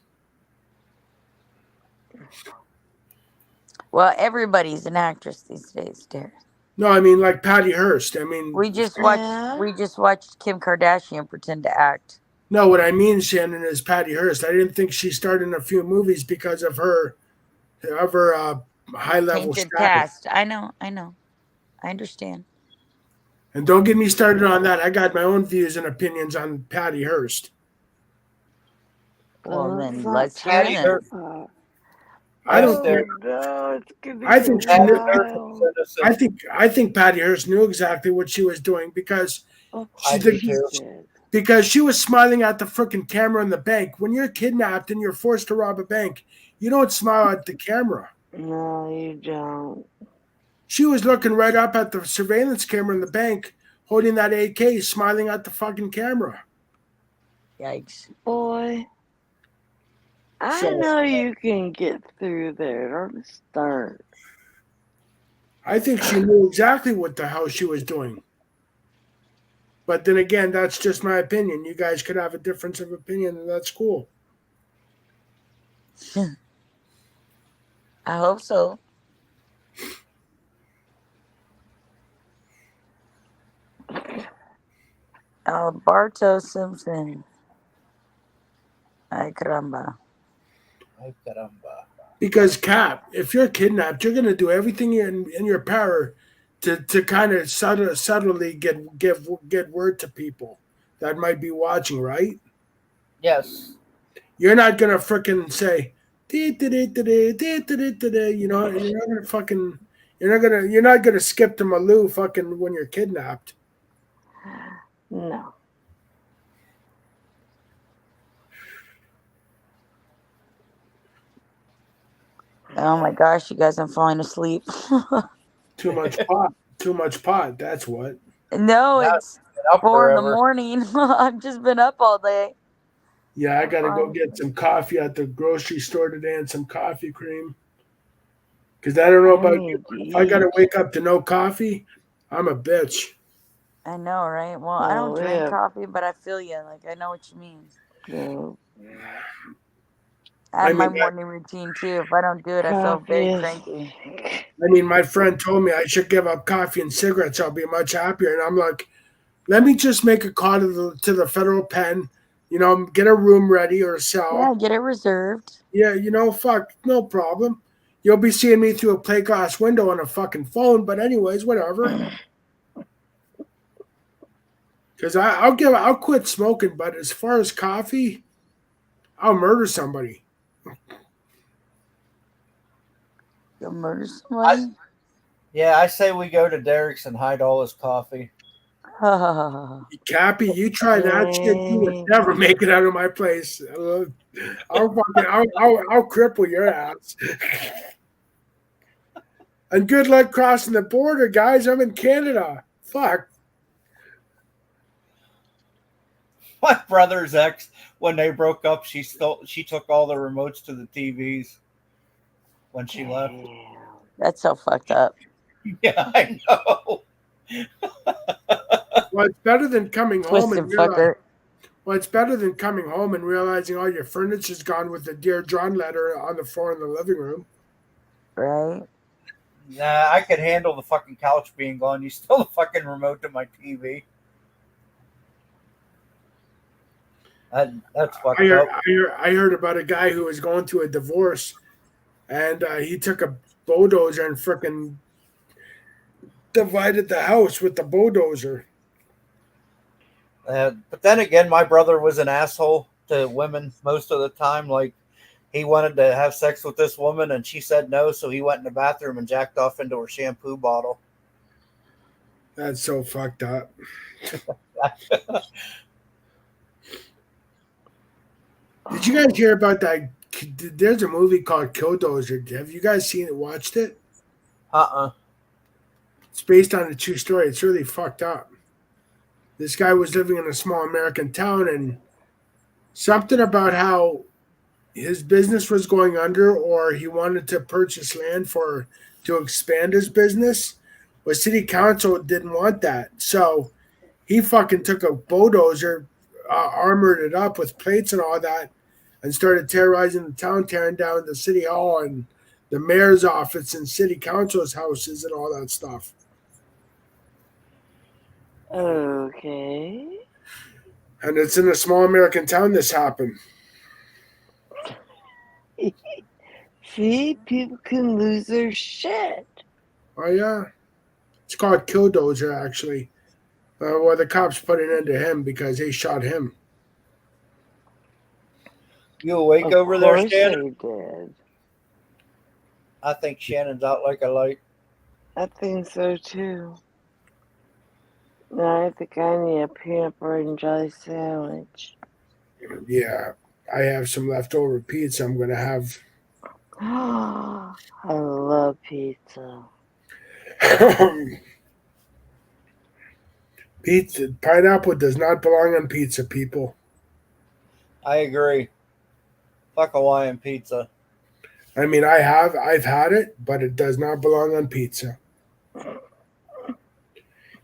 Well, everybody's an actress these days, Derek. No, I mean like Patty Hearst. I mean, We just Yeah. watched Kim Kardashian pretend to act. no, what I mean, Shannon, is Patty Hearst. I didn't think she starred in a few movies because of her high level Tainted status. past. I know. I understand. And don't get me started on that. I got my own views and opinions on Patty Hearst. Well, Let's then not let's hear talk them. about. I don't. Oh think no, it's gonna I get think she knew. wild. I think Patty Hearst knew exactly what she was doing because Of I course do she too. did. because she was smiling at the freaking camera in the bank. When you're kidnapped and you're forced to rob a bank, you don't smile at the camera. No, you don't. She was looking right up at the surveillance camera in the bank, holding that AK, smiling at the fucking camera. Yikes. Boy, I So know you can get through there. Don't start. I think she knew exactly what the hell she was doing. But then again, that's just my opinion. You guys could have a difference of opinion, and that's cool. I hope so. Alberto Simpson. Ay caramba. Ay, caramba. Because Cap, if you're kidnapped, you're gonna do everything in your power to kind of subtly get word to people that might be watching, right? Yes. You're not gonna freaking say, "Dee, dee, dee, dee, dee, dee, dee, dee, dee," you know, you're not gonna fucking, you're not gonna skip to Malou fucking when you're kidnapped. No. Oh my gosh, you guys, I'm falling asleep. Too much pot, too much pot. That's what. No, Not it's up 4 in the forever. morning. I've just been up all day. Yeah, I gotta go Fine. get some coffee at the grocery store today and some coffee cream. Because I don't know I about you, need but to if I gotta eat. wake up to no coffee, I'm a bitch. I know, right? Well, I Oh, don't drink coffee, but I feel you. Like, I know what you mean. no. I I have my mean, morning routine too. If I don't do it, I feel Coffee very is. cranky. my friend told me I should give up coffee and cigarettes. I'll be much happier. And I'm like, let me just make a call to the federal pen, get a room ready or Yeah, sell. get it reserved. Yeah, fuck, no problem. You'll be seeing me through a plate glass window on a fucking phone, but anyways, whatever. Because I'll quit smoking, but as far as coffee, I'll murder somebody. You'll murder somebody. Yeah, I say we go to Derek's and hide all his coffee. Cappy, you try that shit, you would never make it out of my place. I'll cripple your ass. And good luck crossing the border, guys. I'm in Canada. Fuck. My brother's ex, when they broke up, she took all the remotes to the TVs when she left. That's so fucked up. Yeah, I know. Well, it's better than coming home Twisted and realize, fucker. well, it's better than coming home and realizing all your furniture's gone with the Dear John letter on the floor in the living room. Right? Nah, I could handle the fucking couch being gone. You stole the fucking remote to my TV. That's fucked up. I heard about a guy who was going through a divorce, and he took a bulldozer and frickin' divided the house with the bulldozer. But then again, my brother was an asshole to women most of the time. Like, he wanted to have sex with this woman and she said no, so he went in the bathroom and jacked off into her shampoo bottle. That's so fucked up. Did you guys hear about that? There's a movie called Killdozer. Have you guys seen it? Watched it? It's based on a true story. It's really fucked up. This guy was living in a small American town, and something about how his business was going under, or he wanted to purchase land to expand his business. But city council didn't want that, so he fucking took a bulldozer, armored it up with plates and all that, and started terrorizing the town, tearing down the city hall and the mayor's office and city council's houses and all that stuff. Okay. And it's in a small American town this happened. See, people can lose their shit. Oh, yeah. It's called Killdozer, actually. Well, the cops put an end to him because they shot him. You awake Of over there, course Shannon? they did. I think Shannon's out like a light. I think so too. Now I think I need a peanut butter and jelly sandwich. Yeah, I have some leftover pizza I'm going to have. I love pizza. Pizza, pineapple does not belong on pizza, people. I agree. Fuck Hawaiian pizza. I mean, I've had it, but it does not belong on pizza.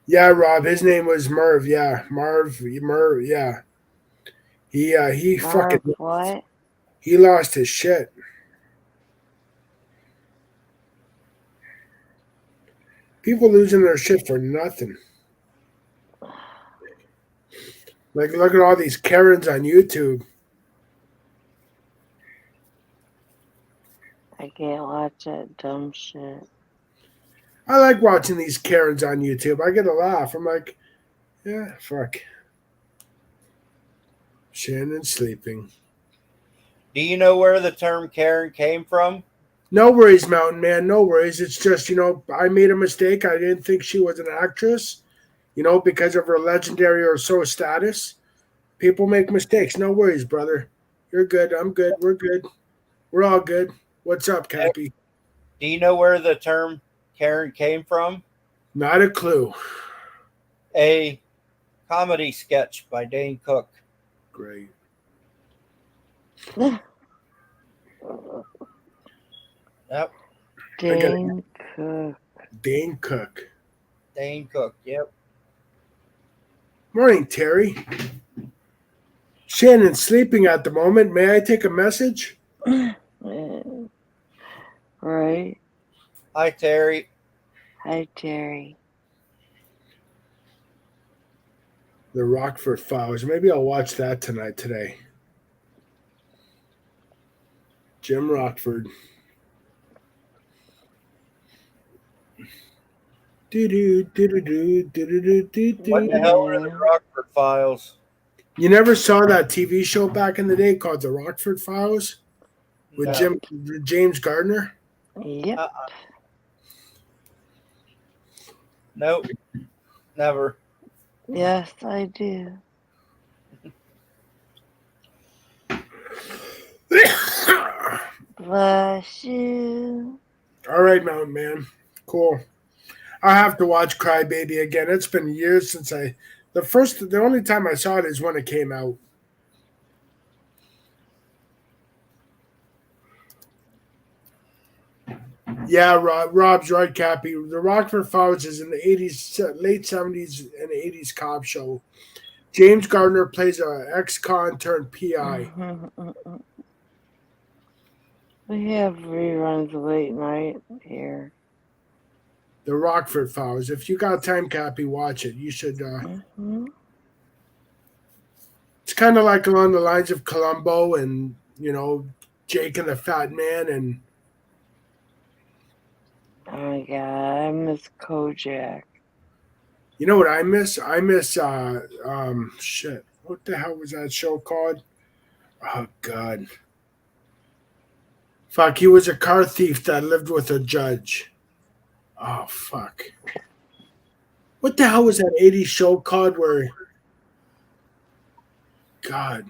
Yeah, Rob, his name was Merv. Yeah, Merv. Yeah, he fucking What? he lost his shit. People losing their shit for nothing. Like, look at all these Karens on YouTube. I can't watch that dumb shit. I like watching these Karens on YouTube. I get a laugh. I'm like, yeah, fuck. Shannon's sleeping. Do you know where the term Karen came from? No worries, Mountain Man. No worries. It's just, I made a mistake. I didn't think she was an actress, because of her legendary or so status. People make mistakes. No worries, brother. You're good. I'm good. We're good. We're all good. What's up, Cappy? Do you know where the term Karen came from? Not a clue. A comedy sketch by Dane Cook. Great. Yep. Dane Cook. Dane Cook. Dane Cook, yep. Morning, Terry. Shannon's sleeping at the moment. May I take a message? Right. Hi, Terry. Hi, Terry. The Rockford Files. Maybe I'll watch that today. Jim Rockford. What the hell are the Rockford Files? You never saw that TV show back in the day called The Rockford Files with No. James Gardner? Yep. Nope. Never. Yes, I do. Bless you. All right, Mountain Man. Cool. I'll have to watch Crybaby again. It's been years since the only time I saw it is when it came out. Yeah, Rob's right, Cappy. The Rockford Files is in the late 70s and 80s cop show. James Gardner plays an ex-con turned PI. We have reruns late night here. The Rockford Files. If you got time, Cappy, watch it. You should. It's kind of like along the lines of Columbo and, Jake and the Fat Man and Oh my god, I miss Kojak. You know what I miss? I miss shit. What the hell was that show called? Oh god. Fuck, he was a car thief that lived with a judge. Oh fuck. What the hell was that 80s show called where God.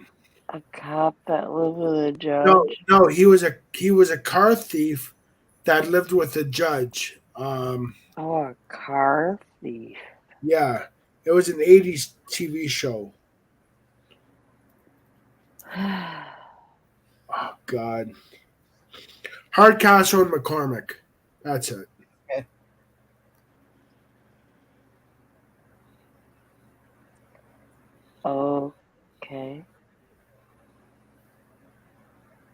A cop that lived with a No, judge? no, he was a car thief that lived with a judge. Oh, a car thief. Yeah. It was an 80s TV show. Oh god. Hardcastle and McCormick. That's it. Okay. Okay.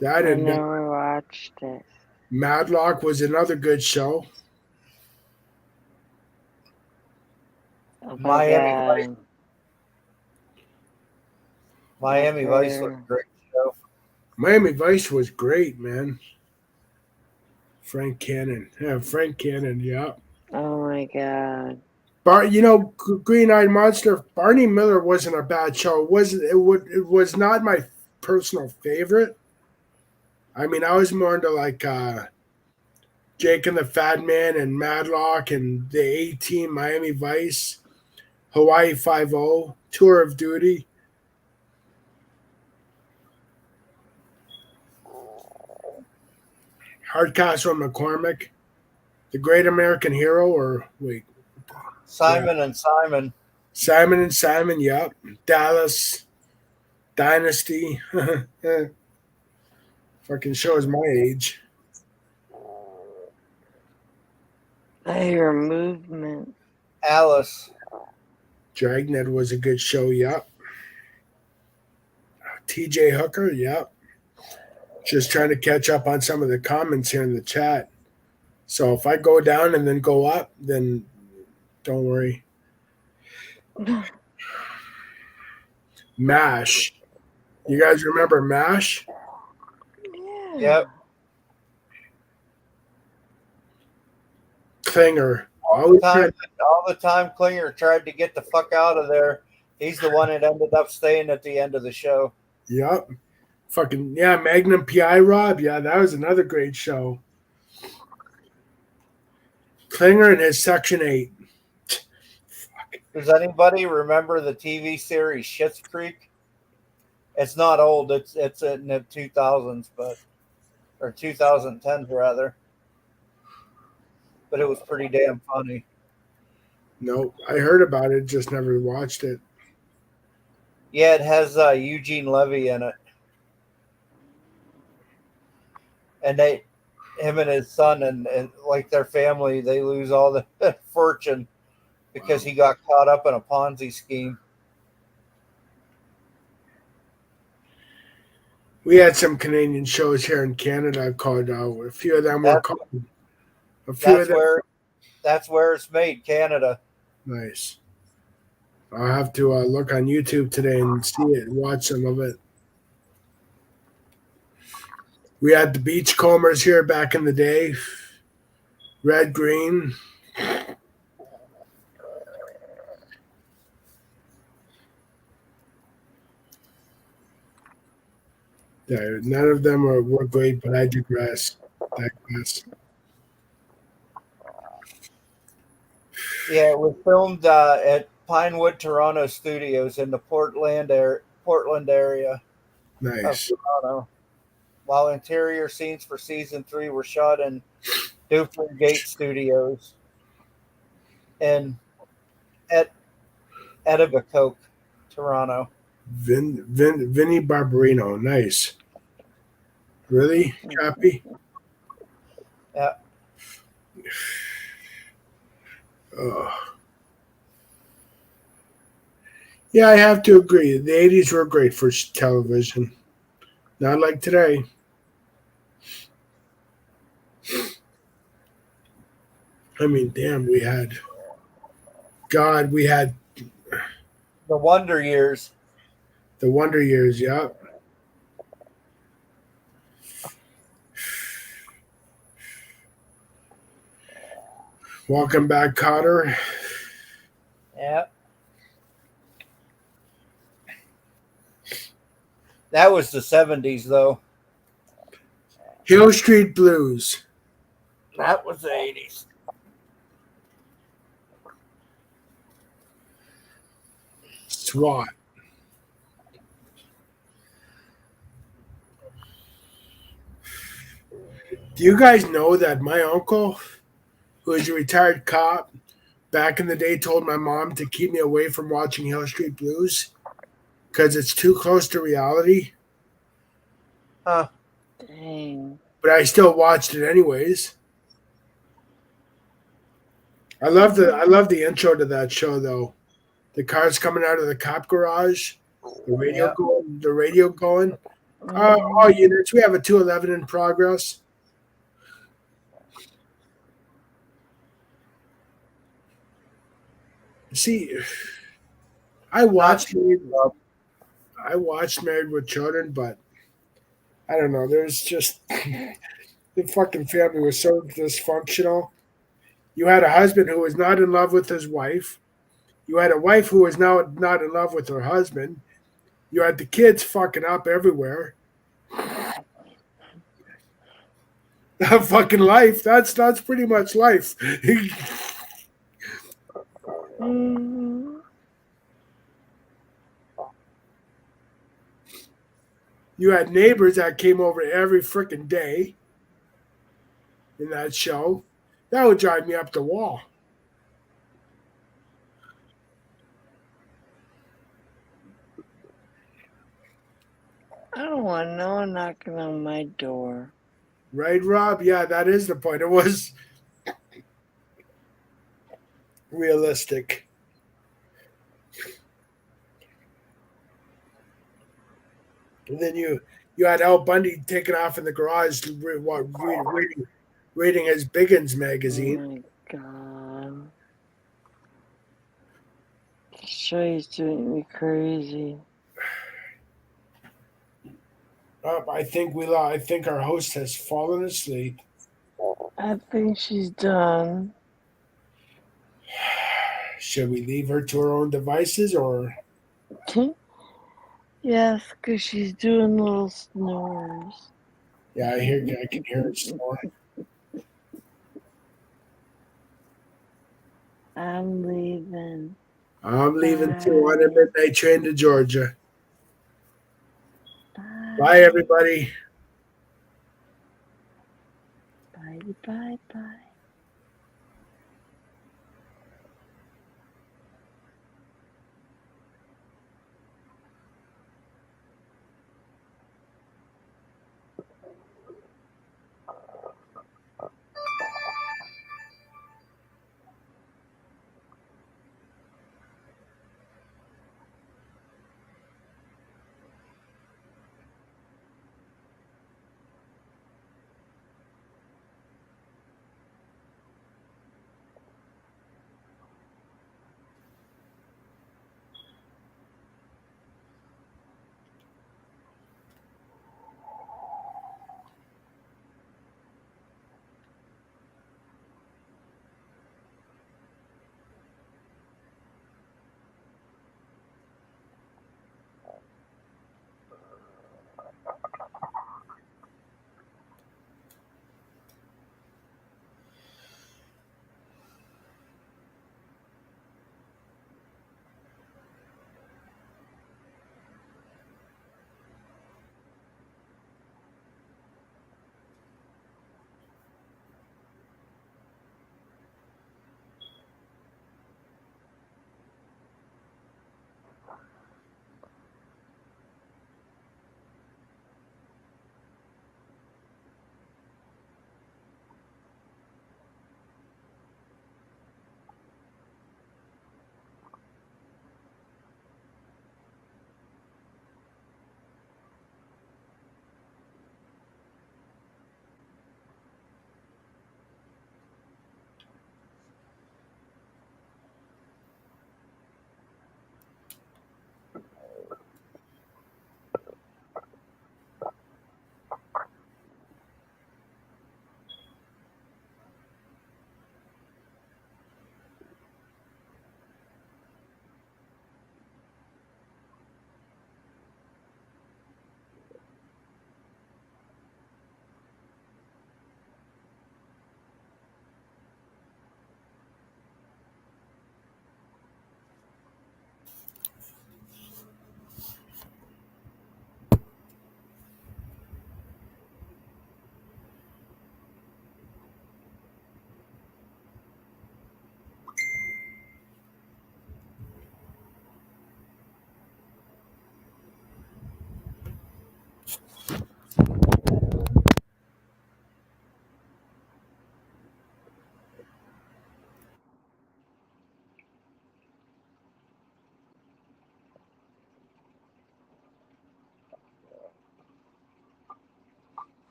That I and never watched it. Madlock was another good show. Oh my Miami Vice. god. Miami Vice was a great show. Miami Vice was great, man. Frank Cannon. Yeah, Frank Cannon, yeah. Oh my god. Green Eyed Monster. Barney Miller wasn't a bad show. It was not my personal favorite. I mean, I was more into like Jake and the Fat Man and Madlock and the A Team, Miami Vice, Hawaii Five O, Tour of Duty. Hardcastle and McCormick, The Great American Hero, or wait, Simon and Simon. Simon and Simon, yep. Dallas, Dynasty. Fucking shows my age. Your movement. Alice. Dragnet was a good show, yep. TJ Hooker, yep. Just trying to catch up on some of the comments here in the chat. So if I go down and then go up, then don't worry. MASH. You guys remember MASH? Yeah. Yep. Klinger. All the time Klinger tried to get the fuck out of there. He's the one that ended up staying at the end of the show. Yep. Fucking, yeah, Magnum PI Rob. Yeah, that was another great show. Klinger and his Section 8. Does anybody remember the TV series Schitt's Creek? It's not old. It's in the 2000s, or 2010s rather. But it was pretty damn funny. No, I heard about it, just never watched it. Yeah, it has Eugene Levy in it, and him and his son and like their family, they lose all the fortune because he got caught up in a Ponzi scheme. We had some Canadian shows here in Canada called a few of them were called. That's where it's made, Canada. Nice. I'll have to look on YouTube today and see it, watch some of it. We had the Beachcombers here back in the day. Red, green. Yeah, none of them were great, but I digress. Yeah, it was filmed at Pinewood Toronto Studios in the Portland area Nice. of Toronto, while interior scenes for season 3 were shot in Dufferin Gate Studios in Etobicoke, Toronto. Vinny Barbarino, nice. Really, Cappy? Yeah. Yeah, I have to agree. The 80s were great for television. Not like today. I mean, damn, we had The Wonder Years. the Wonder Years, yeah. Welcome back, Cotter. Yeah. That was the 70s, though. Hill Street Blues. That was the 80s. SWAT. Do you guys know that my uncle, who is a retired cop, back in the day told my mom to keep me away from watching Hill Street Blues because it's too close to reality? Huh. Dang. But I still watched it anyways. I love the intro to that show though. The cars coming out of the cop garage, Yeah. the radio going. Mhm. All units, we have a 211 in progress. See, I Not watched true. I watched Married with Children, but I don't know. There's just the fucking family was so dysfunctional. You had a husband who was not in love with his wife. You had a wife who was now not in love with her husband. You had the kids fucking up everywhere. Fucking life. That's pretty much life. Mhm. You had neighbors that came over every freaking day in that show. That would drive me up the wall. I don't want no one knocking on my door. Right, Rob? Yeah, that is the point. It was realistic. And then you had Al Bundy taking off in the garage, reading his Biggins Oh magazine. my god. This show is doing me crazy. I think our host has fallen asleep. I think she's done. Should we leave her to her own devices, or Yes, because she's doing little snores. yeah, I can hear her snore. I'm leaving. I'm leaving too on a Bye. midnight train to Georgia. Bye, Bye. everybody. Bye. Bye. Bye.